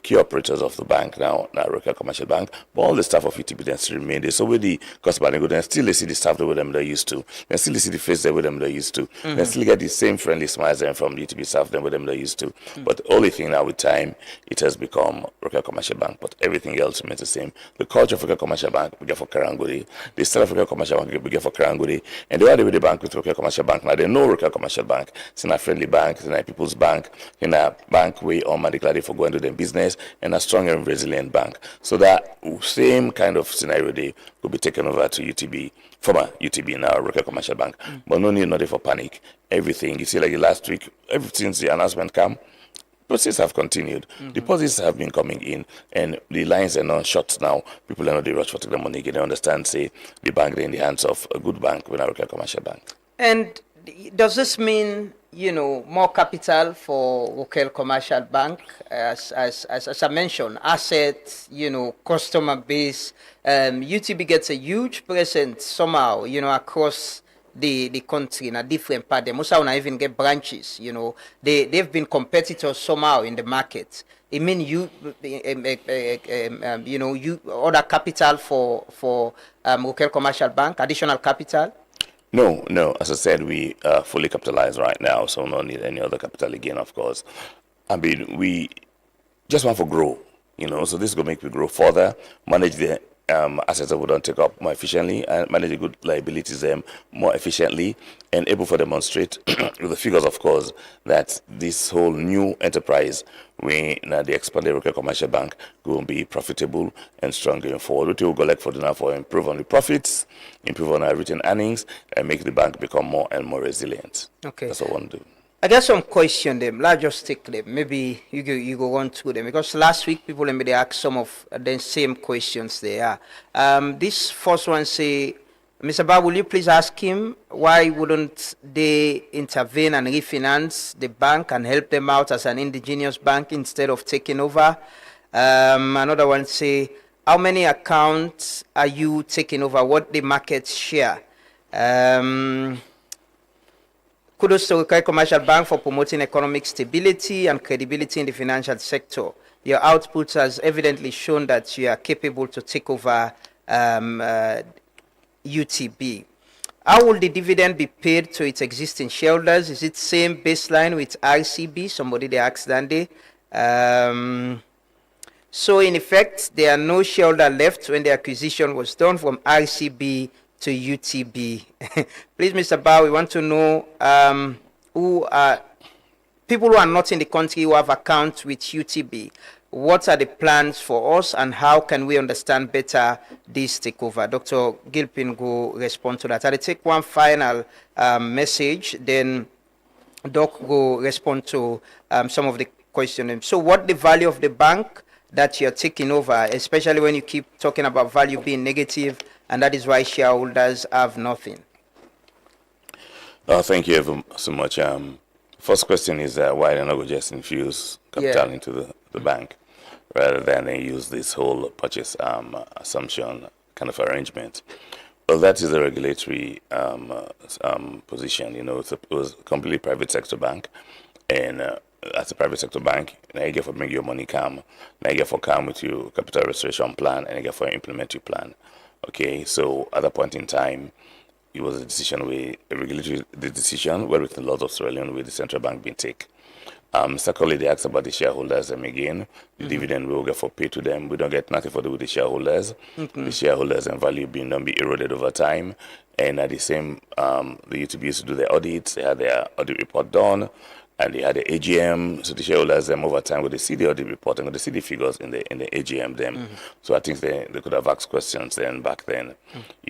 key operators of the bank now Rokel Commercial Bank, but all the staff of UTB then still remain there. So with the customer, they go then still they see the staff there with them they're used to. Then still they see the face there with them they're used to. Mm-hmm. Then still get the same friendly smiles then from the UTB staff then with them they're used to. Mm. But the only thing now with time, it has become Rokel Commercial Bank, but everything else remains the same. The culture of Rokel Commercial Bank we get for Karanguri. The style of Rokel Commercial Bank we get for Karanguri. And the way they with the bank with Rokel Commercial Bank now they know Rokel Commercial Bank. It's in a friendly bank, it's in a people's bank, in a bank where all man declare for going to their business, and a strong and resilient bank. So that same kind of scenario they will be taken over to UTB, former UTB now Rokel Commercial Bank. But no need nothing for panic. Everything you see like last week, ever since the announcement came, processes have continued. Mm-hmm. Deposits have been coming in, and the lines are not shut now. People are not the rush for the money. They understand, say, the bank is in the hands of a good bank, when I Rokel Commercial Bank. And does this mean, more capital for Rokel Commercial Bank, as I mentioned, assets, customer base? UTB gets a huge presence somehow, across the country in a different part. They must not even get branches. They've been competitors somehow in the market. I mean, you order capital for Rokel Commercial Bank, additional capital. No. As I said, we are fully capitalized right now, so no need any other capital again, of course. I mean, we just want to grow, so this is going to make me grow further, manage the assets that we don't take up more efficiently, and manage the good liabilities more efficiently, and able to demonstrate with the figures, of course, that this whole new enterprise, the expanded Rokel Commercial Bank, will be profitable and strong going forward. We will go for improve on the profits, improve on our written earnings, and make the bank become more and more resilient. Okay. That's what I want to do. I got some question them. Let's just take them. Maybe you go run through them, because last week people they ask some of the same questions there. This first one say, Mr. Bar, will you please ask him why wouldn't they intervene and refinance the bank and help them out as an indigenous bank instead of taking over? Another one say, how many accounts are you taking over? What the market share? Kudos to Rokel Commercial Bank for promoting economic stability and credibility in the financial sector. Your output has evidently shown that you are capable to take over UTB. How will the dividend be paid to its existing shareholders? Is it same baseline with RCB? Somebody they asked Dandy. So in effect, there are no shareholder left when the acquisition was done from RCB to UTB. Please, Mr. Bao, we want to know who are people who are not in the country who have accounts with UTB. What are the plans for us and how can we understand better this takeover? Dr. Gilpin go respond to that. I'll take one final message, then Doc go respond to some of the questions. So what the value of the bank that you're taking over, especially when you keep talking about value being negative, and that is why shareholders have nothing? Thank you so much. First question is why they're not going to just infuse capital into the bank rather than they use this whole purchase assumption kind of arrangement. Well, that is a regulatory position. You know, it was a completely private sector bank, and as a private sector bank, now you get for make your money come, now you get for come with your capital restoration plan, and you get for implement your plan. Okay, so at that point in time, it was a decision where the decision where within the laws of Sierra Leone where the central bank being take. Secondly, they asked about the shareholders, and again, the dividend we will get for pay to them. We don't get nothing for with the shareholders. The shareholders and value being don't be eroded over time. And at the same, the UTB used to do their audits. They had their audit report done, and they had the AGM. So the shareholders them over time with the CD audit report and with the CD figures in the AGM them. So I think they could have asked questions then back then.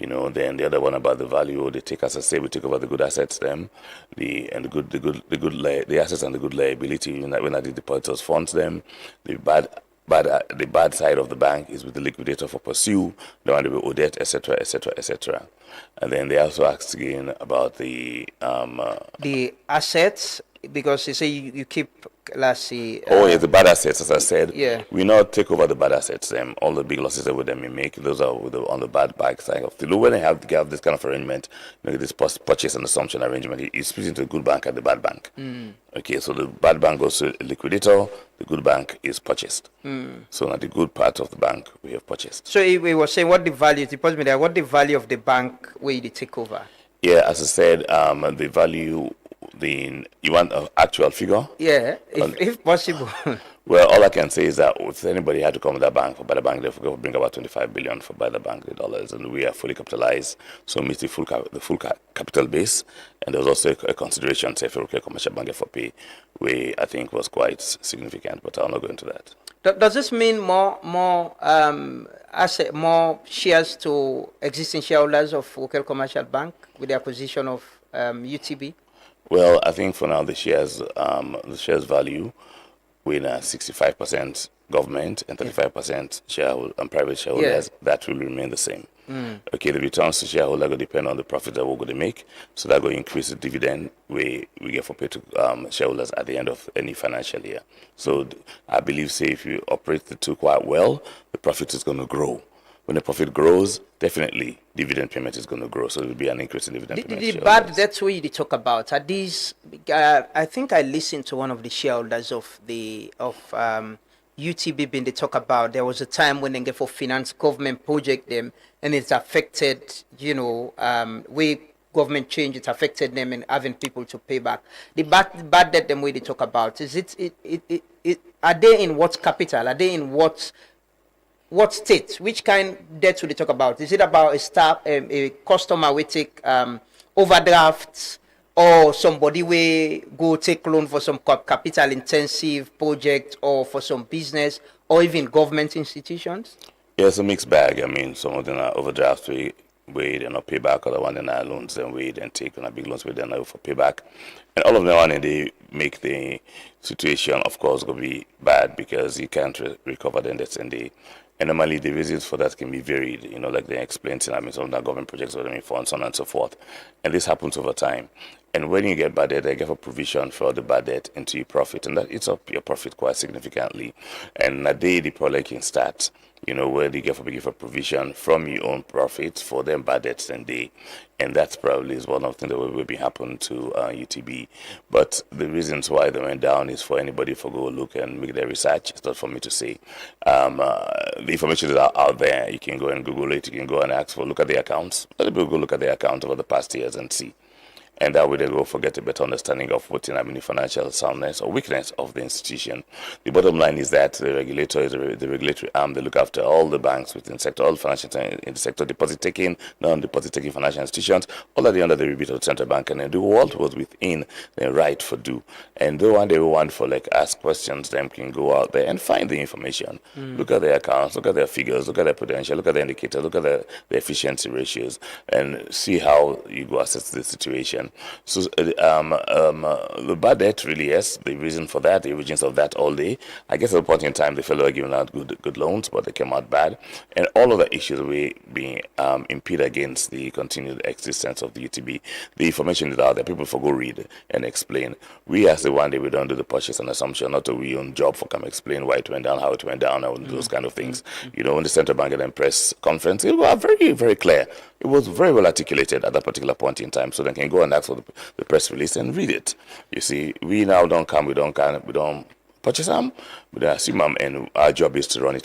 You know, then the other one about the value, they take as I say, we take over the good assets them, the assets and the good liability. When I did depositors funds them, the bad side of the bank is with the liquidator for pursue, the one that will owe debt, etc., etc., etc. And then they also asked again about the assets, because you say you keep, let's see. The bad assets, as I said. Yeah. We not take over the bad assets. All the big losses that we make, those are on the bad back side of the law. When they have this kind of arrangement, this purchase and assumption arrangement, it's split into the good bank and the bad bank. Okay, so the bad bank goes to a liquidator, the good bank is purchased. So now the good part of the bank we have purchased. So we were saying what the value, what the value of the bank where you take over? Yeah, as I said, the value. You want an actual figure? Yeah, if possible. Well, all I can say is that if anybody had to come to that bank for buy the bank, they will bring about 25 billion for buy the bank the dollars, and we are fully capitalized, so meet the full capital base. And there was also a consideration, say, for Rokel Commercial Bank for pay, where I think was quite significant, but I'll not go into that. Does this mean more shares to existing shareholders of Rokel Commercial Bank with the acquisition of UTB? Well, I think for now the shares value, with 65% government and 35% shareholder and private shareholders, that will remain the same. Okay, the returns to shareholder will depend on the profit that we're going to make, so that will increase the dividend we get for pay to shareholders at the end of any financial year. So I believe, say, if you operate the two quite well, the profit is going to grow. When the profit grows, definitely dividend payment is going to grow. So it will be an increase in dividend payment. The bad debts we talk about are these. I think I listened to one of the shareholders of UTB being they talk about. There was a time when they get for finance government project them, and it's affected. Way government change, it affected them and having people to pay back. The bad debt them way they talk about is are they in what capital? Are they in what state? Which kind of debt will they talk about? Is it about a customer will take overdrafts, or somebody will go take loan for some capital intensive project, or for some business, or even government institutions? Yeah, it's a mixed bag. I mean, some of them are overdrafts where they not pay back, other one are loans and we then take on big loans where they're not for payback. And all of them, and they make the situation, of course, going to be bad because you can't recover the debts and normally the reasons for that can be varied, like they explained, some of the government projects or funds, so on and so forth. And this happens over time. And when you get bad debt, they give a provision for the bad debt into your profit, and that eats up your profit quite significantly. And a day the problem can start, where they give a provision from your own profit for them bad debts and that's probably is one of the things that will be happening to UTB. But the reasons why they went down is for anybody to go look and make their research. It's not for me to say. The information is out there. You can go and Google it. You can go and look at the accounts. Let people go look at the accounts over the past years and see. And that way they will get a better understanding of what in financial soundness or weakness of the institution. The bottom line is that the regulator is the regulatory arm. They look after all the banks within the sector, all financial in the sector, deposit taking, non-deposit taking financial institutions, all of the under the remit of the central bank, and they do what was within their right for do. And the one they want for ask questions, them can go out there and find the information. Look at their accounts, look at their figures, look at their potential, look at the indicators, look at the efficiency ratios, and see how you go assess the situation. So the bad debt really is the reason for that, the origins of that all day. I guess at a point in time, the fellow were giving out good loans, but they came out bad. And all of the issues will be impede against the continued existence of the UTB. The information is out there. People go read and explain. We as the one day we don't do the purchase and assumption, not a we own job for come explain why it went down, how it went down, and those kind of things. In the central bank and press conference, it was very, very clear. It was very well articulated at that particular point in time, so they can go and ask for the press release and read it. You see, we now don't purchase them, we assume them, and our job is to run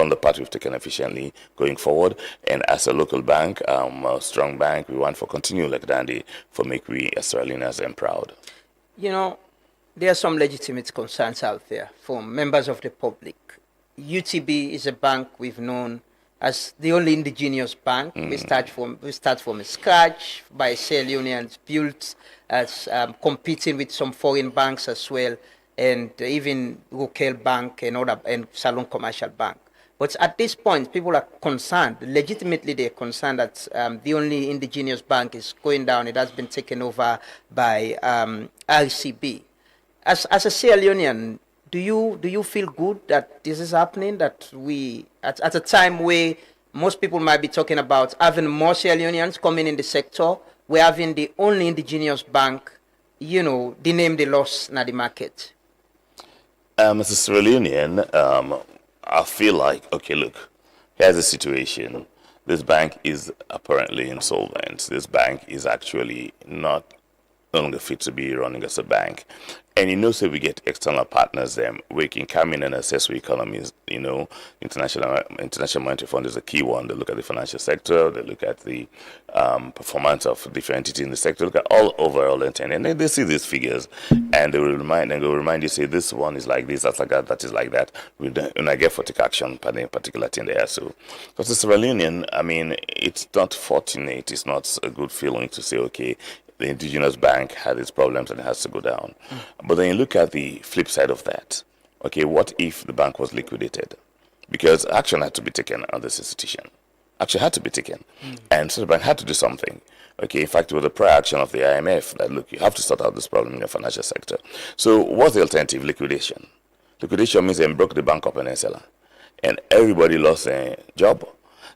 the part we've taken efficiently going forward. And as a local bank, a strong bank, we want for continue like Dandy for make we as Sierra Leoneans proud. There are some legitimate concerns out there from members of the public. UTB is a bank we've known as the only indigenous bank. We start from scratch by Sierra Leoneans, built as competing with some foreign banks as well, and even Rokel Bank and Salon Commercial Bank. But at this point, people are concerned. Legitimately, they're concerned that the only indigenous bank is going down. It has been taken over by RCB. As a Sierra Leonean, do you feel good that this is happening? That we at a time where most people might be talking about having more Sierra Leoneans coming in the sector, we're having the only indigenous bank, the name they lost in the market. As a Sierra Leonean, I feel like, okay, look, here's the situation. This bank is apparently insolvent. This bank is actually not longer fit to be running as a bank. And so we get external partners them we can come in and assess the economies. International Monetary Fund is a key one. They look at the financial sector, they look at the performance of different entities in the sector, look at all overall intent, and then they see these figures and they will remind you, say this one is like this, that's like that is like that. And I get for take action on a particular thing there. So because the Sierra Leonean, it's not fortunate, it's not a good feeling to say, okay, the indigenous bank had its problems and it has to go down. But then you look at the flip side of that. Okay, what if the bank was liquidated? Because action had to be taken on this institution. Action had to be taken. And so the bank had to do something. Okay, in fact, it was the prior action of the IMF that, look, you have to sort out this problem in your financial sector. So what's the alternative? Liquidation. Liquidation means they broke the bank up and sell it. And everybody lost a job.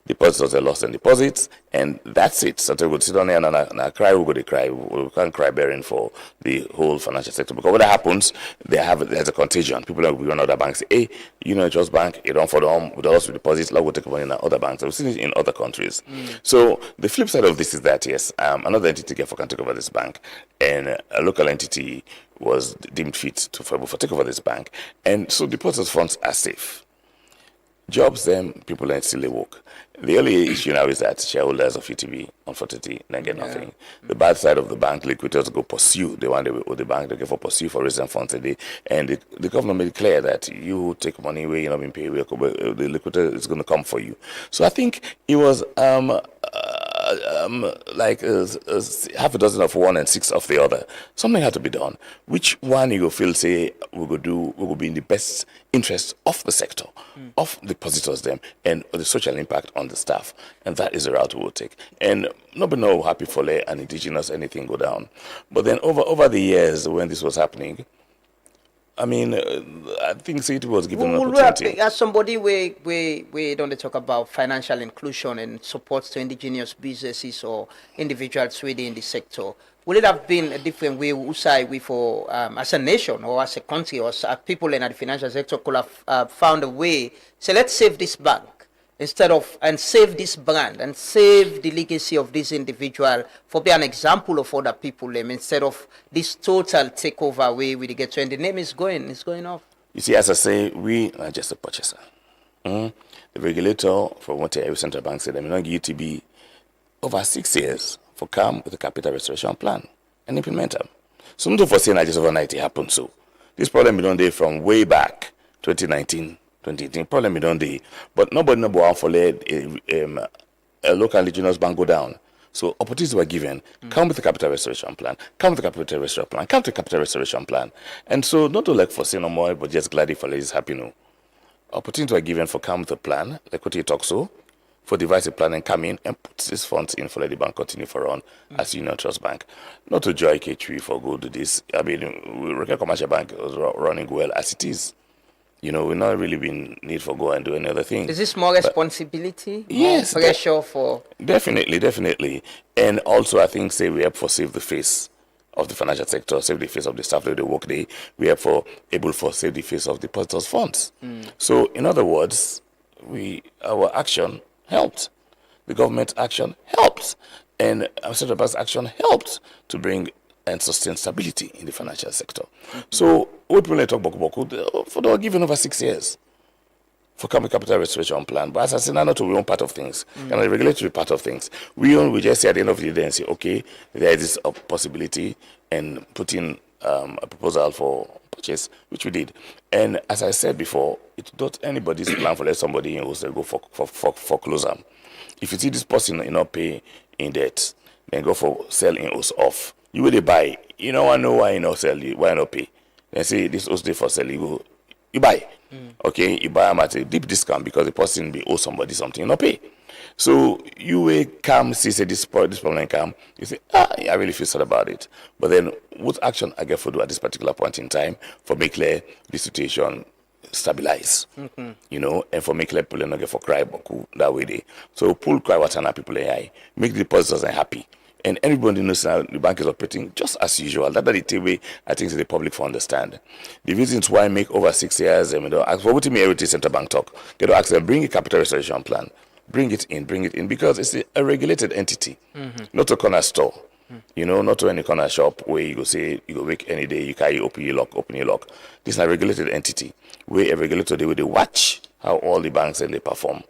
Depositors are lost in deposits, and that's it. So they would sit on there and cry. We're going to cry. We can't cry bearing for the whole financial sector, because when that happens, there's a contagion. People will be on other banks. Say, hey, Trust Bank, you don't for them with us with deposits. Like we'll take money in other banks. We've seen it in other countries. So the flip side of this is that yes, another entity can take over this bank, and a local entity was deemed fit for take over this bank, and so depositors' funds are safe. Jobs, them people ain't still work. The only issue now is that shareholders of UTB, unfortunately, they get nothing. The bad side of the bank, liquidators go pursue. They want the bank, they go for pursue for raising funds today. And the government made it clear that you take money where you're not being paid, the liquidator is going to come for you. So I think it was like half a dozen of one and six of the other. Something had to be done. Which one you feel say we will be in the best interest of the sector, of the depositors them, and the social impact on the staff, and that is the route we will take. And nobody know happy for an indigenous anything go down. But then over the years when this was happening, I mean, I think City was given an Will opportunity. as somebody we don't talk about financial inclusion and support to indigenous businesses or individuals within the sector, would it have been a different way we for as a nation or as a country or as people in the financial sector could have found a way, so let's save this bank instead of and save this brand and save the legacy of this individual for be an example of other people instead of this total takeover way we get to, and the name is going off. You see, as I say, we are just a purchaser. The regulator from what every central bank said, I'm not going to be over 6 years for come with a capital restoration plan and implement them. So not for saying that just overnight it happened. So this problem we don't do from way back 2019. 2018, problem we don't do, but nobody for let a local indigenous bank go down. So opportunities were given. Come with the capital restoration plan. Come with the capital restoration plan. Come to the capital restoration plan. And so not to like for say no more, but just glad if is happy no. Opportunities were given for come with the plan, like what you talk so, for devise a plan and come in and put these funds in for let the bank continue for run as Union Trust Bank. Not to joy K3 for go do this. I mean, Rokel Commercial Bank was running well as it is. You know, we're not really been need for go and do any other thing. Is this more responsibility? Yes. More pressure for... Definitely. And also, I think, say, we have for save the face of the financial sector, save the face of the staff that they work there. We have for able for save the face of depositors' funds. So, in other words, our action helped. The government action helped. And our central bank's action helped to bring and sustain stability in the financial sector. So, what will I talk about? For they were given over 6 years for capital restoration plan. But as I said, not we own part of things, and the regulatory part of things. We just say at the end of the day and say, okay, there is this possibility, and put in a proposal for purchase, which we did. And as I said before, it's not anybody's plan for let somebody in house go for closer. If you see this person not pay in debt, then go for sell in house off. You will buy. You know, I know why you not sell. Why not pay? Then say this house day for sell. You buy. Okay, you buy them at a deep discount because the person be owe somebody something, you not pay. So you will come see say this problem come. You say, I really feel sad about it. But then what action I get for do at this particular point in time for make clear the situation stabilize, you know, and for make people not get for cry that way they. So pull cry what people AI, make the depositors happy. And everybody knows now the bank is operating just as usual. That's the way I think the public for understand. The reasons why I make over 6 years, I mean, ask for what me every central bank talk. Get to ask them, bring a capital restoration plan. Bring it in, because it's a regulated entity, not a corner store. You know, not to any corner shop where you go say, you go wake any day, you carry open your lock. This is a regulated entity where a regulator, they will watch how all the banks and they perform.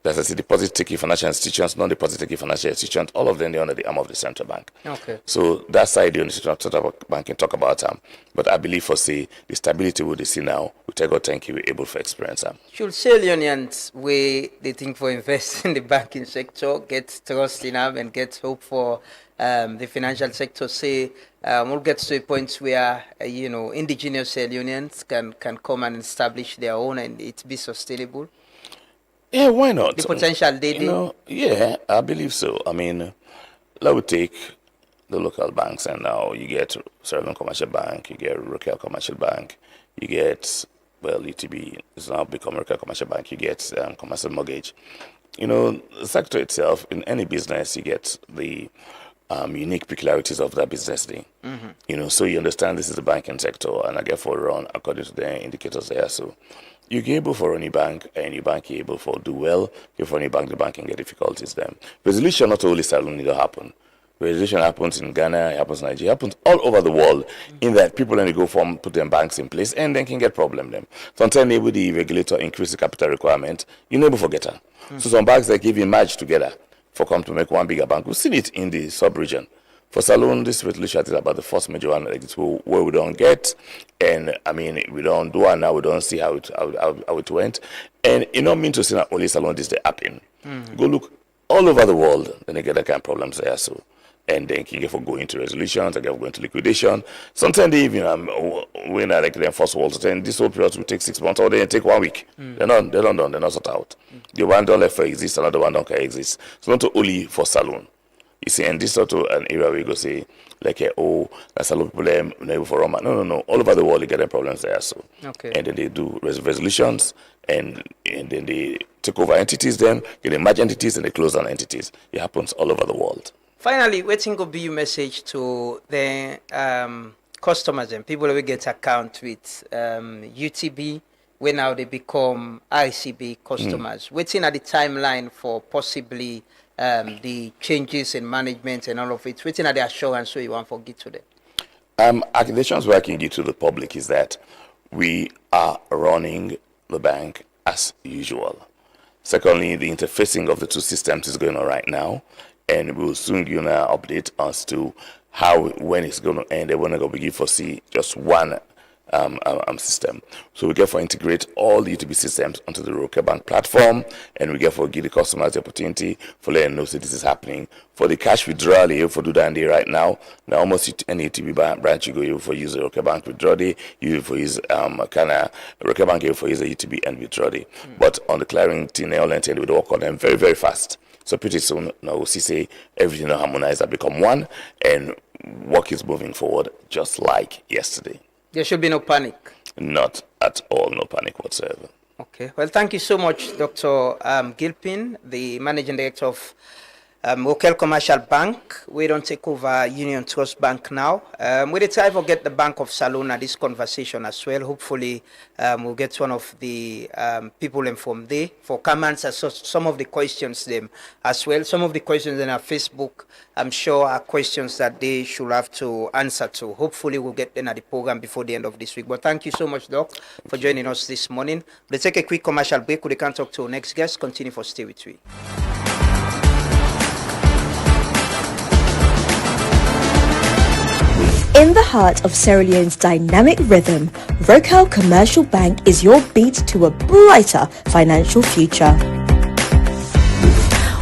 That's a deposit-taking financial institutions, non-deposit-taking financial institutions, all of them, they're under the arm of the central bank. Okay. So that side, the central bank can talk about them. But I believe for say, the stability we see now, we take God thank you, we're able to experience them. Should say Leonians where they think for invest in the banking sector, get trust in them and get hope for the financial sector, say, we'll get to a point where, indigenous Leonians can come and establish their own and it be sustainable? Yeah, why not? The potential they do? Yeah, I believe so. I mean, let's take the local banks, and now you get Civic Commercial Bank, you get Rokel Commercial Bank, you get, UTB is now become Rokel Commercial Bank, you get commercial mortgage. You know, the sector itself, in any business, you get the unique peculiarities of that business thing. You know, so you understand this is the banking sector, and I get for run according to the indicators there. So you get able for any bank, and your bank is able for do well. You for any bank, the bank can get difficulties then. Resolution not only salon need to happen. Resolution happens in Ghana, it happens in Nigeria, it happens all over the world. In that people only go from put their banks in place, and then can get problem them. Sometimes able the regulator increase the capital requirement, you never forget her. So some banks they give you merge together for come to make one bigger bank. We've seen it in the sub-region. For Salon, this resolution is about the first major one like this, where we don't get, and I mean, we don't do it now, we don't see how it went. And you don't mean to say that only Salon this they happen. Go look all over the world, then they get that kind of problems there. So, and then can get for going to resolutions, they get for going to liquidation. Sometimes they even, when I like the first world, then this whole period will take 6 months or they take 1 week. They're not done, they're not sorted out. The one don't left for exist, another one don't exist. So not only for Salon. You see, and this sort of an area where you go say, like, oh, that's a lot of people there for Roma. No. All over the world, you get their problems there. So, Okay. and then they do resolutions, and then they take over entities, then get they merge entities, and they close down entities. It happens all over the world. Finally, waiting to be your message to the customers and people who get account with UTB when now they become ICB customers. Waiting at the timeline for possibly the changes in management and all of it. Waiting at the assurance so you want to get to them. The chance where I can give to the public is that we are running the bank as usual. Secondly, the interfacing of the two systems is going on right now, and we'll soon give you an update as to when it's going to end. We're not going to begin foresee just one system. So we get for integrate all the UTB systems onto the Rokel Bank platform, and we get for give the customers the opportunity for letting them know that this is happening. For the cash withdrawal, you for do that right now. Now almost any UTB branch you go, you for use the Rokel Bank withdrawal, you for use Rokel Bank, you for use the UTB and withdrawal. But on the clearing team, they all intend we work on them very, very fast. So pretty soon now we'll see everything harmonized and become one, and work is moving forward just like yesterday. There should be no panic. Not at all, no panic whatsoever. Okay. Well, thank you so much, Dr. Gilpin, the Managing Director of Rokel Commercial Bank. We don't take over Union Trust Bank now. We try to get the Bank of Salona this conversation as well. Hopefully, we'll get one of the people from there for come answer some of the questions them as well. Some of the questions in our Facebook, I'm sure, are questions that they should have to answer to. Hopefully, we'll get them at the program before the end of this week. But thank you so much, Doc, for joining us this morning. We'll take a quick commercial break. We can talk to our next guest. Continue for Stay With We. In the heart of Sierra Leone's dynamic rhythm, Rokel Commercial Bank is your beat to a brighter financial future.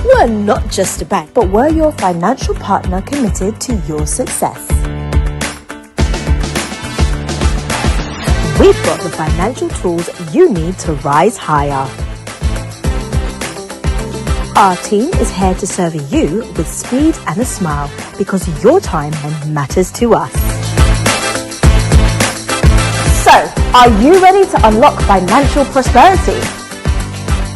We're not just a bank, but we're your financial partner committed to your success. We've got the financial tools you need to rise higher. Our team is here to serve you with speed and a smile because your time matters to us. So, are you ready to unlock financial prosperity?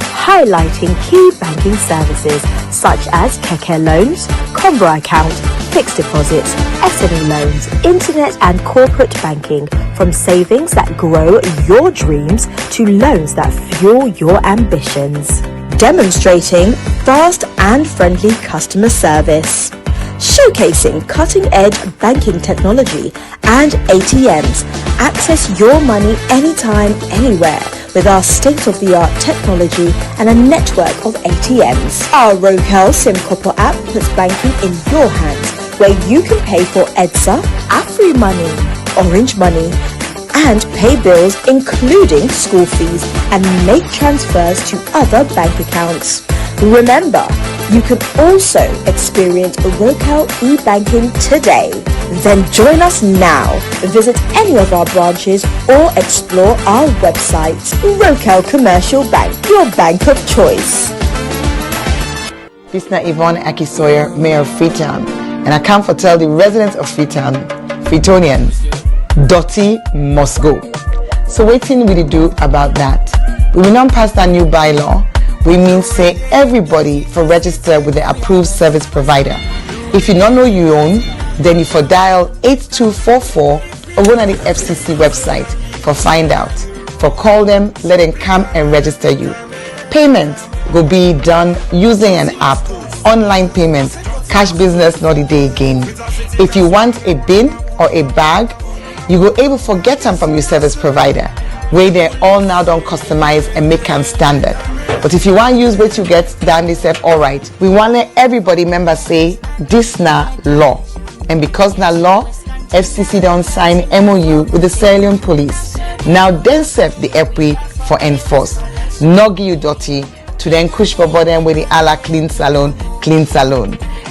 Highlighting key banking services such as Keke loans, combo account, fixed deposits, SME loans, internet and corporate banking, from savings that grow your dreams to loans that fuel your ambitions. Demonstrating fast and friendly customer service, showcasing cutting-edge banking technology and ATMs. Access your money anytime, anywhere with our state-of-the-art technology and a network of ATMs. Our Rokel SimCopper app puts banking in your hands, where you can pay for EDSA, AfriMoney, Orange Money, and pay bills including school fees and make transfers to other bank accounts. Remember, you can also experience Rokel e-banking today. Then join us now. Visit any of our branches or explore our website. Rokel Commercial Bank, your bank of choice. This is Yvonne Akisoyer, Mayor of Freetown, and I come to tell the residents of Freetown, Freetonians, dirty must go. So waiting will do about that? We will not pass that new bylaw. We mean say everybody for register with the approved service provider. If you don't know you own, then you for dial 8244 or go to the FCC website for find out. For call them, let them come and register you. Payment will be done using an app, online payment, cash business not a day again. If you want a bin or a bag, you will able to get them from your service provider, where they all now don't customize and make them standard. But if you want to use what you get, then they said, all right, we want to let everybody member say, this na law. And because na law, FCC don't sign MOU with the Sierra Leone police. Now then serve the EPWI for enforce. Not give you dirty to then push for them with the ala clean salon.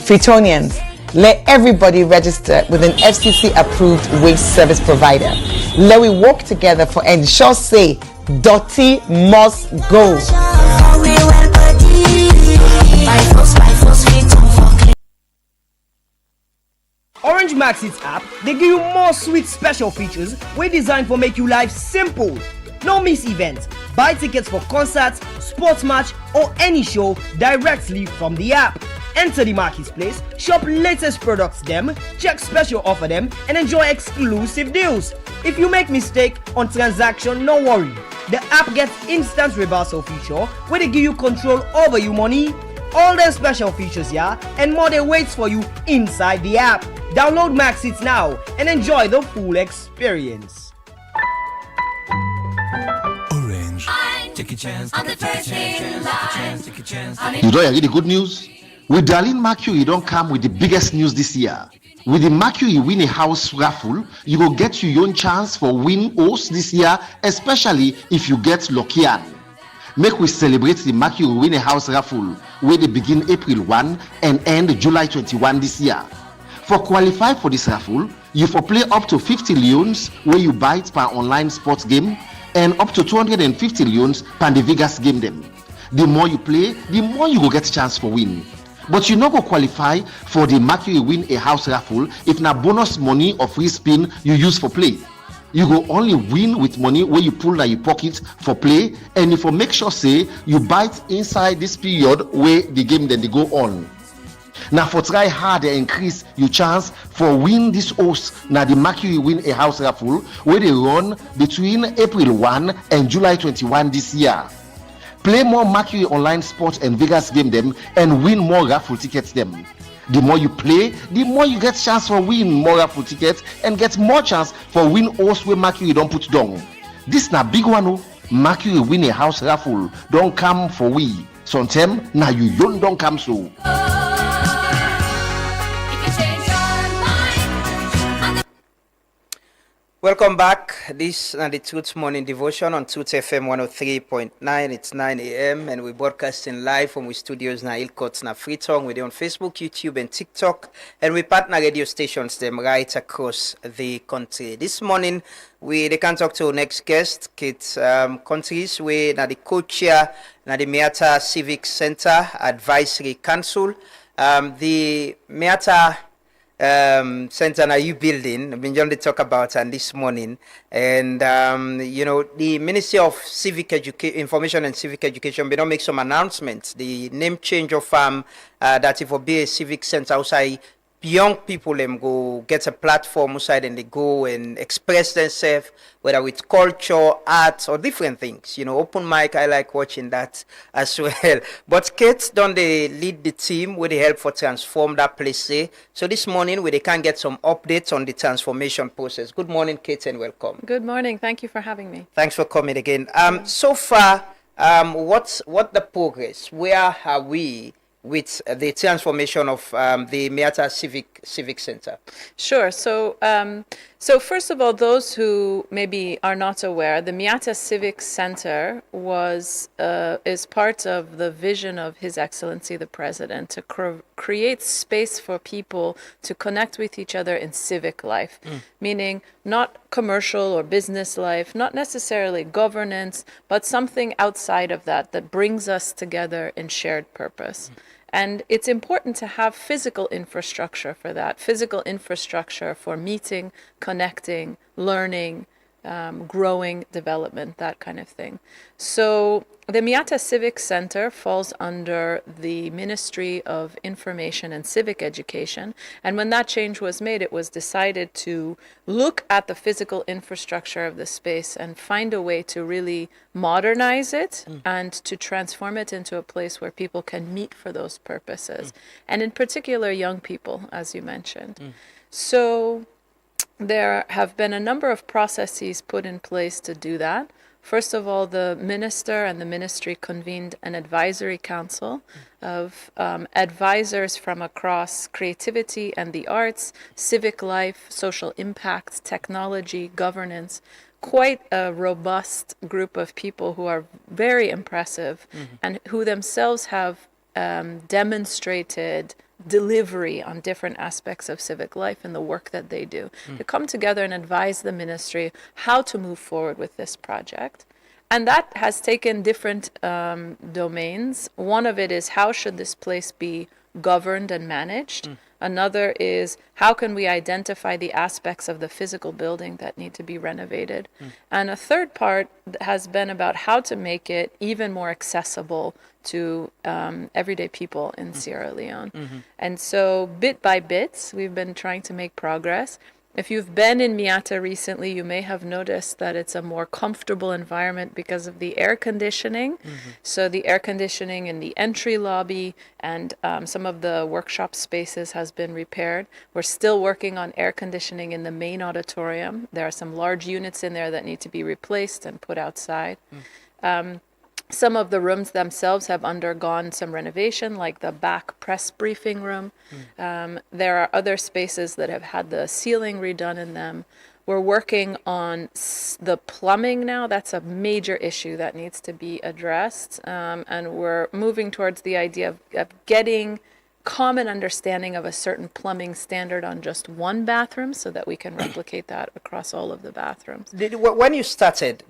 Freetonians, let everybody register with an FCC approved waste service provider. Let we work together for ensure say dirty must go. Orange Maxit app, they give you more sweet special features wey designed for make you life simple. No miss events. Buy tickets for concerts, sports match or any show directly from the app. Enter the marketplace, shop latest products them, check special offer them and enjoy exclusive deals. If you make mistake on transaction, no worry. The app gets instant reversal feature where they give you control over your money. All the special features, yeah, and more they waits for you inside the app. Download Maxit now and enjoy the full experience. Orange. Take a chance. On the first in line. Take a chance. You don't hear the good news? With Darlene Mercury, don't come with the biggest news this year. With the Mercury Win a House raffle, you will get your own chance for win host this year, especially if you get luckier. Make we celebrate the Mercury Win a House raffle, where they begin April 1 and end July 21 this year. For qualify for this raffle, you for play up to 50 leons where you buy it per online sports game and up to 250 leons per the Vegas game them. The more you play, the more you will get chance for win. But you no go qualify for the Mercury Win a House raffle if na bonus money or free spin you use for play. You go only win with money where you pull in your pocket for play, and if you make sure say you bite inside this period where the game then they go on. Now for try hard and increase your chance for win this host na the Mercury Win a House raffle where they run between April 1 and July 21 this year. Play more Mercury online sports and Vegas game them and win more raffle tickets them. The more you play, the more you get chance for win more raffle tickets and get more chance for win host where Mercury don't put down. This na big one oh. Mercury Win a House raffle don't come for we. Sometime now you don't come so. Welcome back. This is the Truth Morning Devotion on Truth FM 103.9. It's 9 a.m. and we're broadcasting live from our studios na Ilcots na Freetown. We're on Facebook, YouTube, and TikTok. And we partner radio stations them right across the country. This morning, they can talk to our next guest, Kate Countries, we na the co-chair na the Miatta Civic Center Advisory Council. The Miatta center now you building I've been going to talk about and this morning and the Ministry of Civic Information and Civic Education we don't make some announcements the name change of that it will be a civic center outside young people them go get a platform outside and they go and express themselves whether with culture, art or different things. Open mic, I like watching that as well. But Kate don't they lead the team with the help for transform that place there. So this morning they can get some updates on the transformation process. Good morning, Kate, and welcome. Good morning. Thank you for having me. Thanks for coming again. So far, what the progress? Where are we with the transformation of the Miatta Civic Center? Sure. So first of all, those who maybe are not aware, the Miatta Civic Center is part of the vision of His Excellency the President to create space for people to connect with each other in civic life, meaning not commercial or business life, not necessarily governance, but something outside of that brings us together in shared purpose. And it's important to have physical infrastructure for that, physical infrastructure for meeting, connecting, learning, growing, development, that kind of thing. So the Miatta Civic Center falls under the Ministry of Information and Civic Education. And when that change was made, it was decided to look at the physical infrastructure of the space and find a way to really modernize it and to transform it into a place where people can meet for those purposes. And in particular, young people, as you mentioned. So there have been a number of processes put in place to do that. First of all, the minister and the ministry convened an advisory council of advisors from across creativity and the arts, civic life, social impact, technology, governance. Quite a robust group of people who are very impressive and who themselves have demonstrated delivery on different aspects of civic life and the work that they do. To come together and advise the ministry how to move forward with this project. And that has taken different domains. One of it is how should this place be governed and managed. Another is how can we identify the aspects of the physical building that need to be renovated. And a third part has been about how to make it even more accessible to everyday people in Sierra Leone. And so bit by bit, we've been trying to make progress. If you've been in Miatta recently, you may have noticed that it's a more comfortable environment because of the air conditioning. So the air conditioning in the entry lobby and some of the workshop spaces has been repaired. We're still working on air conditioning in the main auditorium. There are some large units in there that need to be replaced and put outside. Some of the rooms themselves have undergone some renovation, like the back press briefing room. There are other spaces that have had the ceiling redone in them. We're working on the plumbing now. That's a major issue that needs to be addressed. And we're moving towards the idea of getting common understanding of a certain plumbing standard on just one bathroom so that we can replicate that across all of the bathrooms. When you started,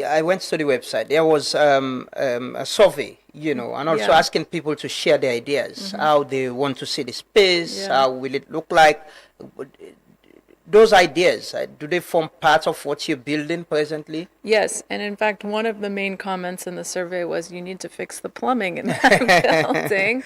I went to the website. There was a survey, and also asking people to share their ideas, how they want to see the space, how will it look like. Those ideas, do they form part of what you're building presently? Yes, and in fact, one of the main comments in the survey was you need to fix the plumbing in that building.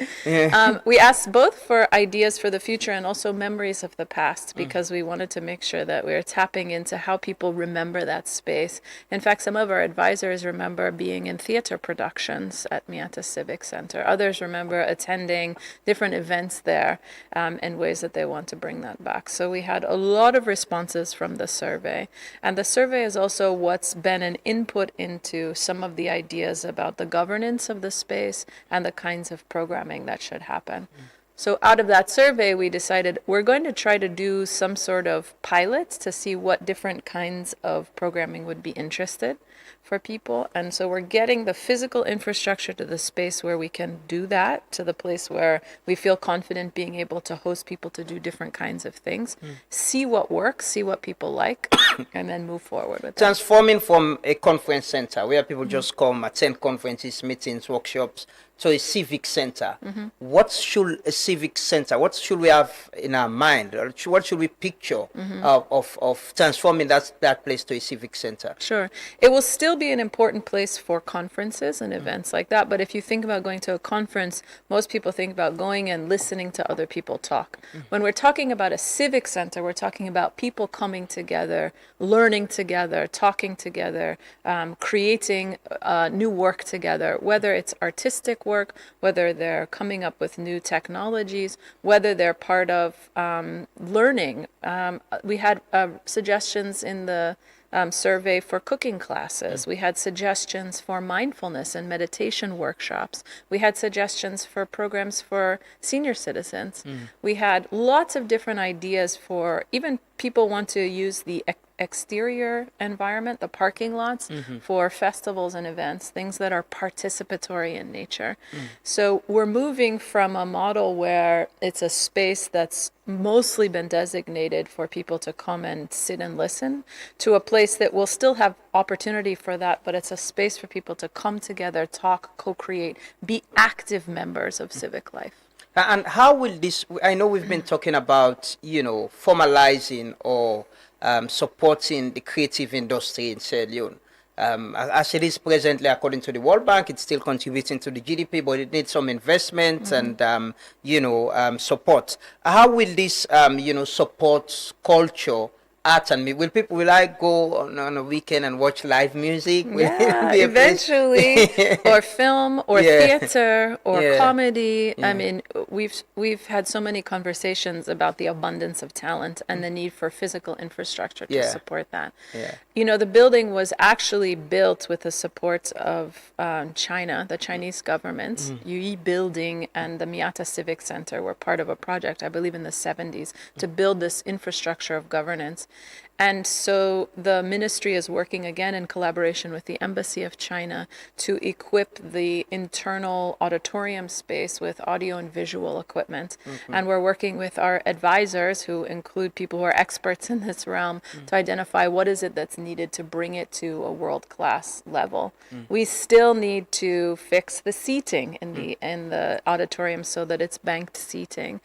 We asked both for ideas for the future and also memories of the past because we wanted to make sure that we were tapping into how people remember that space. In fact, some of our advisors remember being in theater productions at Miatta Civic Center. Others remember attending different events there in ways that they want to bring that back. So we had a lot of responses from the survey, and the survey is also what's been an input into some of the ideas about the governance of the space and the kinds of programming that should happen. So out of that survey, we decided we're going to try to do some sort of pilots to see what different kinds of programming would be interested for people. And so we're getting the physical infrastructure to the space where we can do that, to the place where we feel confident being able to host people to do different kinds of things, see what works, see what people like, and then move forward with that. Transforming from a conference center where people just come, attend conferences, meetings, workshops, to a civic center. What should a civic center, what should we have in our mind? Or what should we picture of transforming that place to a civic center? Sure. It will still be an important place for conferences and events like that, but if you think about going to a conference, most people think about going and listening to other people talk. When we're talking about a civic center, we're talking about people coming together, learning together, talking together, creating new work together, whether it's artistic work, whether they're coming up with new technologies, whether they're part of learning. We had suggestions in the survey for cooking classes. We had suggestions for mindfulness and meditation workshops. We had suggestions for programs for senior citizens. We had lots of different ideas for even people want to use the exterior environment, the parking lots, for festivals and events, things that are participatory in nature. So we're moving from a model where it's a space that's mostly been designated for people to come and sit and listen to a place that will still have opportunity for that, but it's a space for people to come together, talk, co-create, be active members of civic life. And how will this, I know we've been talking about, formalizing or supporting the creative industry in Sierra Leone. As it is presently, according to the World Bank, it's still contributing to the GDP, but it needs some investment and, support. How will this, support culture, art, and will I go on a weekend and watch live music? Yeah, eventually, or film, or theater, or comedy. I mean, we've had so many conversations about the abundance of talent and the need for physical infrastructure to support that. The building was actually built with the support of China, the Chinese government. Yui Building and the Miatta Civic Center were part of a project, I believe in the 70s, to build this infrastructure of governance. And so the ministry is working again in collaboration with the Embassy of China to equip the internal auditorium space with audio and visual equipment. And we're working with our advisors, who include people who are experts in this realm, to identify what is it that's needed to bring it to a world-class level. We still need to fix the seating in the auditorium so that it's banked seating.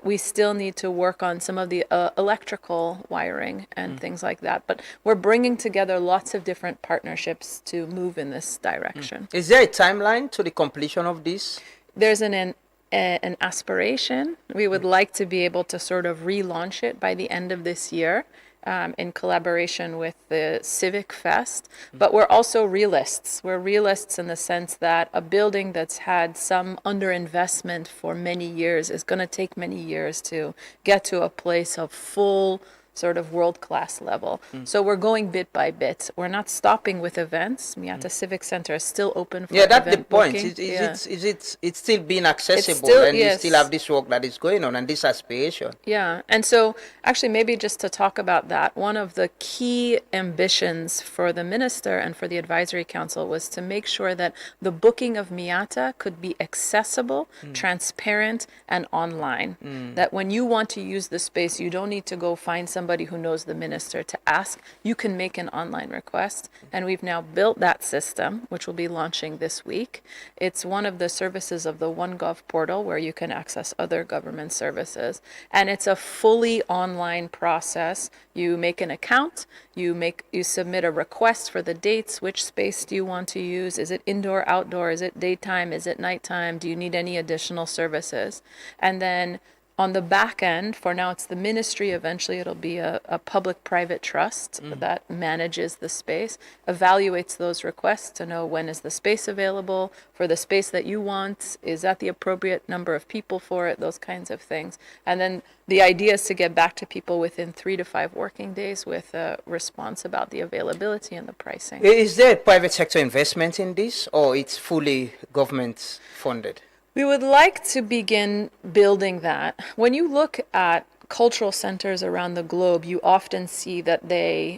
We still need to work on some of the electrical wiring and things like that. But we're bringing together lots of different partnerships to move in this direction. Is there a timeline to the completion of this? There's an aspiration. We would like to be able to sort of relaunch it by the end of this year. In collaboration with the Civic Fest, but we're also realists. We're realists in the sense that a building that's had some underinvestment for many years is going to take many years to get to a place of full sort of world-class level. So we're going bit by bit. We're not stopping with events. Miatta Civic Center is still open for that's the event point. booking. It's still being accessible, still- and yes. you still have this work that is going on and this aspiration. Yeah, and so actually maybe just to talk about that, one of the key ambitions for the minister and for the advisory council was to make sure that the booking of Miatta could be accessible, transparent, and online. That when you want to use the space, you don't need to go find somebody who knows the minister to ask. You can make an online request, and we've now built that system, which will be launching this week. It's one of the services of the OneGov portal where you can access other government services, and it's a fully online process. You make an account, you submit a request for the dates, which space do you want to use, is it indoor, outdoor, is it daytime, is it nighttime, do you need any additional services? And then on the back end, for now it's the ministry, eventually it'll be a public-private trust that manages the space, evaluates those requests to know when is the space available for the space that you want, is that the appropriate number of people for it, those kinds of things. And then the idea is to get back to people within 3 to 5 working days with a response about the availability and the pricing. Is there private sector investment in this, or it's fully government funded? We would like to begin building that. When you look at cultural centers around the globe, you often see that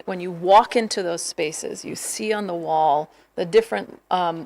when you walk into those spaces, you see on the wall the different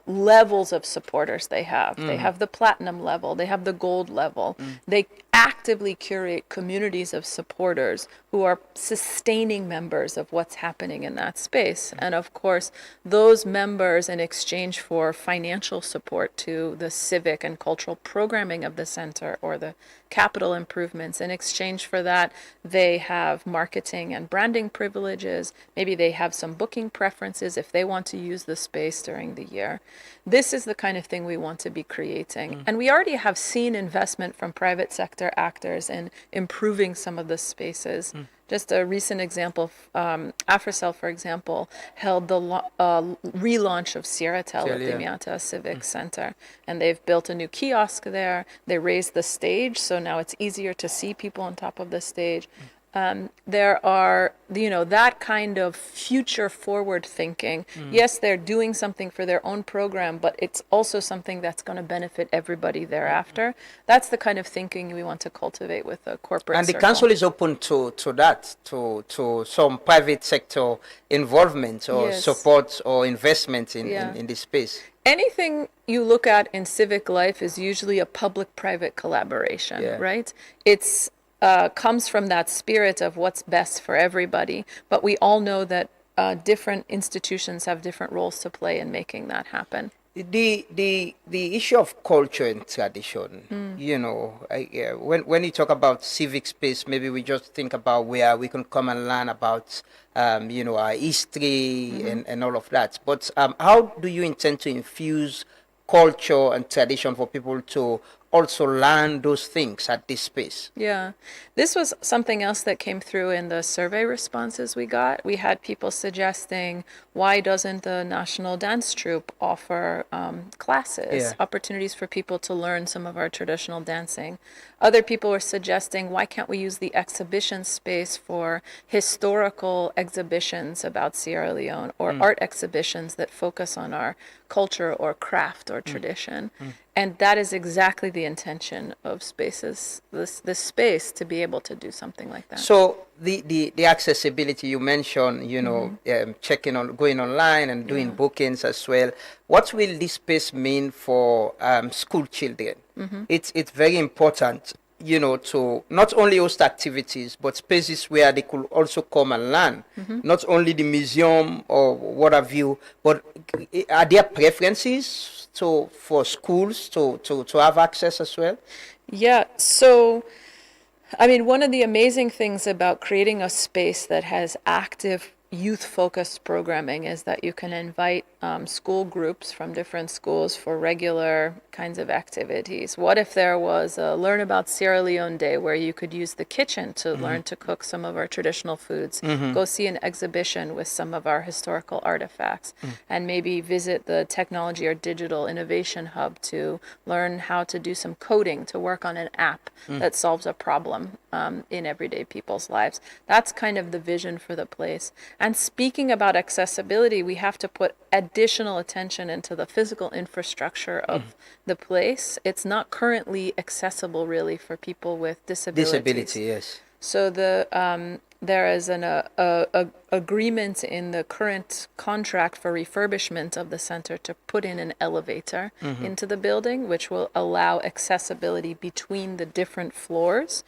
levels of supporters they have. They have the platinum level, they have the gold level. They actively curate communities of supporters who are sustaining members of what's happening in that space. And of course, those members, in exchange for financial support to the civic and cultural programming of the center or the capital improvements, in exchange for that, they have marketing and branding privileges. Maybe they have some booking preferences if they want to use the space during the year. This is the kind of thing we want to be creating. And we already have seen investment from private sector actors in improving some of the spaces. Just a recent example, Africell, for example, held the relaunch of Sierratel at the Miatta Civic Center. And they've built a new kiosk there. They raised the stage, so now it's easier to see people on top of the stage. There are, that kind of future forward thinking. Yes, they're doing something for their own program, but it's also something that's going to benefit everybody thereafter. That's the kind of thinking we want to cultivate with the corporate And the circle. council is open to that, to some private sector involvement or Yes. support or investment in this space. Anything you look at in civic life is usually a public-private collaboration, right? It's comes from that spirit of what's best for everybody, but we all know that different institutions have different roles to play in making that happen. The issue of culture and tradition, when you talk about civic space, maybe we just think about where we can come and learn about our history and all of that. But how do you intend to infuse culture and tradition for people to also learn those things at this space? Yeah, this was something else that came through in the survey responses we got. We had people suggesting, why doesn't the National Dance Troupe offer classes, opportunities for people to learn some of our traditional dancing? Other people were suggesting, why can't we use the exhibition space for historical exhibitions about Sierra Leone or art exhibitions that focus on our culture or craft or tradition? And that is exactly the intention of spaces, this space, to be able to do something like that. So the accessibility you mentioned, checking on, going online and doing bookings as well. What will this space mean for school children? It's very important, to not only host activities, but spaces where they could also come and learn. Not only the museum or what have you, but are there preferences for schools to have access as well? Yeah, so I mean, one of the amazing things about creating a space that has active youth-focused programming is that you can invite school groups from different schools for regular kinds of activities. What if there was a Learn About Sierra Leone Day where you could use the kitchen to learn to cook some of our traditional foods, go see an exhibition with some of our historical artifacts, and maybe visit the technology or digital innovation hub to learn how to do some coding, to work on an app that solves a problem in everyday people's lives. That's kind of the vision for the place. And speaking about accessibility, we have to put additional attention into the physical infrastructure of the place. It's not currently accessible really for people with disabilities. Disability, yes. So there is an agreement in the current contract for refurbishment of the center to put in an elevator into the building, which will allow accessibility between the different floors.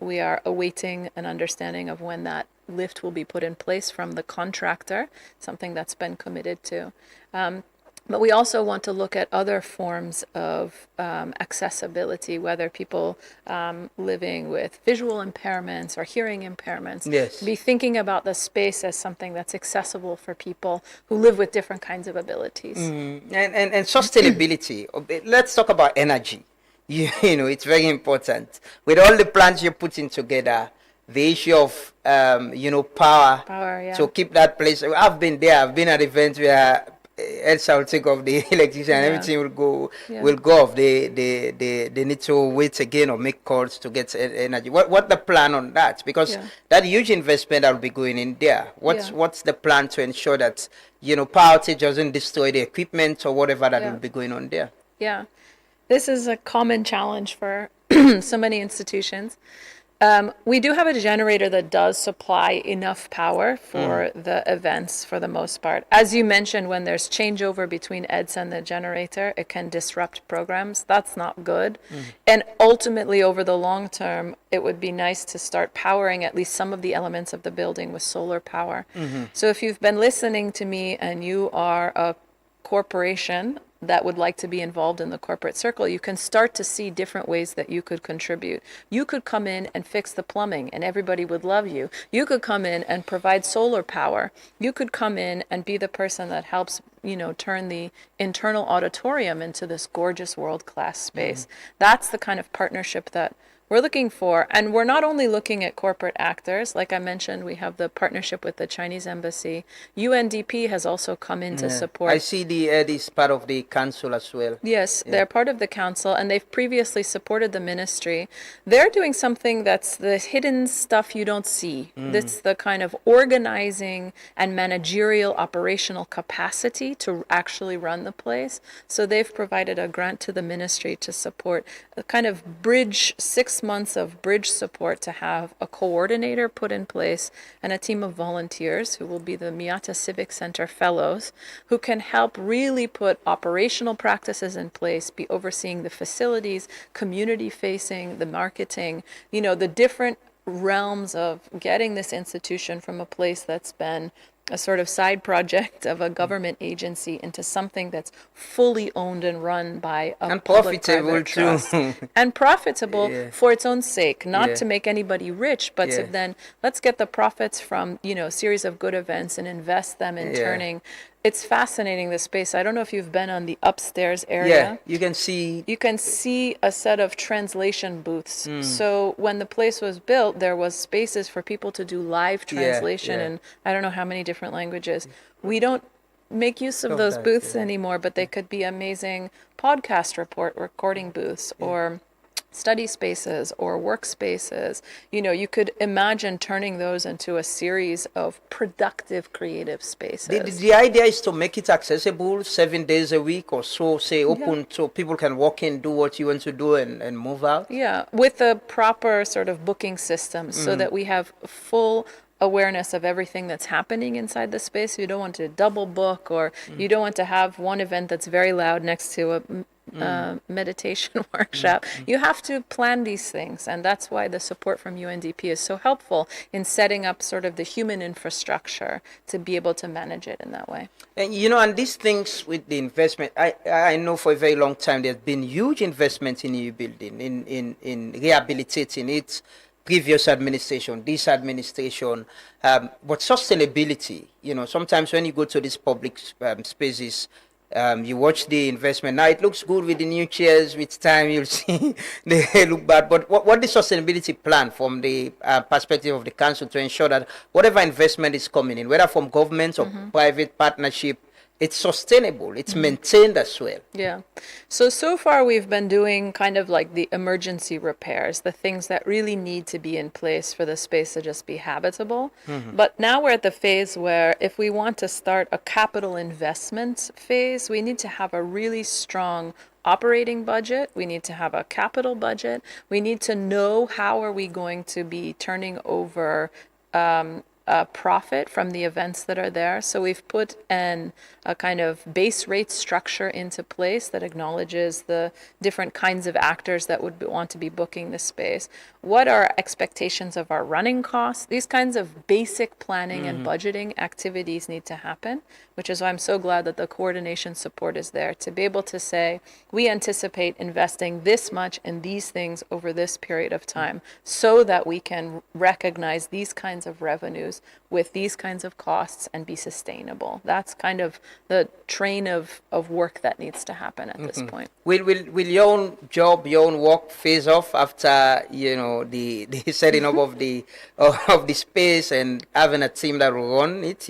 We are awaiting an understanding of when that lift will be put in place from the contractor, something that's been committed to. But we also want to look at other forms of accessibility, whether people living with visual impairments or hearing impairments. Yes. Be thinking about the space as something that's accessible for people who live with different kinds of abilities. And sustainability. Let's talk about energy. It's very important. With all the plans you're putting together, the issue of power yeah. to keep that place. I've been there. I've been at events where Elsa will take off the electricity and everything will go off. They need to wait again or make calls to get energy. What the plan on that? Because that huge investment that will be going in there. What's the plan to ensure that power outage doesn't destroy the equipment or whatever that will be going on there? Yeah, this is a common challenge for so many institutions. We do have a generator that does supply enough power for the events for the most part. As you mentioned, when there's changeover between EDS and the generator, it can disrupt programs. That's not good. And ultimately, over the long term, it would be nice to start powering at least some of the elements of the building with solar power. So if you've been listening to me and you are a corporation that would like to be involved in the corporate circle, you can start to see different ways that you could contribute. You could come in and fix the plumbing and everybody would love you. You could come in and provide solar power. You could come in and be the person that helps, turn the internal auditorium into this gorgeous world-class space. That's the kind of partnership that we're looking for. And we're not only looking at corporate actors. Like I mentioned, we have the partnership with the Chinese embassy. UNDP has also come in to support. I see the ED is part of the council as well. Yes, they're part of the council, and they've previously supported the ministry. They're doing something that's the hidden stuff you don't see. That's the kind of organizing and managerial operational capacity to actually run the place. So they've provided a grant to the ministry to support a kind of bridge, 6 months of bridge support, to have a coordinator put in place and a team of volunteers who will be the Miatta Civic Center fellows, who can help really put operational practices in place, be overseeing the facilities, community facing, the marketing, the different realms of getting this institution from a place that's been a sort of side project of a government agency into something that's fully owned and run by a and public-private profitable trust. too. And profitable for its own sake, not to make anybody rich, but to then let's get the profits from a series of good events and invest them in turning. It's fascinating, this space. I don't know if you've been on the upstairs area. Yeah, you can see a set of translation booths. So when the place was built, there was spaces for people to do live translation in I don't know how many different languages. We don't make use of those booths anymore, but they could be amazing podcast recording booths or study spaces or workspaces, you could imagine turning those into a series of productive creative spaces. The idea is to make it accessible 7 days a week or so, say open so people can walk in, do what you want to do and move out. Yeah, with a proper sort of booking system so that we have full awareness of everything that's happening inside the space. You don't want to double book, or you don't want to have one event that's very loud next to a meditation workshop. You have to plan these things, and that's why the support from UNDP is so helpful in setting up sort of the human infrastructure to be able to manage it in that way. And and these things with the investment, I know for a very long time there's been huge investment in new building, in rehabilitating it, previous administration, this administration, but sustainability, sometimes when you go to these public spaces, you watch the investment. Now it looks good with the new chairs. With time, you'll see they look bad. But what the sustainability plan from the perspective of the council to ensure that whatever investment is coming in, whether from government or private partnership, it's sustainable, it's maintained as well. Yeah. So far we've been doing kind of like the emergency repairs, the things that really need to be in place for the space to just be habitable. But now we're at the phase where if we want to start a capital investment phase, we need to have a really strong operating budget. We need to have a capital budget. We need to know how are we going to be turning over profit from the events that are there. So we've put a kind of base rate structure into place that acknowledges the different kinds of actors that would want to be booking the space. What are expectations of our running costs? These kinds of basic planning and budgeting activities need to happen, which is why I'm so glad that the coordination support is there to be able to say, we anticipate investing this much in these things over this period of time so that we can recognize these kinds of revenues with these kinds of costs and be sustainable. That's kind of the train of work that needs to happen at this point. Will your own job, your own work phase off after the setting up of the space and having a team that will run it?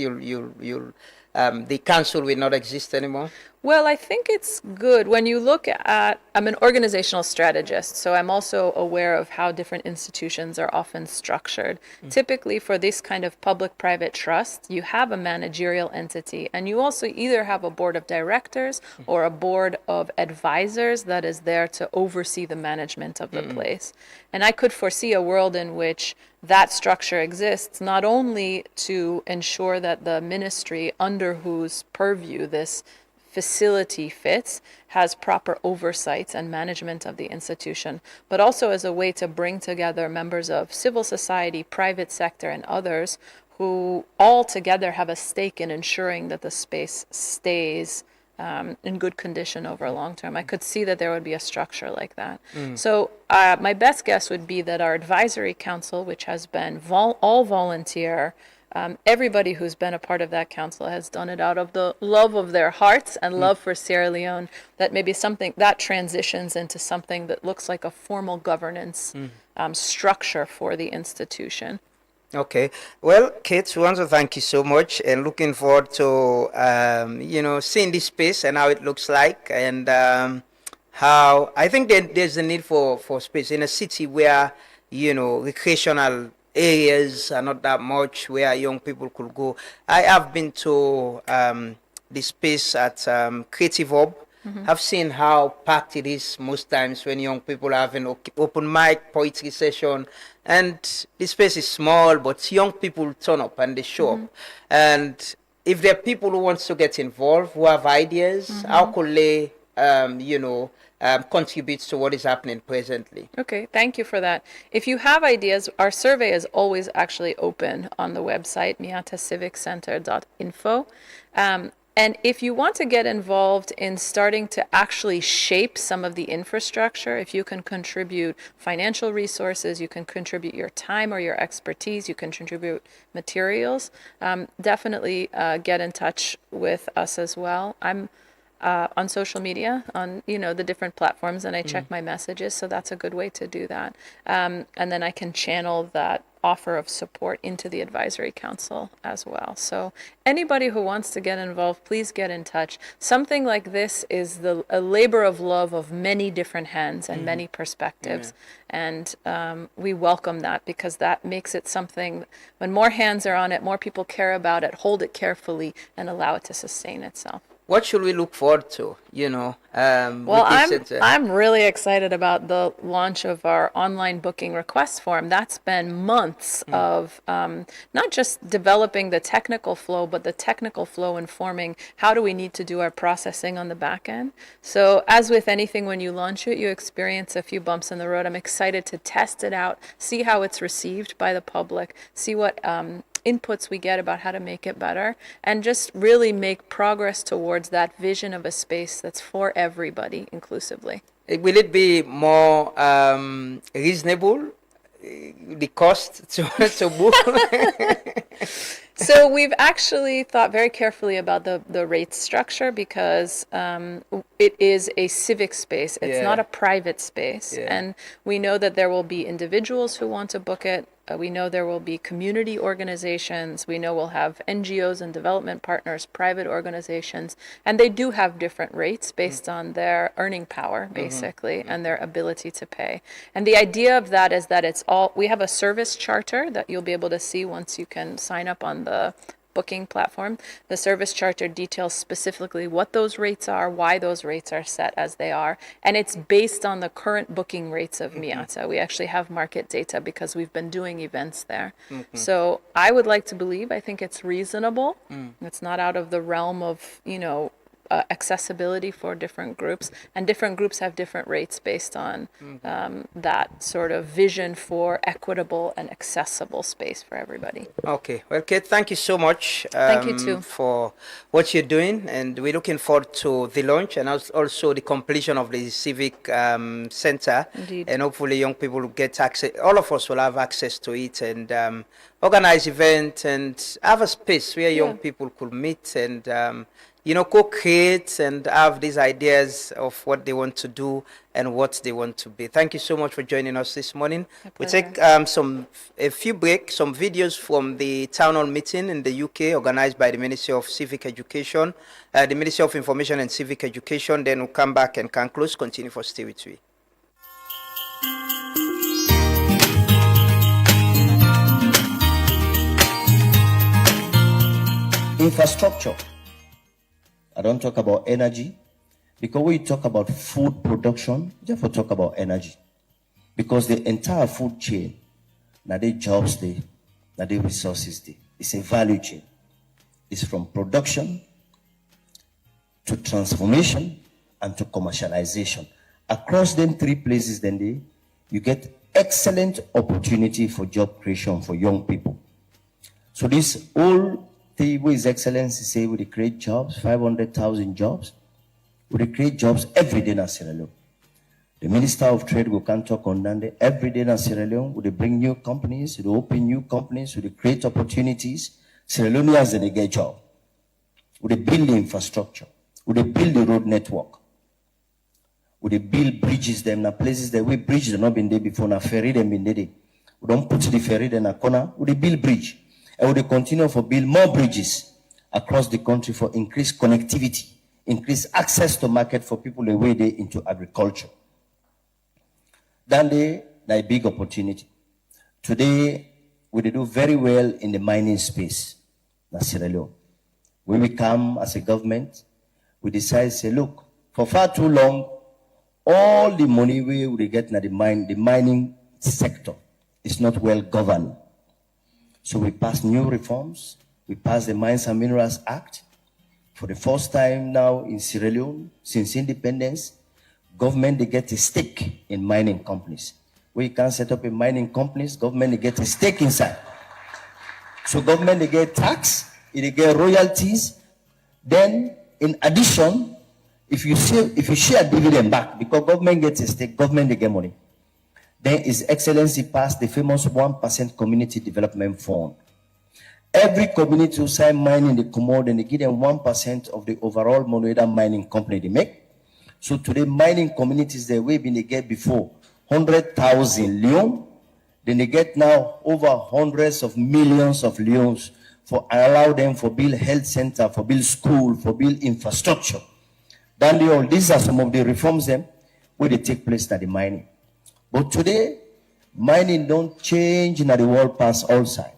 The council will not exist anymore? Well, I think it's good when you look at, I'm an organizational strategist, so I'm also aware of how different institutions are often structured. Typically for this kind of public-private trust, you have a managerial entity, and you also either have a board of directors or a board of advisors that is there to oversee the management of the place. And I could foresee a world in which that structure exists, not only to ensure that the ministry under whose purview this facility fits has proper oversight and management of the institution, but also as a way to bring together members of civil society, private sector, and others who all together have a stake in ensuring that the space stays in good condition over a long term. I could see that there would be a structure like that. So my best guess would be that our advisory council, which has been all volunteer, everybody who's been a part of that council has done it out of the love of their hearts and love for Sierra Leone, that maybe something that transitions into something that looks like a formal governance structure for the institution. Okay. Well, Kate, we want to thank you so much and looking forward to, seeing this space and how it looks like, and how I think there's a need for space in a city where, recreational areas are not that much where young people could go. I have been to the space at Creative Hub. I've seen how packed it is most times when young people are having open mic, poetry session, and the space is small, but young people turn up and they show up. And if there are people who want to get involved, who have ideas, how could they, contribute to what is happening presently? Okay, thank you for that. If you have ideas, our survey is always actually open on the website, miattacivicenter.info. And if you want to get involved in starting to actually shape some of the infrastructure, if you can contribute financial resources, you can contribute your time or your expertise, you can contribute materials, definitely get in touch with us as well. on social media, on the different platforms, and I check my messages. So that's a good way to do that. And then I can channel that offer of support into the advisory council as well. So anybody who wants to get involved, please get in touch. Something like this is a labor of love of many different hands and many perspectives. And we welcome that, because that makes it something, when more hands are on it, more people care about it, hold it carefully, and allow it to sustain itself. What should we look forward to, Well, with this center? I'm really excited about the launch of our online booking request form. That's been months of not just developing the technical flow, but the technical flow informing how do we need to do our processing on the back end. So as with anything, when you launch it, you experience a few bumps in the road. I'm excited to test it out, see how it's received by the public, see what inputs we get about how to make it better, and just really make progress towards that vision of a space that's for everybody inclusively. Will it be more reasonable, the cost to book? So we've actually thought very carefully about the rate structure, because it is a civic space. It's not a private space. And we know that there will be individuals who want to book it. We know there will be community organizations. We know we'll have NGOs and development partners, private organizations, and they do have different rates based on their earning power, basically, and their ability to pay. And the idea of that is that we have a service charter that you'll be able to see once you can sign up on the booking platform. The service charter details specifically what those rates are, why those rates are set as they are, and it's based on the current booking rates of Miatta. We actually have market data because we've been doing events there. So I would like to believe, I think it's reasonable. It's not out of the realm of, accessibility for different groups, and different groups have different rates based on that sort of vision for equitable and accessible space for everybody. Okay, well, Kate, thank you so much. Thank you too for what you're doing, and we're looking forward to the launch and also the completion of the Civic Center. Indeed. And hopefully young people will get access, all of us will have access to it, and organize events and have a space where young people could meet and co-create and have these ideas of what they want to do and what they want to be. Thank you so much for joining us this morning. We take a few breaks, some videos from the town hall meeting in the UK organized by the Ministry of Civic Education, the Ministry of Information and Civic Education. Then we'll come back and can close, continue for Stay With Me. Infrastructure. I don't talk about energy, because when you talk about food production, you have to talk about energy. Because the entire food chain, now the jobs there, now the resources there, it's a value chain. It's from production to transformation and to commercialization. Across them three places, then you get excellent opportunity for job creation for young people. So this whole thing with Excellency say we create jobs, 500,000 jobs. We create jobs every day in Sierra Leone. The Minister of Trade will come talk on that every day in Sierra Leone. We bring new companies, we open new companies, we create opportunities. Sierra Leoneans they get job. We build the infrastructure. We build the road network. We build bridges them na places that we bridges have not been there before. Na ferry them been there. We don't put the ferry in a corner. We build bridge. And we continue to build more bridges across the country for increased connectivity, increased access to market for people the way they into agriculture. Then a big opportunity. Today, we do very well in the mining space in Sierra Leone. When we come as a government, we decide to say, look, for far too long, all the money we get in the mining sector is not well governed. So we passed new reforms. We passed the Mines and Minerals Act. For the first time now in Sierra Leone, since independence, government they get a stake in mining companies. We can set up a mining companies, government they get a stake inside. So government they get tax, they get royalties. Then in addition, if you share dividend back, because government gets a stake, government they get money. Then His Excellency passed the famous 1% Community Development Fund. Every community who sign mining, they come out and they give them 1% of the overall money that mining company they make. So today, mining communities, the way they get before 100,000 Leone, then they get now over hundreds of millions of Leones for allow them for build health center, for build school, for build infrastructure. Then these are some of the reforms them where they take place at the mining. But today, mining don't change in the world past all side.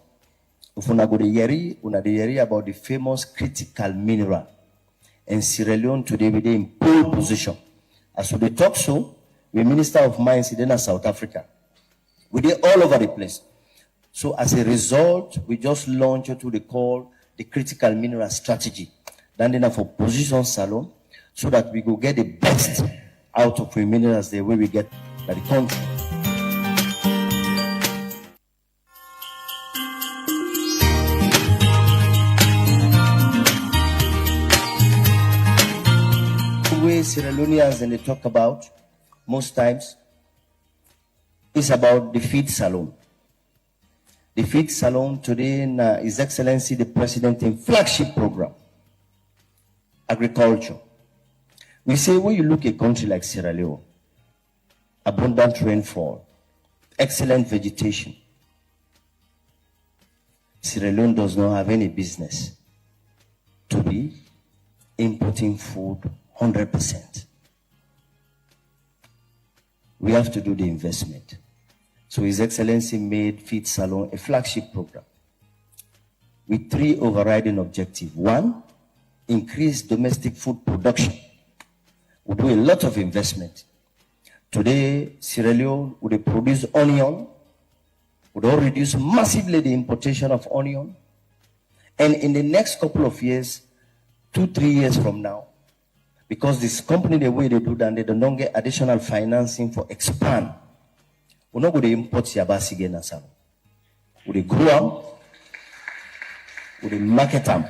If una go to Yeri, una de Yeri about the famous critical mineral. And Sierra Leone today we in pole position. As we talk so, we Minister of Mines in South Africa. We did all over the place. So as a result, we just launched what we call the critical mineral strategy. Then for position salon, so that we go get the best out of the minerals the way we get by the country. The way Sierra Leoneans and they talk about most times is about the feed salon. The feed salon today in His Excellency the President in flagship program, agriculture. We say when you look at a country like Sierra Leone, abundant rainfall, excellent vegetation, Sierra Leone does not have any business to be importing food 100%. We have to do the investment. So His Excellency made Feed Salon a flagship program with 3 overriding objectives. 1, increase domestic food production. We do a lot of investment. Today, Sierra Leone would produce onion, would all reduce massively the importation of onion. And in the next couple of years, 2-3 years from now, because this company, the way they do that, they don't get additional financing for expand. We're not going to import yabasi again as well. We grow them, we market them.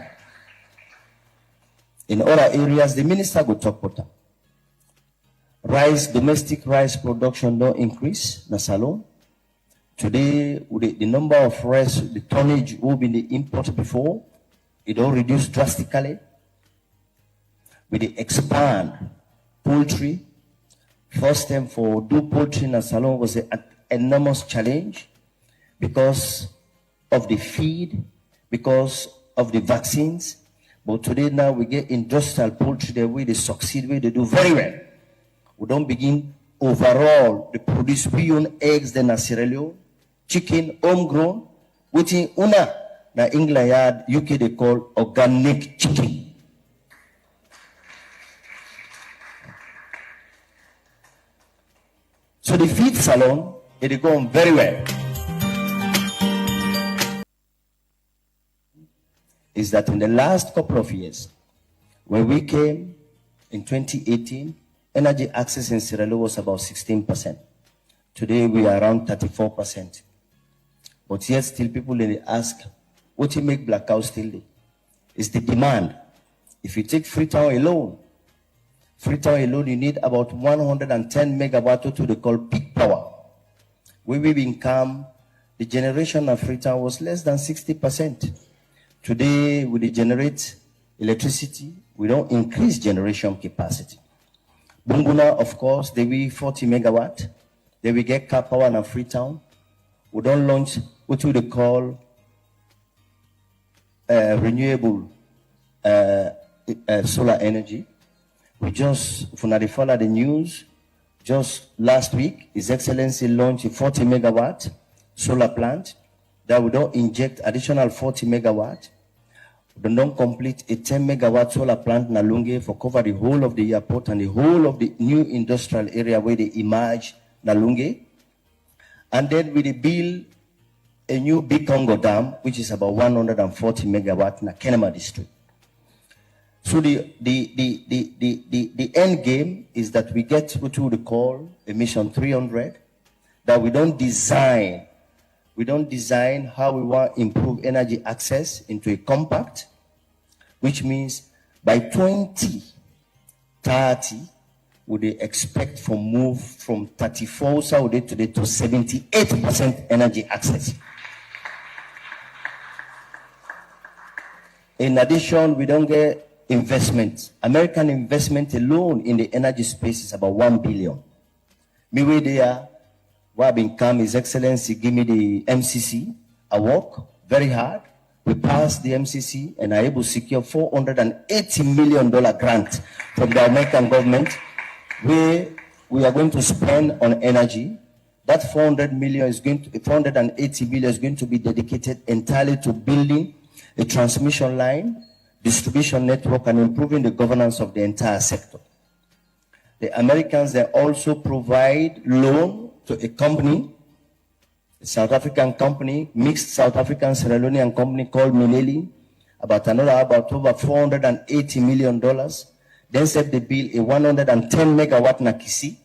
In other areas, the minister will talk about them. Rice, domestic rice production don't increase, na salon. Today, with the number of rice, the tonnage will be the import before, it don't reduce drastically. With the expand poultry, first time for do poultry in a salon was an enormous challenge because of the feed, because of the vaccines. But today now we get industrial poultry the way they succeed, where they do very well. We don't begin overall the produce we own eggs then a Sierra Leone, chicken homegrown, which in una na England yard UK they call organic chicken. So the feed salon, it is going very well. Is that in the last couple of years, when we came in 2018, energy access in Sierra Leone was about 16%. Today we are around 34%. But yet still people they ask, what you make blackout still there? It's the demand. If you take Freetown alone, you need about 110 megawatt to the call peak power. When we become, the generation of Freetown was less than 60%. Today, we generate electricity, we don't increase generation capacity. Bunguna, of course, they will 40 megawatt. Then we get car power in Freetown. We don't launch what we call renewable solar energy. We just, if you follow the news, just last week, His Excellency launched a 40 megawatt solar plant that will not inject additional 40 megawatt. We don't complete a 10 megawatt solar plant in Nalunge for cover the whole of the airport and the whole of the new industrial area where they emerge Nalunge. And then we build a new Big Congo Dam, which is about 140 megawatt in the Kenema district. So the end game is that we get what we would call emission 300, that we don't design how we want to improve energy access into a compact, which means by 2030, would they expect for move from 34 Saudi today to 78% energy access. In addition, we don't get investment. American investment alone in the energy space is about $1 billion. Me way there, what been come, His Excellency give me the MCC. I work very hard. We passed the MCC and are able to secure $480 million grant from the American government, where we are going to spend on energy. That $480 million is going to be dedicated entirely to building a transmission line, distribution network, and improving the governance of the entire sector. The Americans, they also provide loan to a company, a South African company, mixed South African Sierra Leonean company called Mineli, about over $480 million. Then said they build a 110 megawatt Nakisi.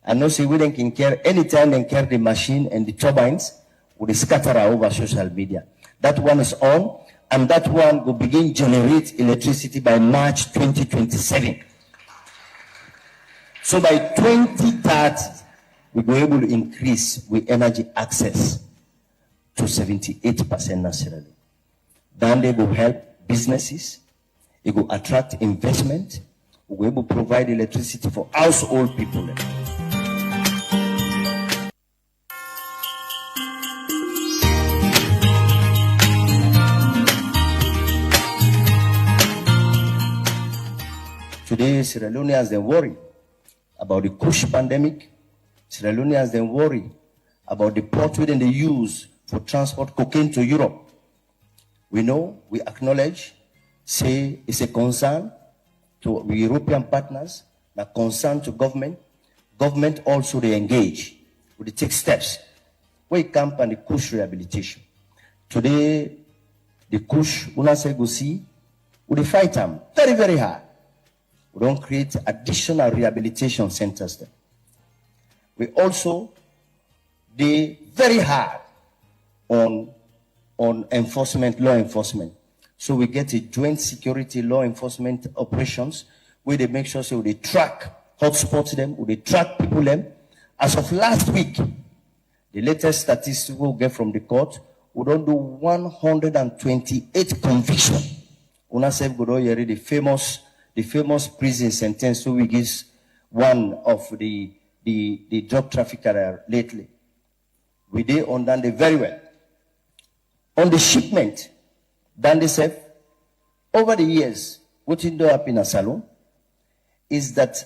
And no say we can care anytime they carry the machine and the turbines will scatter over social media. That one is on, and that one will begin generate electricity by March 2027. So by 2030, we will be able to increase with energy access to 78% nationally. Then they will help businesses, it will attract investment, we will be able to provide electricity for household people. Today, Sierra Leoneans, they worry about the Kush pandemic. Sierra Leoneans, they worry about the port within the use for transport cocaine to Europe. We know, we acknowledge, say it's a concern to European partners, a concern to government. Government also, they engage, they take steps. We camp on the Kush rehabilitation. Today, the Kush, una say go see, we fight them very, very hard. We don't create additional rehabilitation centers there. We also do very hard on enforcement, law enforcement. So we get a joint security law enforcement operations where they make sure so they track hotspots them, they track people them. As of last week, the latest statistics we'll get from the court, we don't do 128 convictions. Una say go do the famous prison sentence, so we give one of the drug trafficker lately. We did on Dande very well. On the shipment, Dande said, over the years, what did happen in Salon is that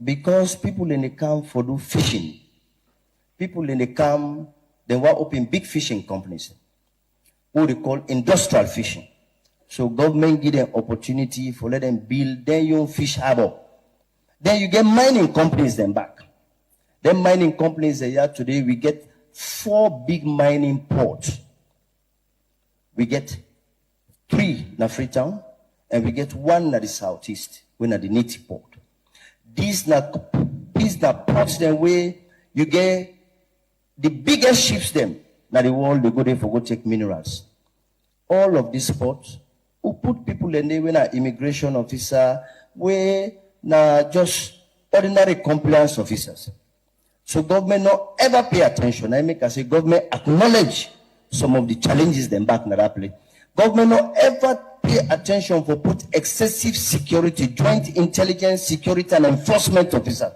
because people in the camp for do fishing, people in the camp, they were open big fishing companies, what they call industrial fishing. So government give them opportunity for let them build their own fish harbor. Then you get mining companies then back. Then mining companies they are today, we get 4 big mining ports. We get 3 in Freetown, and we get 1 at the southeast, when at the Niti port. These are ports then where you get the biggest ships them. Now the world they go there for go take minerals. All of these ports who put people in there when an immigration officer, where now just ordinary compliance officers. So government not ever pay attention. I make us say government acknowledge some of the challenges them back in that place. Government not ever pay attention for put excessive security, joint intelligence, security and enforcement officer.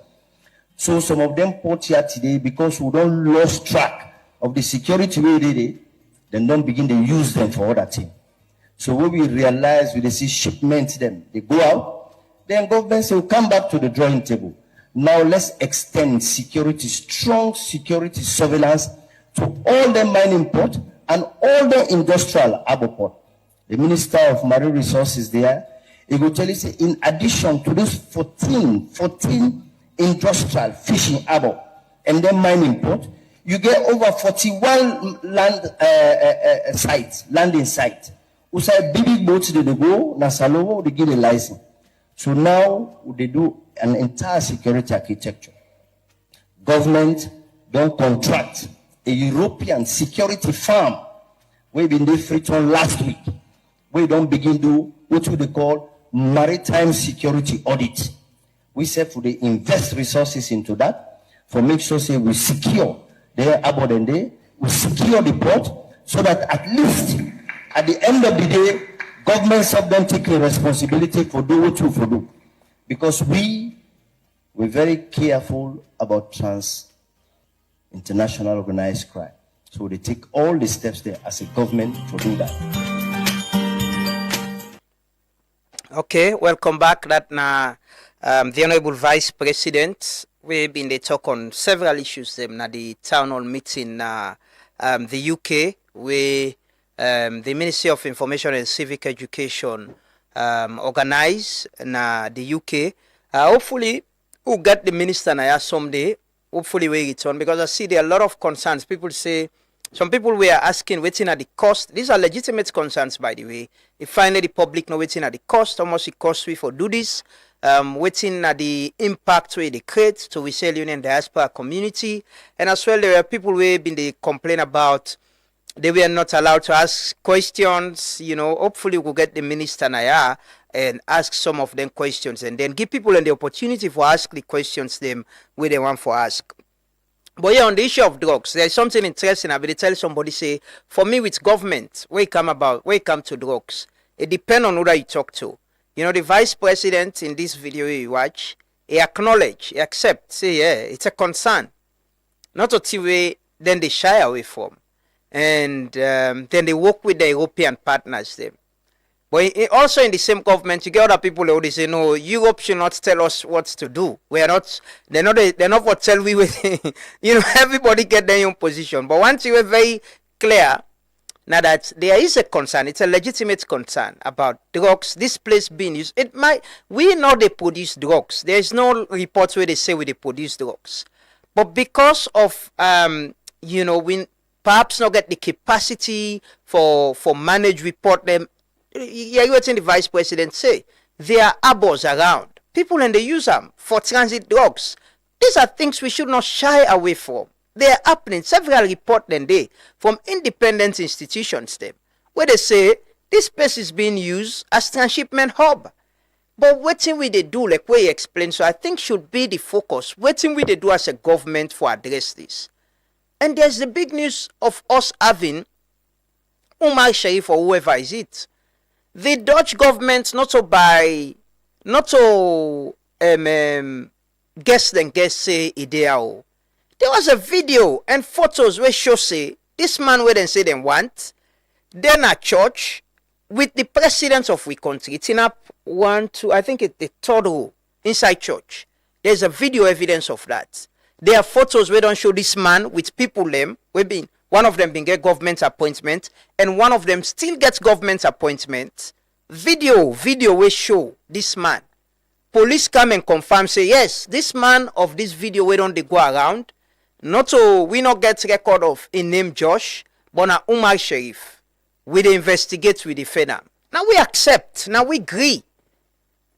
So some of them put here today because we don't lose track of the security way they did, then don't begin to use them for other things. So when we realize, we see shipments them, they go out, then government say, we'll come back to the drawing table. Now let's extend security, strong security surveillance to all the mining port and all the industrial harbor port. The Minister of Marine Resources there, he will tell you, say, in addition to those 14 industrial fishing harbor and then mining port, you get over 41 landing sites. We say big boats they go, Nasalovo, they get a license. So now they do an entire security architecture. Government don't contract a European security firm. We've been there Freetown last week. We don't begin do what they call maritime security audit. We say for the invest resources into that, for make sure say we secure their harbor and they we secure the port so that at least at the end of the day, Governments have them take responsibility for do what for do. Because we're very careful about international organized crime. So they take all the steps there as a government to do that. Okay, welcome back. That now the Honorable Vice President, we've been they talk on several issues them na the town hall meeting the UK where the Ministry of Information and Civic Education organize na the UK. Hopefully we'll get the minister na someday. Hopefully we return, because I see there are a lot of concerns. People say, some people were asking waiting at the cost. These are legitimate concerns, by the way. If finally the public know waiting at the cost, how much it costs we for do this, waiting at the impact we they create to we sell union diaspora community, and as well there are people who have been they complain about they were not allowed to ask questions. You know, hopefully we'll get the minister Naya and ask some of them questions, and then give people the opportunity for ask the questions them where they want for ask. But yeah, on the issue of drugs, there's something interesting. I will tell somebody say, for me with government, where it come to drugs, it depends on who that you talk to. You know, the vice president in this video you watch, he acknowledge, he accept, say yeah, it's a concern. Not a TV then they shy away from. And then they work with the European partners them. But also in the same government, you get other people who they say, no, Europe should not tell us what to do. They're not what tell we with, you know, everybody get their own position. But once you are very clear, now that there is a concern, it's a legitimate concern about drugs, this place being used. We know they produce drugs. There is no reports where they say they produce drugs. But because of, you know, we perhaps not get the capacity for manage, report them. Yeah, you heard the vice president say there are arbors around. People and they use them for transit drugs. These are things we should not shy away from. They are happening. Several reports then they from independent institutions them where they say this place is being used as transshipment hub. But what thing we they do, like where you explain, so I think should be the focus. What thing we they do as a government for address this. And there's the big news of us having Umar Sharif or whoever is it. The Dutch government not to guess say ideal. There was a video and photos where show say this man where they say they want, then a church with the president of we country. It's in up 1, 2, I think it's the third row inside church. There's a video evidence of that. There are photos where don't show this man with people them. One of them been get government appointment, and one of them still gets government appointment. Video where show this man. Police come and confirm, say yes, this man of this video where don't they go around. We not get record of a name Josh, but na Umar Sharif. We dey investigate with the FENAM. Now we accept, now we agree.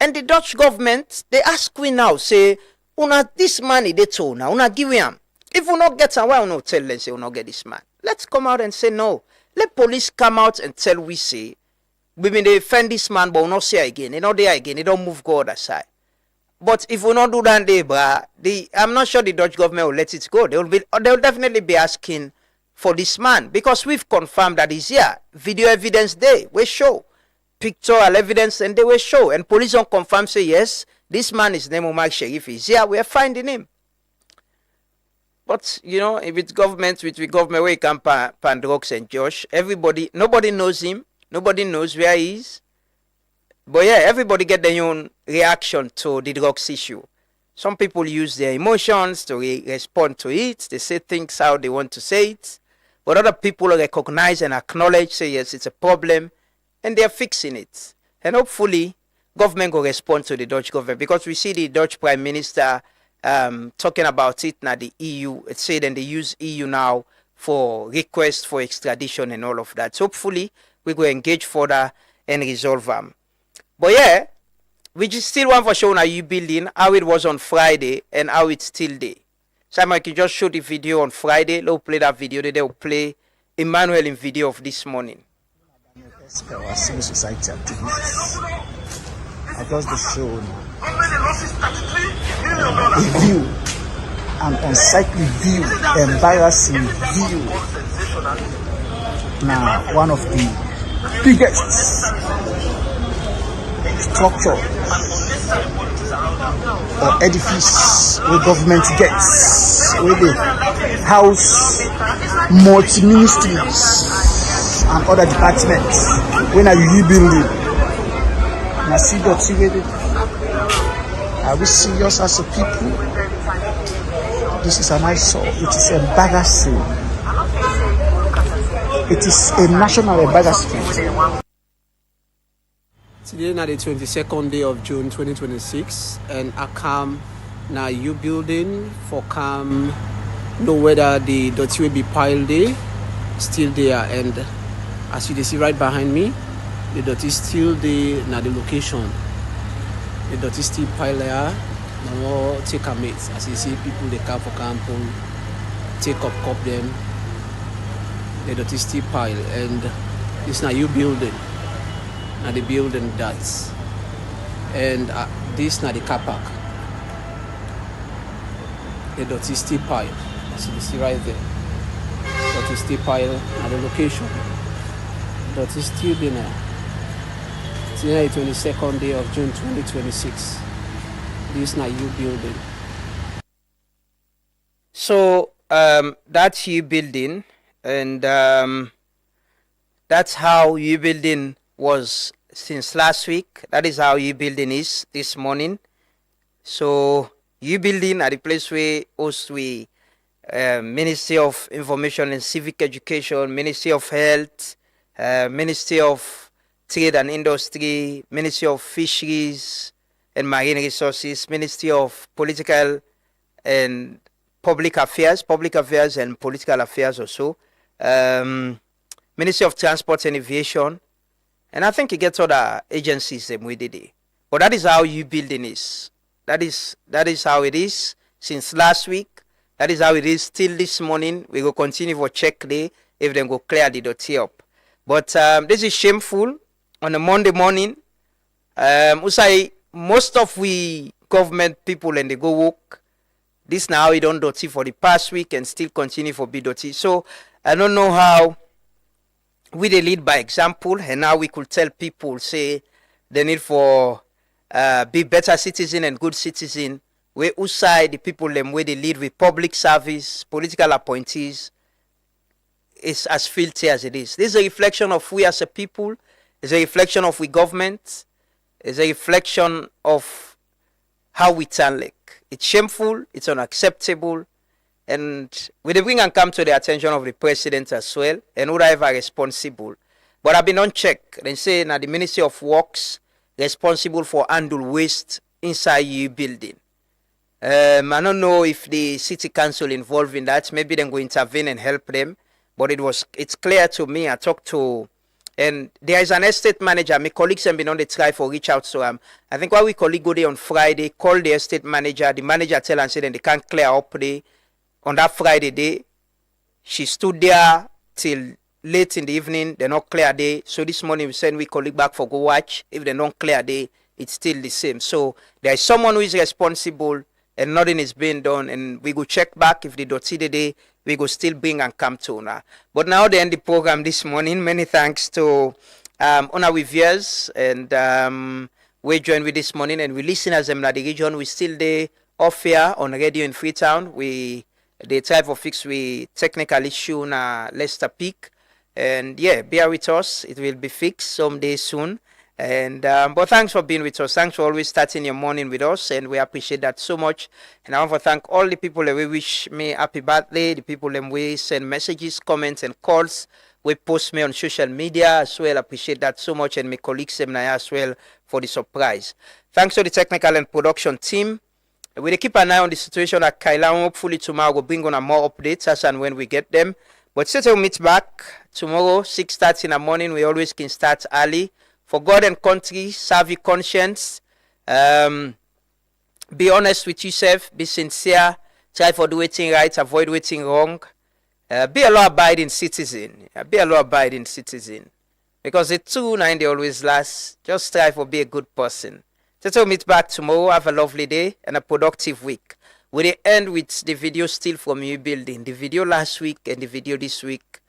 And the Dutch government, they ask we now, say, una this money they told now, una give him. If we not get why we not tell them say we not get this man. Let's come out and say no. Let police come out and tell we say we been they defend this man, but we not say again. They not there again. They don't move go other side. But if we not do that day, I'm not sure the Dutch government will let it go. They'll definitely be asking for this man because we've confirmed that he's here. Video evidence there we show. Pictorial evidence and they will show. And police don't confirm say yes, this man is named Umar Sharif is here. We are finding him. But you know, if it's government, where he can pan drugs and Josh, nobody knows him, nobody knows where he is. But yeah, everybody get their own reaction to the drugs issue. Some people use their emotions to respond to it. They say things how they want to say it. But other people recognize and acknowledge, say yes, it's a problem, and they're fixing it. And hopefully, government will respond to the Dutch government because we see the Dutch Prime Minister talking about it now. The EU, it said, and they use EU now for requests for extradition and all of that. So hopefully, we will engage further and resolve them. But yeah, we just still want for showing you building how it was on Friday and how it's still there. Simon, can just show the video on Friday. Let's play that video. They will play Emmanuel in video of this morning. Our civil society activities. I just be shown a view, an unsightly view, embarrassing view. Now, one of the biggest structure or edifice where government gets, where they house multi-ministries and other departments. When are you building? And I see that are we serious as a people? This is an eyesore. It is embarrassing. It is a national embarrassment. Today is the 22nd day of June 2026, and I come now you building for come know whether the dirty will be piled there, still there, and as you see right behind me, the dirty still there now the location. The dirty still pile there. Now take a mate. As you see people they come for camping, take up cup them. The dirty still pile, and this now you building. Now the building that's, and this now the car park. The dirty still pile. As you see right there. Dirty still pile at the location. Dirty still there now. Today is the 22nd day of June 2026. This now you building. So that's you building, and that's how you building was since last week. That is how you building is this morning. So you building at the place where host we Ministry of Information and Civic Education, Ministry of Health, Ministry of Trade and Industry, Ministry of Fisheries and Marine Resources, Ministry of Political and Public Affairs and Political Affairs also, Ministry of Transport and Aviation, and I think you get other agencies with it. But that is how you building is. That is how it is since last week. That is how it is till this morning. We will continue for check day if they go clear the dirty up. But this is shameful on a Monday morning. Usai most of we government people and they go work. This now we don't dirty for the past week and still continue for be dirty. So I don't know how we they lead by example, and now we could tell people say they need for be better citizen and good citizen. Where usai the people them where they lead with public service, political appointees is as filthy as it is. This is a reflection of we as a people. It's a reflection of we government. It's a reflection of how we turn like. It's shameful, it's unacceptable, and we bring and come to the attention of the president as well, and whoever responsible. But I've been on check. They say now the Ministry of Works responsible for handle waste inside your building. I don't know if the city council involved in that. Maybe they go intervene and help them. But it's clear to me. I talked to, and there is an estate manager. My colleagues have been on the try for reach out to him. I think while we colleague go there on Friday, call the estate manager. The manager tell and say then they can't clear up there. On that Friday day, she stood there till late in the evening. They're not clear day. So this morning we send we colleague back for go watch. If they're not clear day, it's still the same. So there is someone who is responsible and nothing is being done. And we go check back if they don't see the day. We go still bring and come to now. But now they end the program this morning. Many thanks to Ona viewers and we join with this morning and we listen as them na the region. We still there off here on radio in Freetown. They try for fix we technical issue na Leicester Peak. And yeah, bear with us. It will be fixed someday soon. And but thanks for being with us. Thanks for always starting your morning with us, and we appreciate that so much. And I want to thank all the people that we wish me happy birthday, the people that we send messages, comments, and calls. We post me on social media as well. Appreciate that so much, and my colleagues as well for the surprise. Thanks to the technical and production team. We'll keep an eye on the situation at Kailahun. Hopefully tomorrow we'll bring on more updates as and when we get them. But still we'll meet back tomorrow 6:30 in the morning. We always can start early. For God and country, serve your conscience. Be honest with yourself. Be sincere. Try for doing right. Avoid doing wrong. Be a law-abiding citizen. Be a law-abiding citizen. Because the two nine they always last. Just try for be a good person. So we'll meet back tomorrow. Have a lovely day and a productive week. We'll end with the video still from you building. The video last week and the video this week.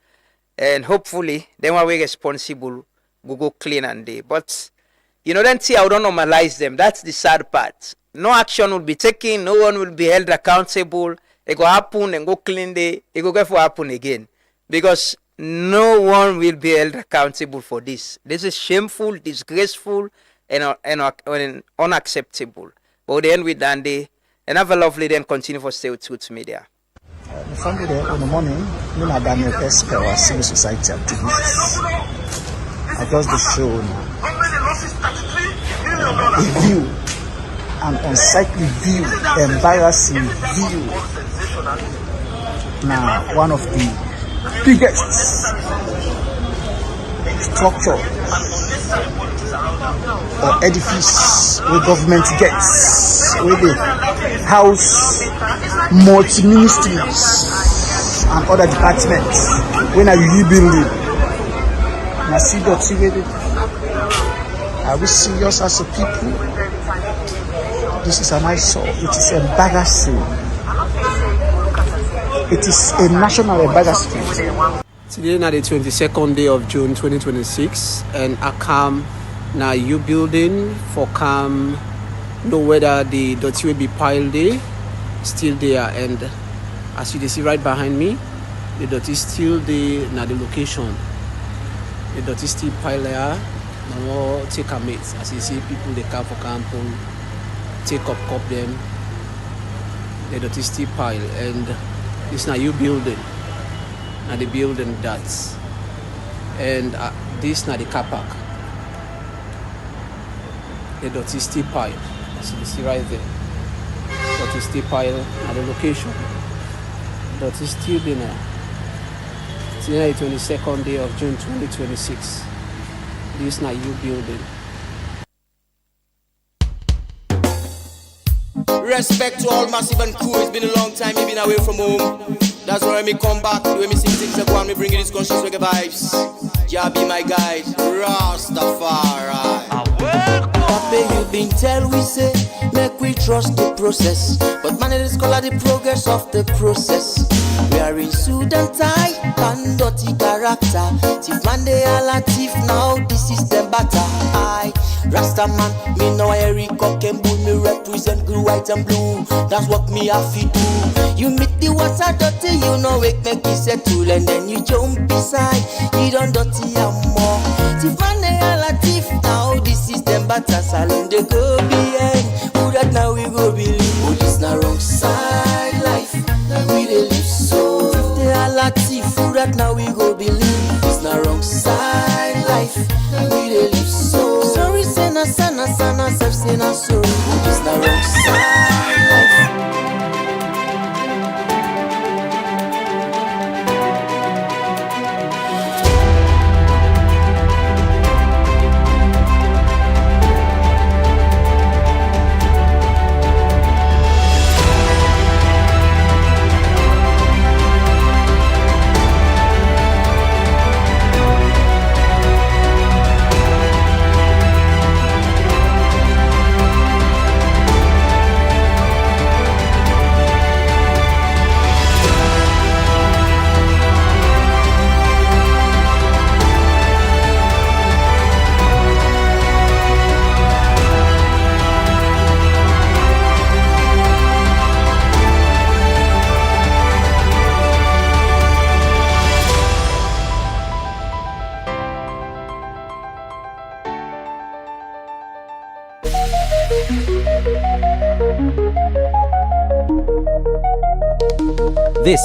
And hopefully, then when we're responsible, we go clean and day. But then see how don't normalize them. That's the sad part. No action will be taken. No one will be held accountable. It go happen and go clean day. It go get for happen again. Because no one will be held accountable for this. This is shameful, disgraceful, and unacceptable. But then we done day. And have a lovely day and continue for stay with Truth Media. Sunday there in the morning, me and Daniel Esper, our civil society activists. I just be shown a view, an unsightly view, embarrassing view. Now, one of the biggest structure or edifice where government gets, where they house multi-ministries and other departments. When are you rebuilding? Now see that you ready? Are we serious as a people? This is an eyesore. It is embarrassing. It is a national embarrassment. Today na the 22nd day of June 2026, and I come now you building for come know whether the dirty will be piled there, still there, and as you can see right behind me, the dirty is still there now the location. The dirty still pile there. Now take a mate. As you see people they come for camping, take up cup them. The dirty still pile, and it's now you building. Now the building that's, and this now the car park. The dirty still pile, as you see right there. Dirty still pile at the location. Dirty still there now. Today is the 22nd day of June 2026. This now you building. Respect to all massive and crew. It's been a long time you've been away from home. That's why me come back, the way me sing things like one, me bring you these conscious reggae vibes. Jah be my guide, Rastafari. Papa, you been tell we say, make we trust the process. But man, it is called the progress of the process. We are in suit and tie, and dirty character. Thief man, they all a thief now, this is them batter. I, Rasta man, me know Eric Cock and Bull, me represent blue, white and blue. That's what me have to do. You meet the water dirty, you know it make you settle, and then you jump inside, you don't dirty and more. Thief man, they all a thief now, this is them batter. Salon they go behind, who that now we go believe. Oh, this na wrong side life, we dey live so. If they all a thief, who that now we go believe. This na wrong side life, we dey live so. Sorry, say na sana, self say na sorry. Oh, this na wrong side life. This